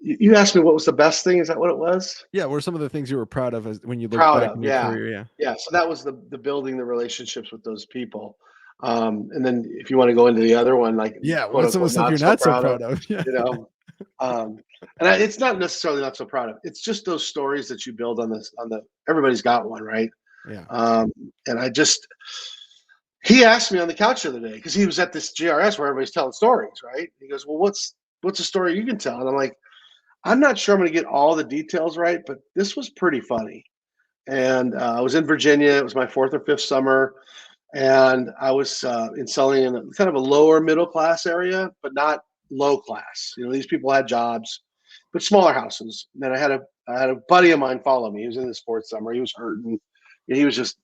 Speaker 2: you asked me what was the best thing. Is that what it was?
Speaker 1: Yeah. What are some of the things you were proud of when you look
Speaker 2: Proud
Speaker 1: back
Speaker 2: of.
Speaker 1: in your
Speaker 2: Yeah.
Speaker 1: career? Yeah.
Speaker 2: Yeah. So that was the building the relationships with those people. And then if you want to go into the other one, like,
Speaker 1: Yeah.
Speaker 2: quote
Speaker 1: What's some of the
Speaker 2: unquote,
Speaker 1: stuff you're not so proud of? Yeah.
Speaker 2: you know, it's not necessarily not so proud of. It's just those stories that you build on everybody's got one, right?
Speaker 1: Yeah.
Speaker 2: And he asked me on the couch the other day because he was at this GRS where everybody's telling stories, right? He goes, well, what's a story you can tell? And I'm like, I'm not sure I'm going to get all the details right, but this was pretty funny. And I was in Virginia. It was my 4th or 5th summer. And I was selling in kind of a lower middle class area, but not low class. These people had jobs, but smaller houses. And then I had a buddy of mine follow me. He was in his 4th summer. He was hurting. He was just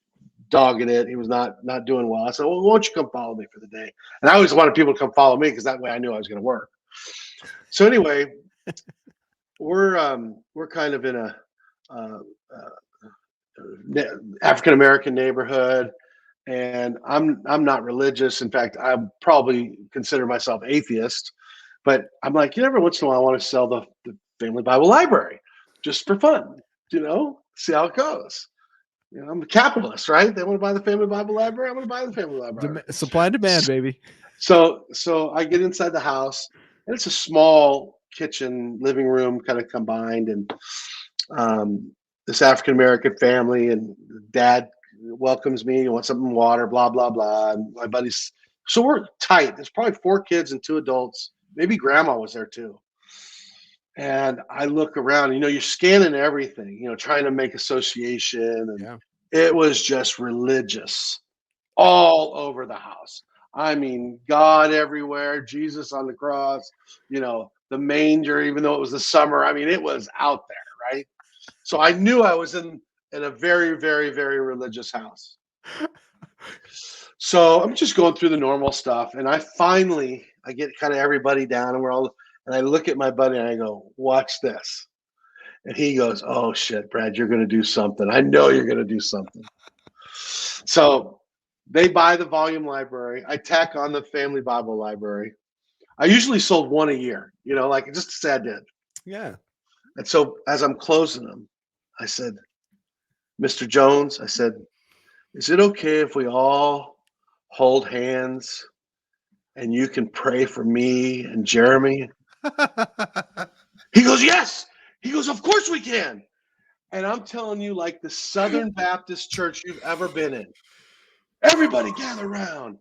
Speaker 2: dogging it. He was not doing well. I said, well, why don't you come follow me for the day? And I always wanted people to come follow me because that way I knew I was going to work. So anyway, we're kind of in a African American neighborhood, and I'm not religious. In fact, I probably consider myself atheist. But I'm like, every once in a while, I want to sell the Family Bible Library just for fun. See how it goes. I'm a capitalist, right? They want to buy the Family Bible Library. I'm going to buy the Family Library.
Speaker 1: Supply and demand, baby.
Speaker 2: So I get inside the house, and it's a small kitchen, living room, kind of combined, and this African American family, and dad welcomes me. You want something, water, blah blah blah. And my buddies, so we're tight. There's probably 4 kids and 2 adults. Maybe grandma was there too. And I look around, you're scanning everything, trying to make association. And It was just religious all over the house. I mean, God everywhere, Jesus on the cross, the manger, even though it was the summer. I mean, it was out there, right? So I knew I was in a very, very, very religious house. So I'm just going through the normal stuff. And I get kind of everybody down, and I look at my buddy and I go, watch this. And he goes, oh shit, Brad, you're going to do something. I know you're going to do something. So they buy the volume library. I tack on the Family Bible Library. I usually sold 1 a year, like just to say I did.
Speaker 1: Yeah.
Speaker 2: And so as I'm closing them, I said, Mr. Jones, I said, is it okay if we all hold hands and you can pray for me and Jeremy? He goes, yes, He goes, of course we can. And I'm telling you, like the Southern Baptist church you've ever been in. Everybody gather around.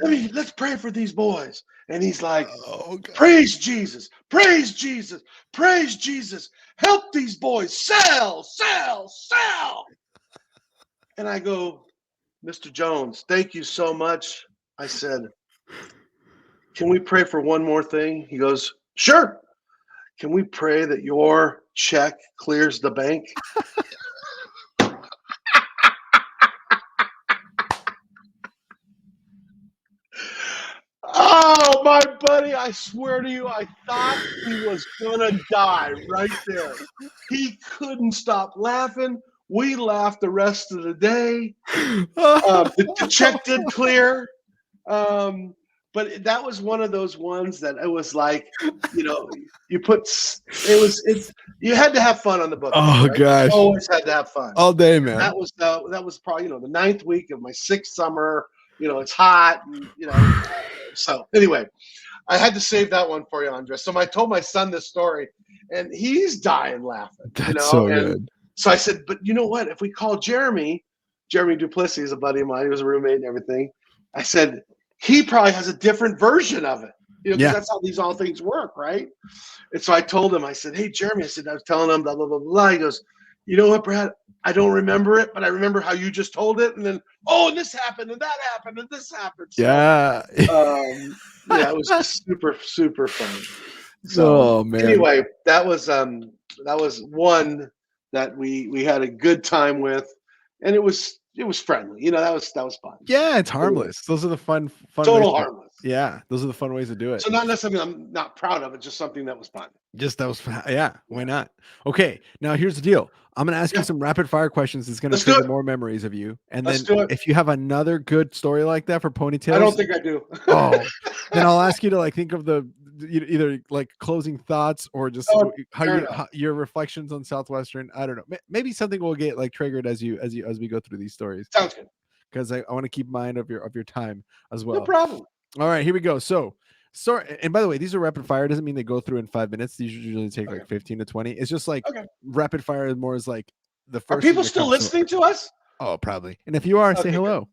Speaker 2: Let's pray for these boys. And he's like,
Speaker 1: Oh, God.
Speaker 2: praise Jesus, praise Jesus, praise Jesus. Help these boys. Sell. And I go, Mr. Jones, thank you so much. I said, can we pray for one more thing? He goes, sure. Can we pray that your check clears the bank? Oh, my buddy, I swear to you, I thought he was going to die right there. He couldn't stop laughing. We laughed the rest of the day. The check did clear. But that was one of those ones that it was like, you had to have fun on the book.
Speaker 1: Oh,
Speaker 2: right?
Speaker 1: gosh.
Speaker 2: You always had to have fun.
Speaker 1: All day, man.
Speaker 2: That was probably, the 9th week of my 6th summer. It's hot. And, so anyway, I had to save that one for you, Andres. So I told my son this story, and he's dying laughing.
Speaker 1: That's so good.
Speaker 2: So I said, but you know what? If we call Jeremy Duplessis is a buddy of mine. He was a roommate and everything. I said, he probably has a different version of it. Because that's how all things work, right? And so I told him, I said, hey, Jeremy, I was telling him, blah, blah, blah, blah. He goes, you know what, Brad? I don't remember it, but I remember how you just told it. And then, and this happened, and that happened, and this happened. So,
Speaker 1: yeah.
Speaker 2: It was just super, super fun. So,
Speaker 1: man.
Speaker 2: Anyway, that was one that we had a good time with, and it was friendly. That was fun.
Speaker 1: Yeah, it's harmless. Those are the fun
Speaker 2: total
Speaker 1: ways
Speaker 2: harmless.
Speaker 1: Yeah, those are the fun ways to do it.
Speaker 2: So not necessarily I'm not proud of it, just something that was fun.
Speaker 1: Yeah, why not? Okay, now here's the deal. I'm going to ask you some rapid fire questions. It's going to trigger more memories of you. And then if you have another good story like that for ponytails.
Speaker 2: I don't think I do.
Speaker 1: Then I'll ask you to think of the either closing thoughts or just how your reflections on Southwestern. I don't know. Maybe something will get triggered as we go through these stories.
Speaker 2: Sounds good.
Speaker 1: Because I want to keep mind of your time as well.
Speaker 2: No problem.
Speaker 1: All right, here we go. So, and by the way, these are rapid fire. Doesn't mean they go through in 5 minutes. These usually take 15 to 20. It's just rapid fire is more as the first.
Speaker 2: Are people still listening to us?
Speaker 1: Oh, probably. And if you are, say hello.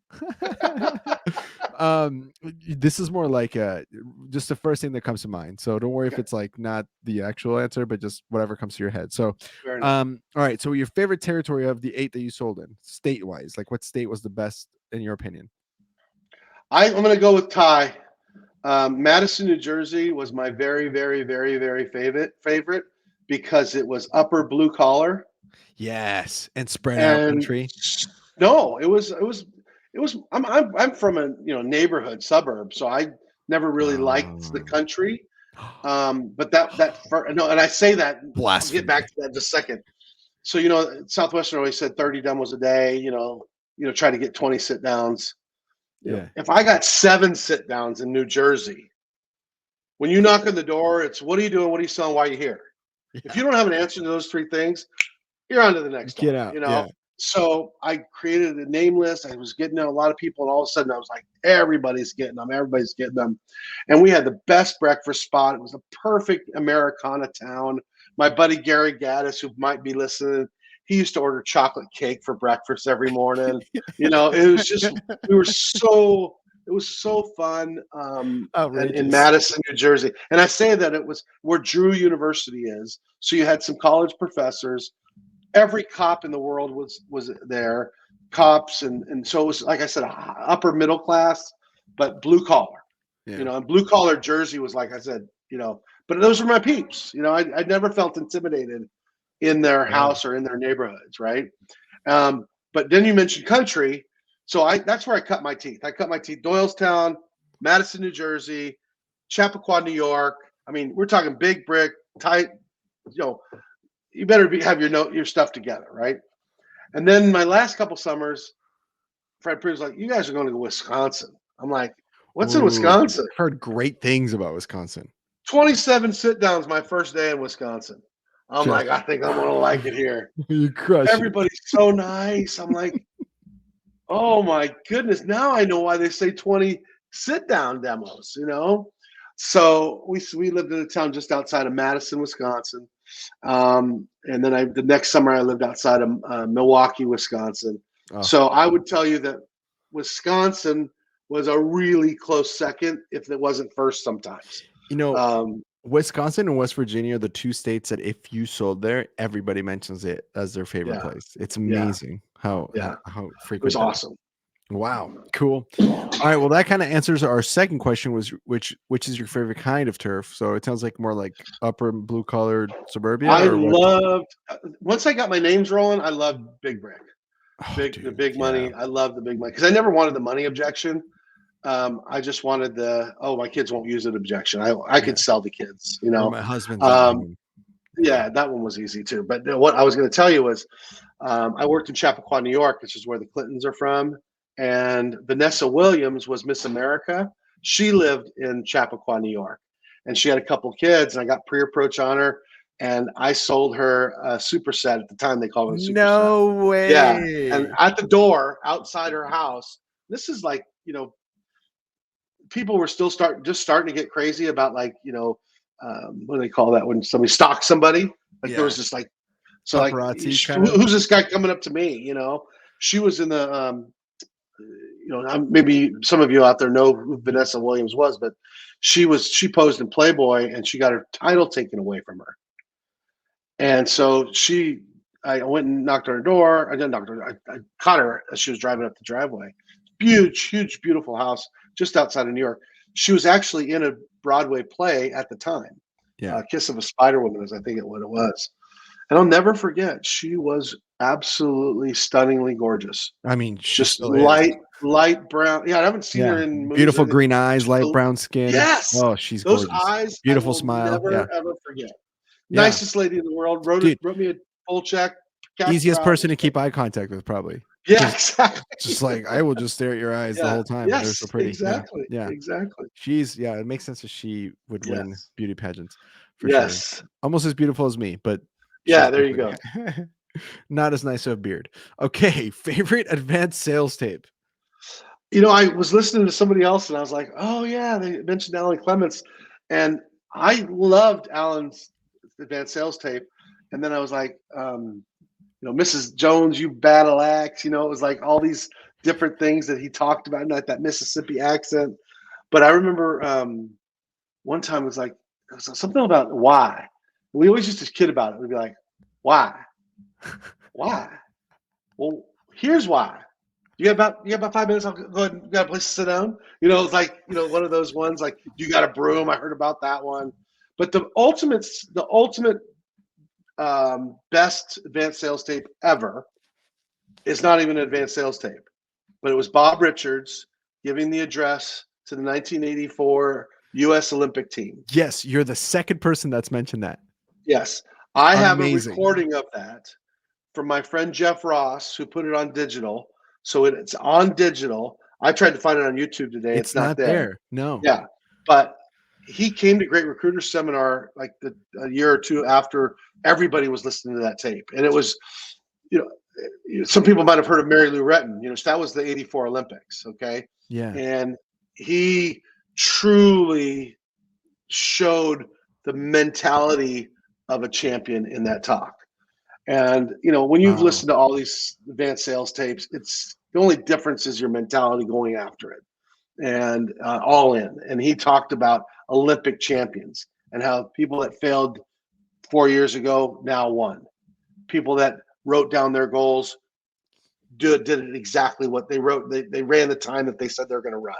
Speaker 1: This is more just the first thing that comes to mind. So don't worry if it's not the actual answer, but just whatever comes to your head. So, all right. So your favorite territory of the 8 that you sold in, state wise, what state was the best in your opinion?
Speaker 2: I'm going to go with Ty. Madison, New Jersey was my very, very, very, very favorite because it was upper blue collar.
Speaker 1: Yes, and spread out country.
Speaker 2: No, it was. I'm from a neighborhood suburb, so I never really liked the country. But and I say that. I'll get back to that in just a second. So Southwestern always said 30 demos a day. Try to get 20 sit downs.
Speaker 1: Yeah.
Speaker 2: If I got 7 sit downs in New Jersey, when you knock on the door, it's what are you doing? What are you selling? Why are you here? Yeah. If you don't have an answer to those 3 things, you're on to the next
Speaker 1: Get
Speaker 2: one.
Speaker 1: out. Yeah.
Speaker 2: So I created a name list. I was getting a lot of people, and all of a sudden I was like, everybody's getting them. Everybody's getting them. And we had the best breakfast spot. It was a perfect Americana town. My buddy Gary Gaddis, who might be listening, he used to order chocolate cake for breakfast every morning. It was just, it was so fun in Madison, New Jersey. And I say that it was where Drew University is. So you had some college professors. Every cop in the world was there, cops. And so it was, like I said, upper middle class, but blue collar, and blue collar Jersey was, like I said, but those were my peeps. I never felt intimidated in their house or in their neighborhoods, right? But then you mentioned country, so that's where I cut my teeth. I cut my teeth Doylestown, Madison, New Jersey, Chappaqua, New York. I mean, we're talking big brick, tight. You better have your stuff together, right? And then my last couple summers, Fred Prue's like, "You guys are going to Wisconsin." I'm like, "What's in Wisconsin?"
Speaker 1: I've heard great things about Wisconsin.
Speaker 2: 27 sit downs my first day in Wisconsin. I'm like, I think I'm gonna like it here.
Speaker 1: You crush.
Speaker 2: Everybody's so nice. I'm like, oh my goodness. Now I know why they say 20 sit down demos, So we lived in a town just outside of Madison, Wisconsin. And then the next summer I lived outside of Milwaukee, Wisconsin.
Speaker 1: Oh.
Speaker 2: So I would tell you that Wisconsin was a really close second, if it wasn't first sometimes.
Speaker 1: You know, Wisconsin and West Virginia are the two states that if you sold there, everybody mentions it as their favorite
Speaker 2: Yeah.
Speaker 1: place. It's amazing how
Speaker 2: It
Speaker 1: frequent
Speaker 2: was
Speaker 1: that is.
Speaker 2: awesome.
Speaker 1: Wow, cool. All right, well, that kind of answers our second question, was which is your favorite kind of turf? So it sounds like more like upper blue colored suburbia.
Speaker 2: I
Speaker 1: or what?
Speaker 2: loved once I got my names rolling. I loved Big Brick,
Speaker 1: Oh,
Speaker 2: the
Speaker 1: dude,
Speaker 2: big
Speaker 1: yeah.
Speaker 2: money. I love the big money because I never wanted the money objection. I just wanted my kids won't use it objection. I could sell the kids, you
Speaker 1: Or
Speaker 2: know.
Speaker 1: my husband's like,
Speaker 2: Yeah, that one was easy too. But what I was going to tell you was, I worked in Chappaqua, New York, which is where the Clintons are from, and Vanessa Williams was Miss America. She lived in Chappaqua, New York, and she had a couple kids. And I got pre-approach on her, and I sold her a super set. At the time, they called it a super set.
Speaker 1: no way.
Speaker 2: Yeah, and at the door outside her house, this is like, people were still starting to get crazy about, like, what do they call that when somebody stalks somebody? Like there was just like, so like,
Speaker 1: paparazzi kind of.
Speaker 2: who's this guy coming up to me? She was in the, maybe some of you out there know who Vanessa Williams was, but she posed in Playboy and she got her title taken away from her. And so I went and knocked on her door. I didn't knock on her. I caught her as she was driving up the driveway. Huge, beautiful house just outside of New York. She was actually in a Broadway play at the time.
Speaker 1: Yeah.
Speaker 2: Kiss of a Spider Woman is, I think, what it was. And I'll never forget, she was absolutely stunningly gorgeous.
Speaker 1: I mean,
Speaker 2: just light brown. Yeah, I haven't seen her in movies.
Speaker 1: Beautiful green eyes, light brown skin.
Speaker 2: Yes.
Speaker 1: Oh, she's
Speaker 2: those
Speaker 1: gorgeous.
Speaker 2: eyes.
Speaker 1: Beautiful smile.
Speaker 2: Never ever forget. Nicest lady in the world. Wrote me a full check.
Speaker 1: Easiest person to keep eye contact with, probably.
Speaker 2: Yeah, exactly.
Speaker 1: Just like, I will just stare at your eyes the whole time.
Speaker 2: Yes,
Speaker 1: they're so pretty.
Speaker 2: Exactly.
Speaker 1: Yeah.
Speaker 2: Exactly.
Speaker 1: It makes sense that she would win beauty pageants. For
Speaker 2: sure.
Speaker 1: Almost as beautiful as me, but
Speaker 2: there you go.
Speaker 1: Not as nice of a beard. Okay, favorite advanced sales tape.
Speaker 2: I was listening to somebody else and I was like, oh yeah, they mentioned Alan Clements, and I loved Alan's advanced sales tape. And then I was like, Mrs. Jones, you battle axe. It was like all these different things that he talked about, like that Mississippi accent. But I remember one time it was something about why. We always used to kid about it. We'd be like, why? Why? Well, here's why. You got about 5 minutes? I'll go ahead and got a place to sit down. It's like, one of those ones like, you got a broom. I heard about that one. But the ultimate best advanced sales tape ever is not even an advanced sales tape, but it was Bob Richards giving the address to the 1984 U.S. Olympic team.
Speaker 1: Yes, you're the second person that's mentioned that.
Speaker 2: Yes, I have a recording of that from my friend Jeff Ross, who put it on digital. So it's on digital. I tried to find it on YouTube today. It's not there.
Speaker 1: No.
Speaker 2: Yeah, but he came to Great Recruiter Seminar like a year or two after everybody was listening to that tape. And it was, some people might have heard of Mary Lou Retton. That was the 84 Olympics. Okay.
Speaker 1: Yeah.
Speaker 2: And he truly showed the mentality of a champion in that talk. And, when you've listened to all these advanced sales tapes, it's the only difference is your mentality going after it and all in. And he talked about Olympic champions and how people that failed 4 years ago now won. People that wrote down their goals did it exactly what they wrote. They ran the time that they said they're going to run.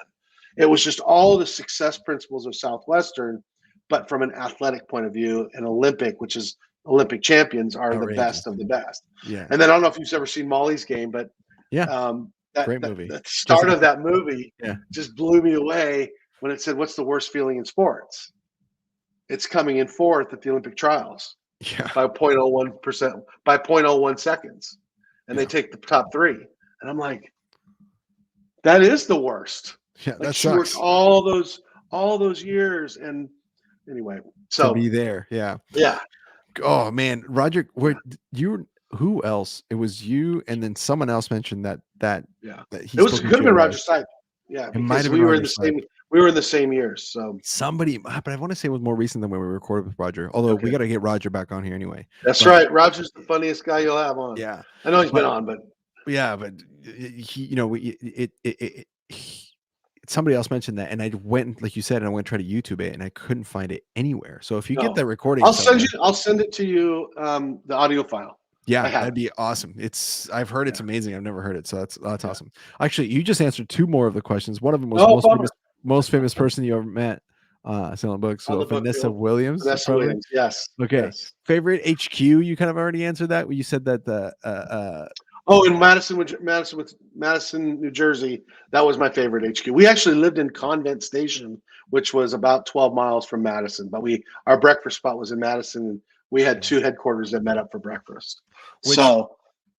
Speaker 2: It was just all the success principles of Southwestern, but from an athletic point of view, an Olympic, which is Olympic champions are the best of the best.
Speaker 1: Yeah.
Speaker 2: And then I don't know if you've ever seen Molly's Game, but
Speaker 1: great movie.
Speaker 2: The start of that movie just blew me away when it said, "What's the worst feeling in sports?" It's coming in fourth at the Olympic trials by 0.01%, by 0.01 seconds. And they take the top three. And I'm like, that is the worst.
Speaker 1: Yeah,
Speaker 2: like
Speaker 1: that
Speaker 2: she
Speaker 1: sucks.
Speaker 2: worked all those years. And anyway, so
Speaker 1: to be there. Yeah.
Speaker 2: Yeah.
Speaker 1: Oh man, Roger, who else? It was you, and then someone else mentioned that
Speaker 2: it could have been Roger Stipe. Yeah,
Speaker 1: it might have
Speaker 2: we
Speaker 1: been
Speaker 2: were
Speaker 1: Roger
Speaker 2: in the same. We were in the same years. So
Speaker 1: Somebody, but I want to say it was more recent than when we recorded with Roger. Although we
Speaker 2: okay.
Speaker 1: got to get Roger back on here anyway.
Speaker 2: That's
Speaker 1: But
Speaker 2: right. Roger's the funniest guy you'll have on.
Speaker 1: yeah,
Speaker 2: I know he's been
Speaker 1: but
Speaker 2: on, but
Speaker 1: yeah, but he, somebody else mentioned that, and I went, like you said, and I went to try to YouTube it, and I couldn't find it anywhere. So if you get
Speaker 2: no.
Speaker 1: that recording,
Speaker 2: I'll send it to you, the audio file. I
Speaker 1: yeah,
Speaker 2: have
Speaker 1: that'd
Speaker 2: it.
Speaker 1: be awesome. I've heard it's
Speaker 2: Yeah.
Speaker 1: amazing. I've never heard it, so that's
Speaker 2: Yeah.
Speaker 1: awesome. Actually, you just answered 2 more of the questions. One of them was
Speaker 2: Oh, bummer.
Speaker 1: most famous person you ever met selling books.
Speaker 2: On
Speaker 1: So
Speaker 2: the book
Speaker 1: Vanessa
Speaker 2: field.
Speaker 1: Williams,
Speaker 2: Vanessa
Speaker 1: probably.
Speaker 2: Williams. Yes.
Speaker 1: Okay.
Speaker 2: Yes.
Speaker 1: Favorite HQ? You kind of already answered that. You said that the
Speaker 2: Oh, in Madison, New Jersey, that was my favorite HQ. We actually lived in Convent Station, which was about 12 miles from Madison, but our breakfast spot was in Madison, and we had 2 headquarters that met up for breakfast.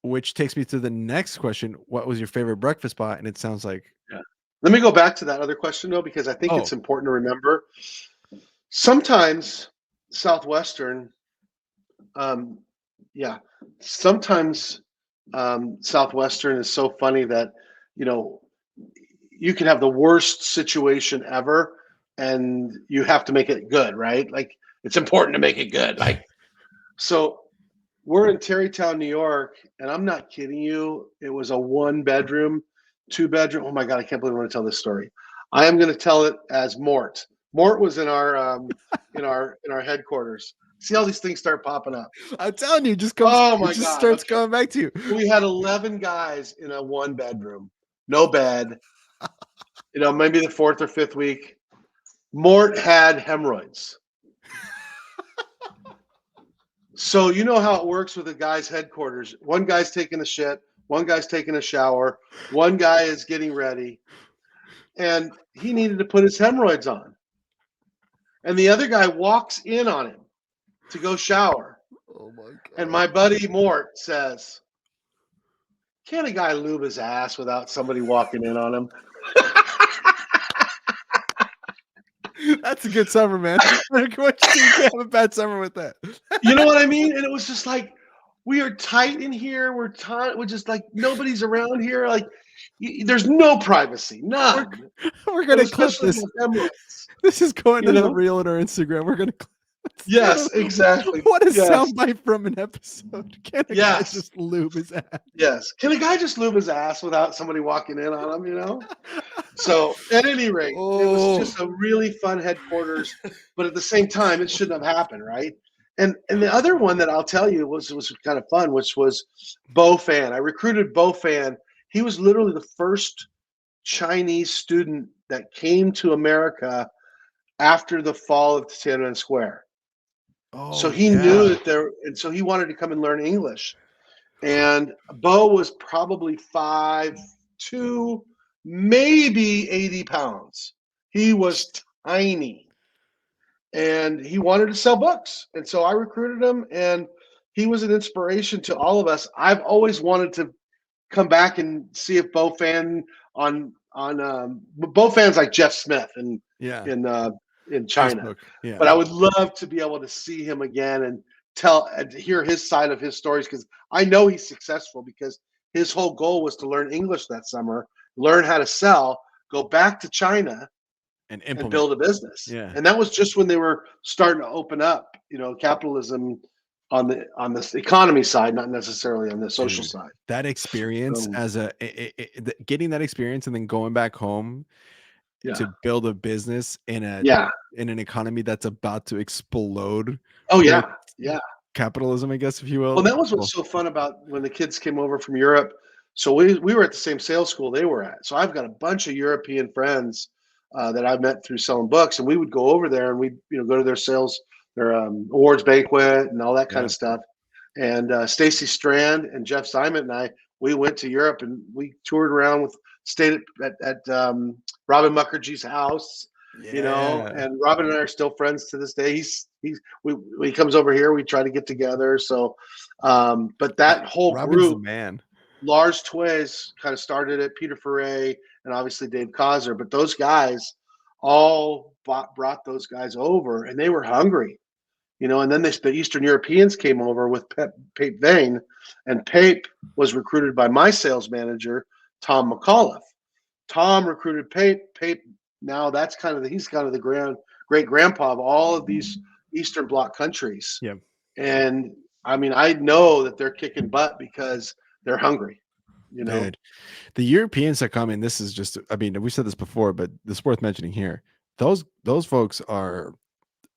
Speaker 1: Which takes me to the next question. What was your favorite breakfast spot? And it sounds like
Speaker 2: Let me go back to that other question though, because I think it's important to remember. Sometimes Southwestern, sometimes Southwestern is so funny that you can have the worst situation ever, and you have to make it good, right? Like it's important to make it good. Like so. We're in Tarrytown, New York, and I'm not kidding you. It was a 1-bedroom, 2-bedroom. Oh my God, I can't believe I'm going to tell this story. I am going to tell it as Mort. Mort was in our in our headquarters. See how these things start popping up.
Speaker 1: I'm telling you, just comes.
Speaker 2: Oh my
Speaker 1: it just
Speaker 2: God,
Speaker 1: starts
Speaker 2: okay.
Speaker 1: coming back to you.
Speaker 2: We had 11 guys in a 1-bedroom, no bed. Maybe the 4th or 5th week. Mort had hemorrhoids. So you know how it works with a guy's headquarters. One guy's taking a shit, one guy's taking a shower, one guy is getting ready, and he needed to put his hemorrhoids on. And the other guy walks in on him to go shower.
Speaker 1: Oh my God.
Speaker 2: And my buddy Mort says, "Can't a guy lube his ass without somebody walking in on him?"
Speaker 1: That's a good summer, man. You can't have a bad summer with that.
Speaker 2: You know what I mean? And it was just like, we are tight in here. We're tight. We're just like, nobody's around here. Like, there's no privacy. None.
Speaker 1: We're gonna clip this. This is going to the reel on our Instagram. We're gonna.
Speaker 2: Yes, exactly.
Speaker 1: What a soundbite from an episode. Can a guy
Speaker 2: Yes.
Speaker 1: just lube his ass?
Speaker 2: Yes. Can a guy just lube his ass without somebody walking in on him, So at any rate, It was just a really fun headquarters, but at the same time, it shouldn't have happened, right? And the other one that I'll tell you was kind of fun, which was Bo Fan. I recruited Bo Fan. He was literally the first Chinese student that came to America after the fall of Tiananmen Square. So he knew that and so he wanted to come and learn English. And Bo was probably 5'2", maybe 80 pounds. He was tiny. And he wanted to sell books. And so I recruited him, and he was an inspiration to all of us. I've always wanted to come back and see if Bo Fan Bo Fan's like Jeff Smith in China.
Speaker 1: Yeah.
Speaker 2: But I would love to be able to see him again and hear his side of his stories, because I know he's successful, because his whole goal was to learn English that summer, learn how to sell, go back to China and build a business.
Speaker 1: Yeah.
Speaker 2: And that was just when they were starting to open up, capitalism on the economy side, not necessarily on the social side.
Speaker 1: That experience getting that experience and then going back home to build a business in an economy that's about to explode.
Speaker 2: Oh yeah. Yeah.
Speaker 1: Capitalism, I guess, if you will.
Speaker 2: Well, that was what's so fun about when the kids came over from Europe. So we were at the same sales school they were at. So I've got a bunch of European friends that I've met through selling books, and we would go over there and we'd go to their sales, their awards banquet and all that kind of stuff. And Stacy Strand and Jeff Simon and we went to Europe and we toured around stayed at Robin Mukherjee's house, and Robin and I are still friends to this day. When he comes over here, we try to get together. So, but that whole
Speaker 1: Robin's
Speaker 2: group,
Speaker 1: the man.
Speaker 2: Lars Tways kind of started it, Peter Ferret, and obviously Dave Kaiser. But those guys all brought those guys over, and they were hungry, and then the Eastern Europeans came over with Pape Vane, and Pape was recruited by my sales manager, Tom McAuliffe. Tom recruited Pape. Pape now that's kind of he's kind of the great grandpa of all of these Eastern Bloc countries.
Speaker 1: Yeah.
Speaker 2: And I mean, I know that they're kicking butt because they're hungry. You know,
Speaker 1: Dude, the Europeans that come in, this is just, I mean, we said this before, but it's worth mentioning here. Those folks are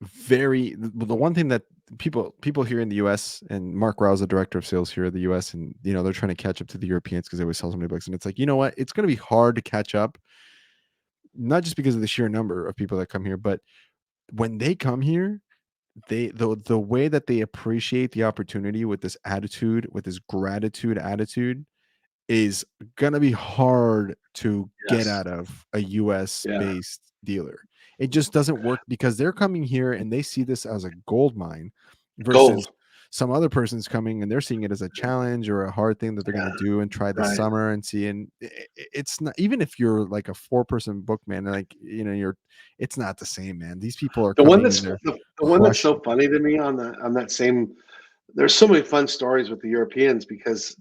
Speaker 1: the one thing that people here in the US, and Mark Rouse, the director of sales here in the US, and they're trying to catch up to the Europeans because they always sell so many books. And it's like, you know what? It's going to be hard to catch up, not just because of the sheer number of people that come here, but when they come here, the way that they appreciate the opportunity with this attitude, with this gratitude attitude, is gonna be hard to get
Speaker 2: yes,
Speaker 1: out of a US
Speaker 2: yeah,
Speaker 1: based dealer. It just doesn't work because they're coming here and they see this as a gold mine versus
Speaker 2: gold,
Speaker 1: some other person's coming and they're seeing it as a challenge or a hard thing that they're
Speaker 2: yeah,
Speaker 1: going to do and try this
Speaker 2: right.
Speaker 1: summer and see. And it's not, even if you're like a 4-person bookman, like, it's not the same, man. These people are
Speaker 2: The one
Speaker 1: coming and
Speaker 2: that's
Speaker 1: they're
Speaker 2: the one that's so
Speaker 1: crushing.
Speaker 2: funny to me on that same. There's so many fun stories with the Europeans because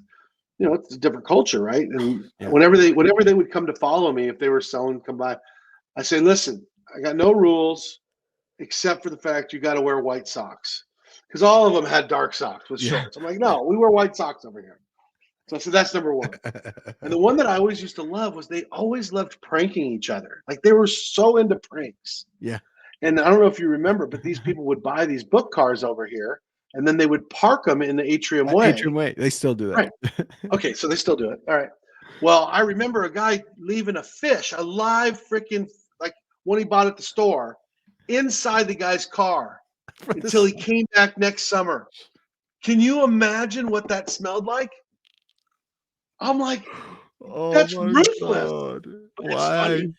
Speaker 2: it's a different culture, right? And
Speaker 1: Yeah.
Speaker 2: whenever they would come to follow me, if they were selling, come by, I say, listen, I got no rules except for the fact you got to wear white socks because all of them had dark socks with
Speaker 1: Yeah.
Speaker 2: shorts. I'm like, no, we wear white socks over here. So I said, that's number one. And the one that I always used to love was they always loved pranking each other. Like they were so into pranks.
Speaker 1: Yeah.
Speaker 2: And I don't know if you remember, but these people would buy these book cars over here and then they would park them in the Atrium
Speaker 1: Atrium
Speaker 2: Way.
Speaker 1: Way. They still do
Speaker 2: Right.
Speaker 1: that.
Speaker 2: Okay, so they still do it. All right. Well, I remember a guy leaving a fish, a live freaking, like one he bought at the store, inside the guy's car
Speaker 1: For
Speaker 2: until
Speaker 1: this.
Speaker 2: he came back next summer. Can you imagine what that smelled like? I'm like,
Speaker 1: Oh
Speaker 2: that's
Speaker 1: my
Speaker 2: ruthless,
Speaker 1: god.
Speaker 2: but it's
Speaker 1: Why?
Speaker 2: funny.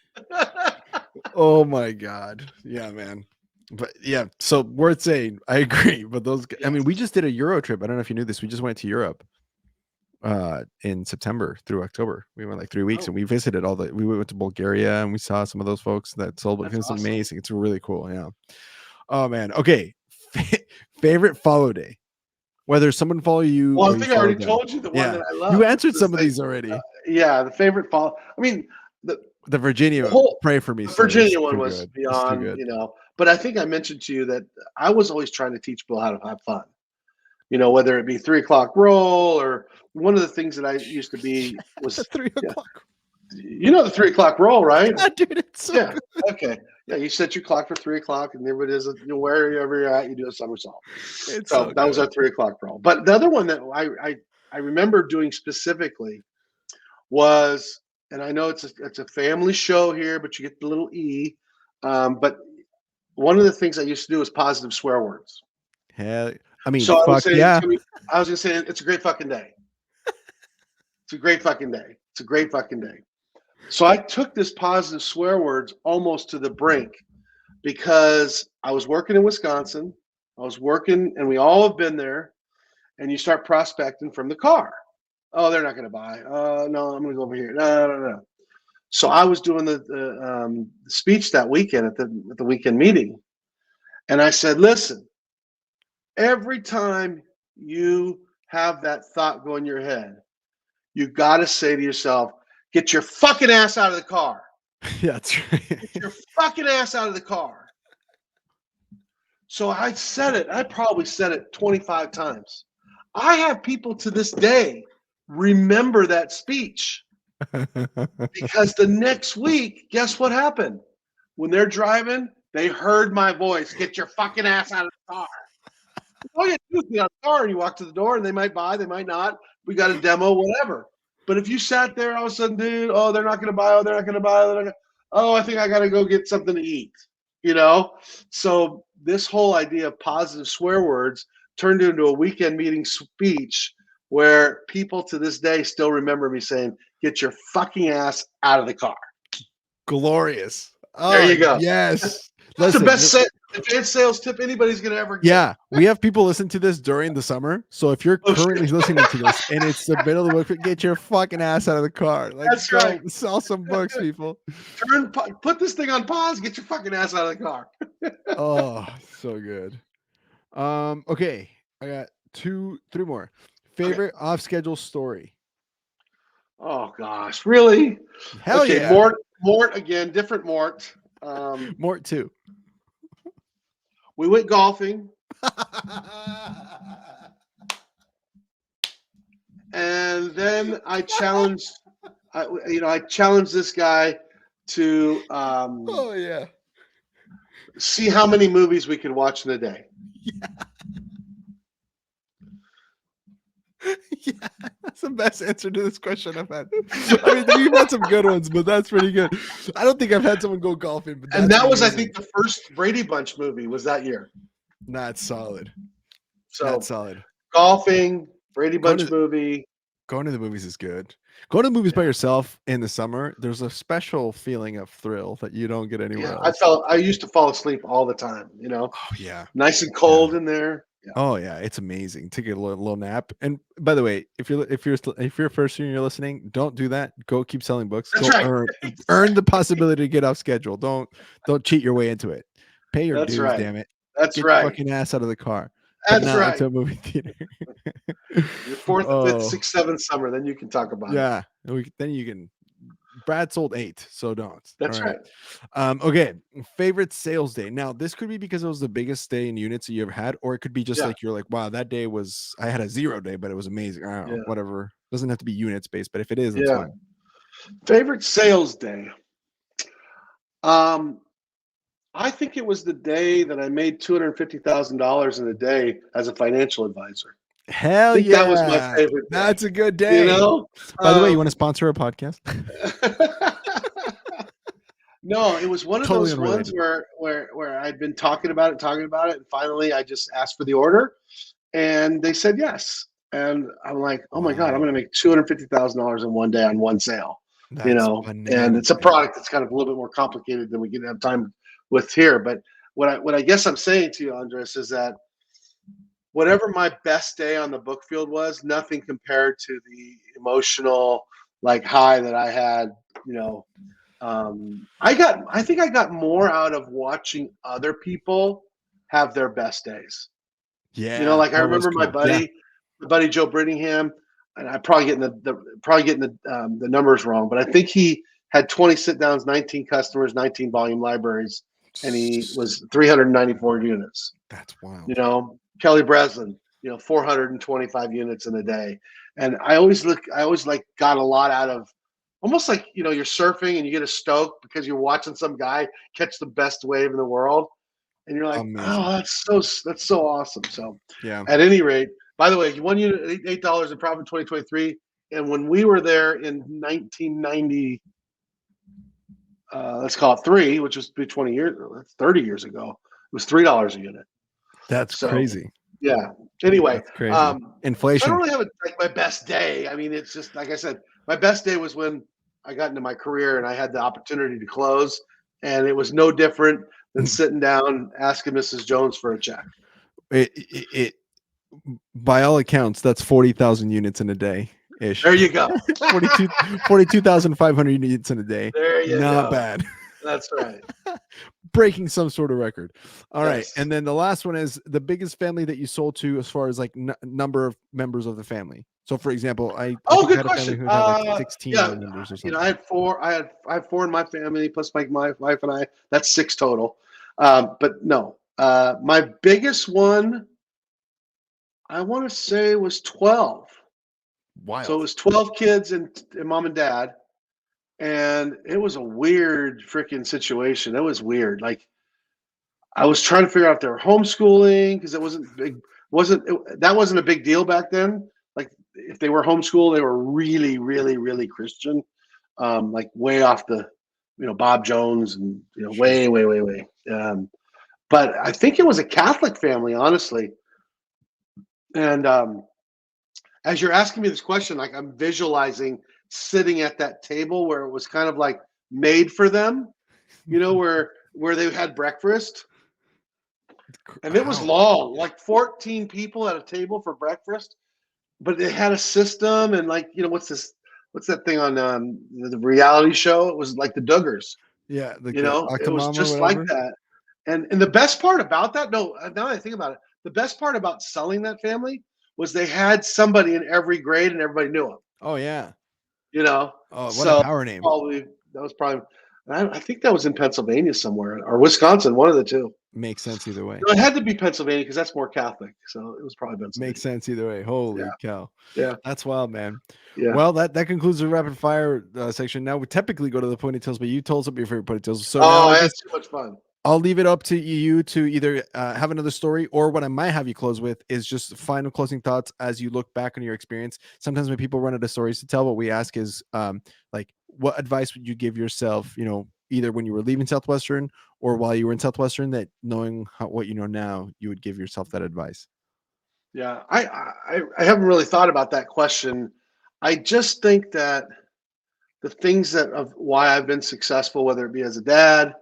Speaker 1: Oh my god. Yeah, man. But yeah, so worth saying. I agree. But I mean, we
Speaker 2: Yes.
Speaker 1: just did a Euro trip. I don't know if you knew this. We just went to Europe in September through October. We went like 3 weeks and
Speaker 2: Oh,
Speaker 1: we visited we went to Bulgaria and we saw some of those folks that sold books.
Speaker 2: that's
Speaker 1: It's
Speaker 2: awesome.
Speaker 1: amazing. It's really cool. Yeah. Oh man. Okay. Favorite follow day. Whether someone follow you
Speaker 2: Well,
Speaker 1: or
Speaker 2: I
Speaker 1: you
Speaker 2: think I
Speaker 1: follow
Speaker 2: already
Speaker 1: them.
Speaker 2: told you the one that
Speaker 1: Yeah.
Speaker 2: I
Speaker 1: You
Speaker 2: love.
Speaker 1: answered
Speaker 2: This
Speaker 1: some of
Speaker 2: thing,
Speaker 1: these already.
Speaker 2: yeah, the favorite fall. I mean, the
Speaker 1: The Virginia
Speaker 2: whole
Speaker 1: pray for me
Speaker 2: the
Speaker 1: story is
Speaker 2: Virginia one
Speaker 1: too
Speaker 2: was
Speaker 1: good. It's too
Speaker 2: beyond,
Speaker 1: good.
Speaker 2: but I think I mentioned to you that I was always trying to teach people how to have fun. Whether it be 3 o'clock roll or one of the things that I used to be
Speaker 1: The
Speaker 2: was,
Speaker 1: three
Speaker 2: yeah,
Speaker 1: o'clock.
Speaker 2: the 3 o'clock roll, right?
Speaker 1: Yeah, dude, it's so
Speaker 2: Yeah.
Speaker 1: good.
Speaker 2: Okay. Yeah, you set your clock for 3 o'clock, and there it is. Wherever you're at, you do a somersault.
Speaker 1: It's
Speaker 2: So
Speaker 1: so
Speaker 2: that was
Speaker 1: good.
Speaker 2: our 3 o'clock roll. But the other one that I remember doing specifically was, and I know it's a family show here, but you get the little E. But one of the things I used to do was positive swear words.
Speaker 1: Hell, I mean,
Speaker 2: So I would
Speaker 1: fuck
Speaker 2: say
Speaker 1: yeah.
Speaker 2: I was gonna say it's a great fucking day. It's a great fucking day. It's a great fucking day. So I took this positive swear words almost to the brink because I was working in Wisconsin. I was working, and we all have been there. And you start prospecting from the car. Oh, they're not going to buy. No, I'm going to go over here. No, no, no. So I was doing the speech that weekend at the weekend meeting, and I said, "Listen, every time you have that thought go in your head, you got to say to yourself, get your fucking ass out of the car.
Speaker 1: Yeah, that's right.
Speaker 2: Get your fucking ass out of the car." So I said it. I probably said it 25 times. I have people to this day remember that speech because the next week, guess what happened? When they're driving, they heard my voice. Get your fucking ass out of the car. All you do is get out of the car and you walk to the door, and they might buy, they might not. We got a demo, whatever. But if you sat there all of a sudden, dude, oh, they're not going to buy. Oh, they're not going to buy. They're not gonna, oh, I think I got to go get something to eat. So this whole idea of positive swear words turned into a weekend meeting speech where people to this day still remember me saying, "Get your fucking ass out of the car."
Speaker 1: Glorious.
Speaker 2: There
Speaker 1: Oh,
Speaker 2: you go.
Speaker 1: yes.
Speaker 2: That's the
Speaker 1: Listen,
Speaker 2: best advanced sales tip anybody's going to ever get.
Speaker 1: yeah, we have people listen to this during the summer. So if you're
Speaker 2: Oh,
Speaker 1: currently
Speaker 2: shit.
Speaker 1: listening to this and it's the middle of the book, get your fucking ass out of the car. Let's
Speaker 2: That's
Speaker 1: go
Speaker 2: right.
Speaker 1: sell some books, people.
Speaker 2: Put this thing on pause. Get your fucking ass out of the car.
Speaker 1: Oh, so good. Okay, I got 3 more.
Speaker 2: Okay.
Speaker 1: Favorite off-schedule story.
Speaker 2: Oh gosh, really?
Speaker 1: Hell
Speaker 2: Okay,
Speaker 1: yeah.
Speaker 2: Mort again, different Mort.
Speaker 1: Mort too.
Speaker 2: We went golfing, and then I challenged this guy to
Speaker 1: Oh yeah.
Speaker 2: see how many movies we could watch in a day.
Speaker 1: Yeah, that's the best answer to this question I've had. I mean, we've had some good ones, but that's pretty good. I don't think I've had someone go golfing, but
Speaker 2: And that was, I
Speaker 1: amazing.
Speaker 2: think, the first Brady Bunch movie was that year.
Speaker 1: That's solid.
Speaker 2: So
Speaker 1: That's solid.
Speaker 2: golfing, Brady Bunch movie.
Speaker 1: Going to the movies is good. Going to the movies by yourself in the summer, there's a special feeling of thrill that you don't get anywhere else.
Speaker 2: I used to fall asleep all the time,
Speaker 1: Oh yeah.
Speaker 2: nice and cold in there. Yeah.
Speaker 1: Oh yeah, it's amazing. Take a little nap. And by the way, if you're a first year and you're listening, don't do that. Go keep selling books.
Speaker 2: That's
Speaker 1: Go
Speaker 2: right.
Speaker 1: earn the possibility to get off schedule. Don't cheat your way into it. Pay your dues, damn it.
Speaker 2: That's
Speaker 1: Get
Speaker 2: right.
Speaker 1: your fucking ass out of the car.
Speaker 2: That's
Speaker 1: not
Speaker 2: right.
Speaker 1: into a movie theater.
Speaker 2: Your fourth, fifth, sixth, seventh summer, then you can talk about it.
Speaker 1: Yeah. Then you can. Brad sold 8, so don't.
Speaker 2: That's right.
Speaker 1: Okay. Favorite sales day. Now, this could be because it was the biggest day in units that you ever had, or it could be just like you're like, wow, that day I had a 0 day, but it was amazing. I don't know, whatever. Doesn't have to be units based, but if it is, that's fine.
Speaker 2: Favorite sales day. I think it was the day that I made $250,000 in a day as a financial advisor.
Speaker 1: Hell yeah.
Speaker 2: That was my favorite day.
Speaker 1: That's a good day. By the way, you want to sponsor a podcast?
Speaker 2: No, it was one of those ones where I'd been talking about it, and finally I just asked for the order, and they said yes. And I'm like, oh my God, I'm going to make $250,000 in one day on one sale. And it's a product that's kind of a little bit more complicated than we can have time with here. But what I guess I'm saying to you, Andres, is that whatever my best day on the book field was, nothing compared to the emotional high that I had. I think I got more out of watching other people have their best days.
Speaker 1: Yeah.
Speaker 2: I remember my buddy Joe Brittingham, and I'm probably getting the numbers wrong, but I think he had 20 sit downs, 19 customers, 19 volume libraries, and he was 394 units. That's wild. Kelly Breslin, 425 units in a day. And I always got a lot out of almost like, you're surfing and you get a stoke because you're watching some guy catch the best wave in the world. And you're like, amazing. Oh, that's so awesome. So at any rate, by the way, 1 unit, $8 in profit 2023. And when we were there in 1990, let's call it 3, which was 30 years ago, it was $3 a unit.
Speaker 1: That's crazy.
Speaker 2: Yeah. Anyway,
Speaker 1: inflation.
Speaker 2: I don't really have my best day. I mean, it's just like I said, my best day was when I got into my career and I had the opportunity to close, and it was no different than sitting down asking Mrs. Jones for a check.
Speaker 1: It by all accounts, that's 40,000 units in a day. Ish.
Speaker 2: There you go.
Speaker 1: 42,500 units in a day.
Speaker 2: There you go.
Speaker 1: Not bad.
Speaker 2: That's right.
Speaker 1: Breaking some sort of record. All right. And then the last one is the biggest family that you sold to as far as number of members of the family. So for example, I
Speaker 2: good
Speaker 1: had
Speaker 2: question.
Speaker 1: Who had 16 members or something.
Speaker 2: I had 4. I have 4 in my family plus my wife and I. That's 6 total. But no, my biggest one, I want to say, was 12.
Speaker 1: Wild.
Speaker 2: So it was 12 kids and mom and dad. And it was a weird freaking situation. It was weird. I was trying to figure out if they were homeschooling because that wasn't a big deal back then. If they were homeschooled, they were really, really, really Christian, way off the, Bob Jones and way. But I think it was a Catholic family, honestly. And as you're asking me this question, I'm visualizing sitting at that table where it was kind of made for them, where they had breakfast. And it was long, 14 people at a table for breakfast, but they had a system and what's that thing on the reality show? It was like the Duggars.
Speaker 1: Yeah.
Speaker 2: It was just like that. And the best part about that, now that I think about it, the best part about selling that family was they had somebody in every grade and everybody knew them.
Speaker 1: Oh yeah.
Speaker 2: Oh,
Speaker 1: what a power name.
Speaker 2: That was probably I think that was in Pennsylvania somewhere or Wisconsin, one of the two.
Speaker 1: Makes sense either way.
Speaker 2: No, it had to be Pennsylvania because that's more Catholic. So it was probably
Speaker 1: Makes
Speaker 2: Pennsylvania.
Speaker 1: sense either way.
Speaker 2: Yeah,
Speaker 1: Holy cow.
Speaker 2: yeah,
Speaker 1: That's wild, man.
Speaker 2: yeah.
Speaker 1: Well, that concludes the rapid fire section. Now we typically go to the ponytails, but you told us about your favorite ponytails. So now
Speaker 2: Oh,
Speaker 1: I
Speaker 2: I had
Speaker 1: guess
Speaker 2: too much fun.
Speaker 1: I'll leave it up to you to either have another story, or what I might have you close with is just final closing thoughts as you look back on your experience. Sometimes when people run out of stories to tell, what we ask is like, what advice would you give yourself, either when you were leaving Southwestern or while you were in Southwestern, that knowing what you know now, you would give yourself that advice?
Speaker 2: Yeah, I haven't really thought about that question. I just think that the things that of why I've been successful, whether it be as a dad,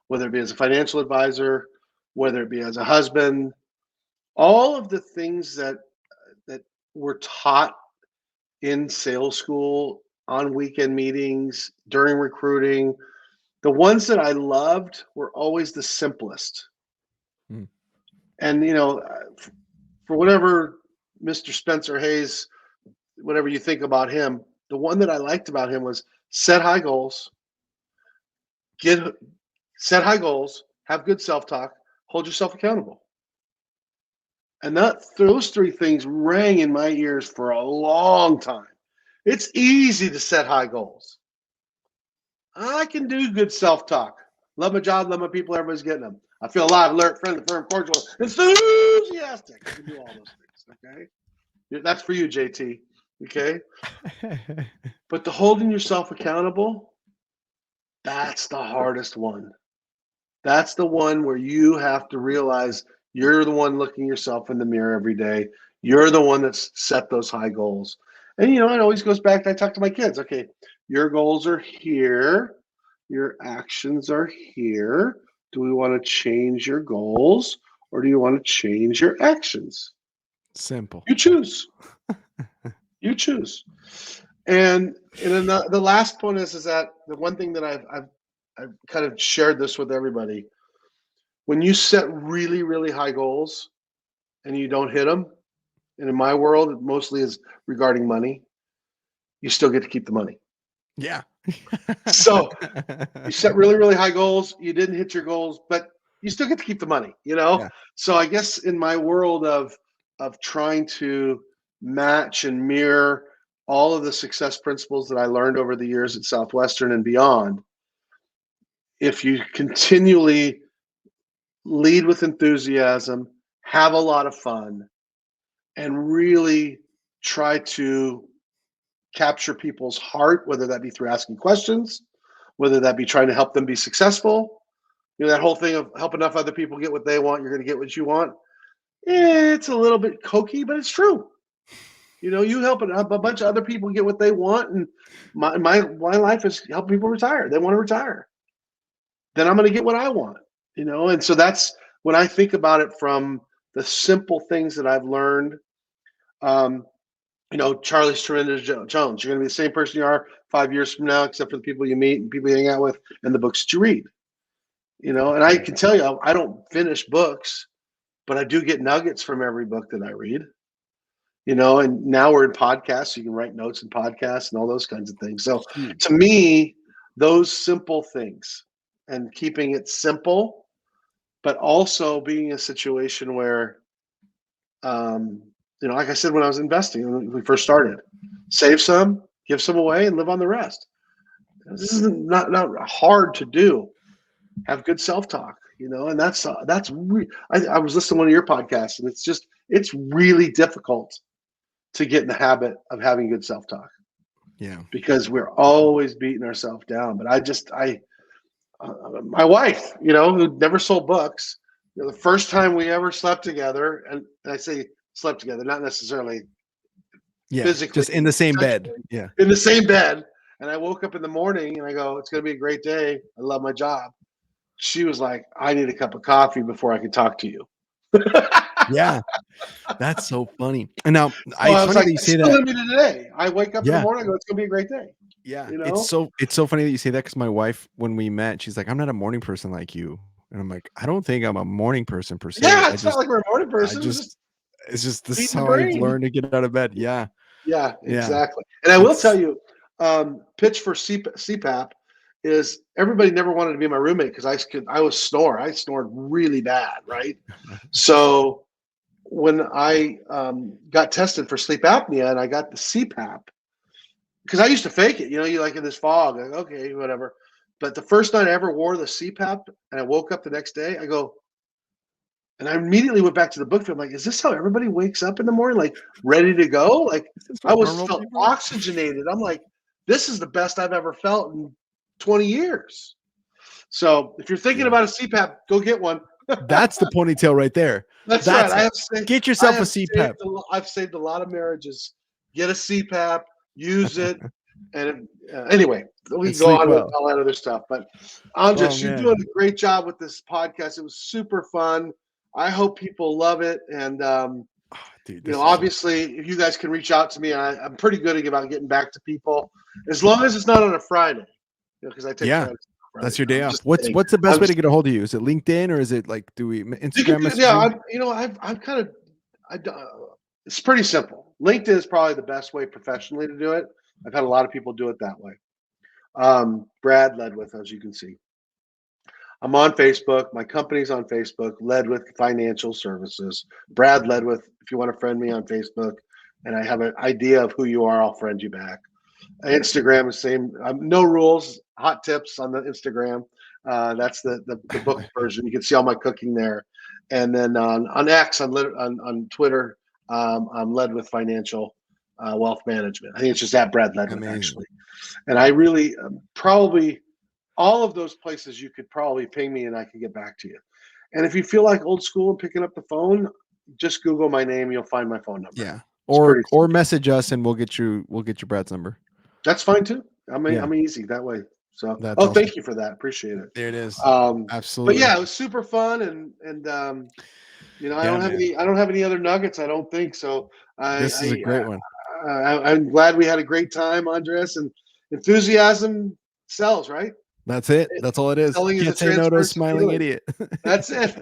Speaker 2: whether it be as a financial advisor, whether it be as a husband, all of the things that were taught in sales school, on weekend meetings, during recruiting, the ones that I loved were always the simplest.
Speaker 1: Mm.
Speaker 2: And for whatever Mr. Spencer Hayes, whatever you think about him, the one that I liked about him was set high goals, set high goals, have good self-talk, hold yourself accountable. And those three things rang in my ears for a long time. It's easy to set high goals. I can do good self-talk. Love my job, love my people, everybody's getting them. I feel alive, alert, friendly, firm, cordial, enthusiastic. I can do all those things, okay? That's for you, JT, okay? But the holding yourself accountable, that's the hardest one. That's the one where you have to realize you're the one looking yourself in the mirror every day. You're the one that's set those high goals. And, it always goes back to I talk to my kids. Okay, your goals are here. Your actions are here. Do we want to change your goals or do you want to change your actions?
Speaker 1: Simple.
Speaker 2: You choose. You choose. And the last point is that the one thing that I've kind of shared this with everybody. When you set really, really high goals and you don't hit them, and in my world, it mostly is regarding money, you still get to keep the money.
Speaker 1: Yeah.
Speaker 2: So you set really, really high goals, you didn't hit your goals, but you still get to keep the money,
Speaker 1: Yeah.
Speaker 2: So I guess in my world of trying to match and mirror all of the success principles that I learned over the years at Southwestern and beyond, if you continually lead with enthusiasm, have a lot of fun, and really try to capture people's heart, whether that be through asking questions, whether that be trying to help them be successful. That whole thing of help enough other people get what they want, you're going to get what you want. It's a little bit cokey, but it's true. You help a bunch of other people get what they want, and my life is help people retire. They want to retire. Then I'm going to get what I want. And so that's when I think about it from the simple things that I've learned. Charlie's Tremendous Jones. You're going to be the same person you are 5 years from now, except for the people you meet and people you hang out with and the books that you read. And I can tell you, I don't finish books, but I do get nuggets from every book that I read. And now we're in podcasts, so you can write notes in podcasts and all those kinds of things. So to me, those simple things and keeping it simple, but also being in a situation where, like I said, when I was investing, when we first started, save some, give some away, and live on the rest. This is not hard to do. Have good self-talk, and that's I was listening to one of your podcasts, and it's really difficult to get in the habit of having good self-talk.
Speaker 1: Yeah.
Speaker 2: Because we're always beating ourselves down. But my wife, who never sold books, the first time we ever slept together, and I say slept together, not necessarily physically,
Speaker 1: just in the same bed. Yeah.
Speaker 2: In the same bed. And I woke up in the morning and I go, it's going to be a great day. I love my job. She was like, I need a cup of coffee before I can talk to you.
Speaker 1: Yeah. That's so funny. And now
Speaker 2: I was like,
Speaker 1: you say that.
Speaker 2: Today. I wake up in the morning and go, it's going to be a great day.
Speaker 1: Yeah. It's so funny that you say that, because my wife, when we met, she's like, I'm not a morning person like you. And I'm like, I don't think I'm a morning person per se.
Speaker 2: Yeah, it's not like we're a morning person.
Speaker 1: It's just this is how I've learned to get out of bed. Yeah.
Speaker 2: Yeah, exactly. And I will tell you, pitch for CPAP is everybody never wanted to be my roommate because I snored really bad, right? So when I got tested for sleep apnea and I got the CPAP, because I used to fake it, you like in this fog, like, okay, whatever. But the first night I ever wore the CPAP and I woke up the next day, and I immediately went back to the book. I'm like, is this how everybody wakes up in the morning, like ready to go? Like I felt oxygenated. I'm like, this is the best I've ever felt in 20 years. So if you're thinking about a CPAP, go get one.
Speaker 1: That's the ponytail right there.
Speaker 2: That's right.
Speaker 1: Get yourself a CPAP.
Speaker 2: I've saved a lot of marriages. Get a CPAP, use it. And anyway, we can go on with all that other stuff. But Andres, you're doing a great job with this podcast. It was super fun. I hope people love it. And, dude, obviously, if you guys can reach out to me, I'm pretty good about getting back to people, as long as it's not on a Friday. Because I take Fridays.
Speaker 1: That's your day off. What's the best way to get a hold of you? Is it LinkedIn or is it like Instagram?
Speaker 2: It's pretty simple. LinkedIn is probably the best way professionally to do it. I've had a lot of people do it that way. Brad Ledwith, as you can see. I'm on Facebook. My company's on Facebook, Ledwith Financial Services. Brad Ledwith, if you want to friend me on Facebook and I have an idea of who you are, I'll friend you back. Instagram is the same. No rules, hot tips on the Instagram. That's the book version. You can see all my cooking there. And then on X, on Twitter, I'm Ledwith Financial Wealth Management. I think it's just at Brad Ledwith, actually. And I really probably all of those places you could probably ping me and I can get back to you. And if you feel like old school and picking up the phone, just Google my name. You'll find my phone number.
Speaker 1: Yeah. Or message us and we'll get you Brad's number.
Speaker 2: That's fine too. I'm easy that way. So
Speaker 1: awesome.
Speaker 2: Thank you for that. Appreciate it.
Speaker 1: There it is.
Speaker 2: Absolutely. But yeah, it was super fun and I don't have any other nuggets, I don't think. So
Speaker 1: this is a great one.
Speaker 2: I'm glad we had a great time, Andres, and enthusiasm sells, right?
Speaker 1: That's it. That's all it is. Can't say no to a smiling idiot.
Speaker 2: That's it.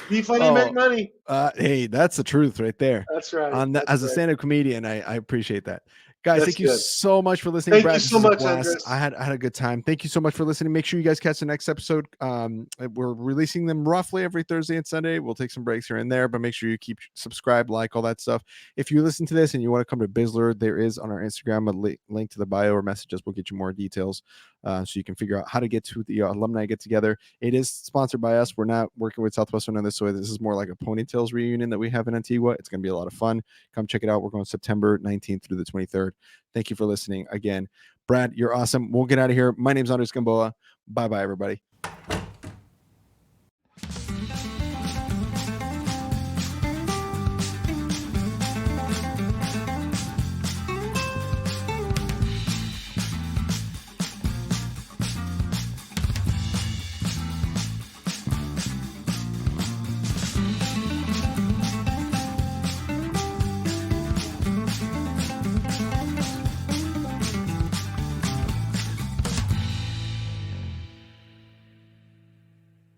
Speaker 2: Be funny, make money.
Speaker 1: Hey, that's the truth right there.
Speaker 2: That's right.
Speaker 1: As a stand-up comedian, I appreciate that. Guys, thank you so much for listening.
Speaker 2: Thank
Speaker 1: Brad,
Speaker 2: you so much, Andres.
Speaker 1: I had a good time. Thank you so much for listening. Make sure you guys catch the next episode. We're releasing them roughly every Thursday and Sunday. We'll take some breaks here and there, but make sure you keep subscribe, like all that stuff. If you listen to this and you want to come to Bisler, there is on our Instagram a link to the bio or messages. We'll get you more details so you can figure out how to get to the alumni get together. It is sponsored by us. We're not working with Southwestern on this, so this is more like a Ponytails reunion that we have in Antigua. It's going to be a lot of fun. Come check it out. We're going September 19th through the 23rd. Thank you for listening again. Brad, you're awesome. We'll get out of here. My name's Andres Gamboa. Bye-bye, everybody.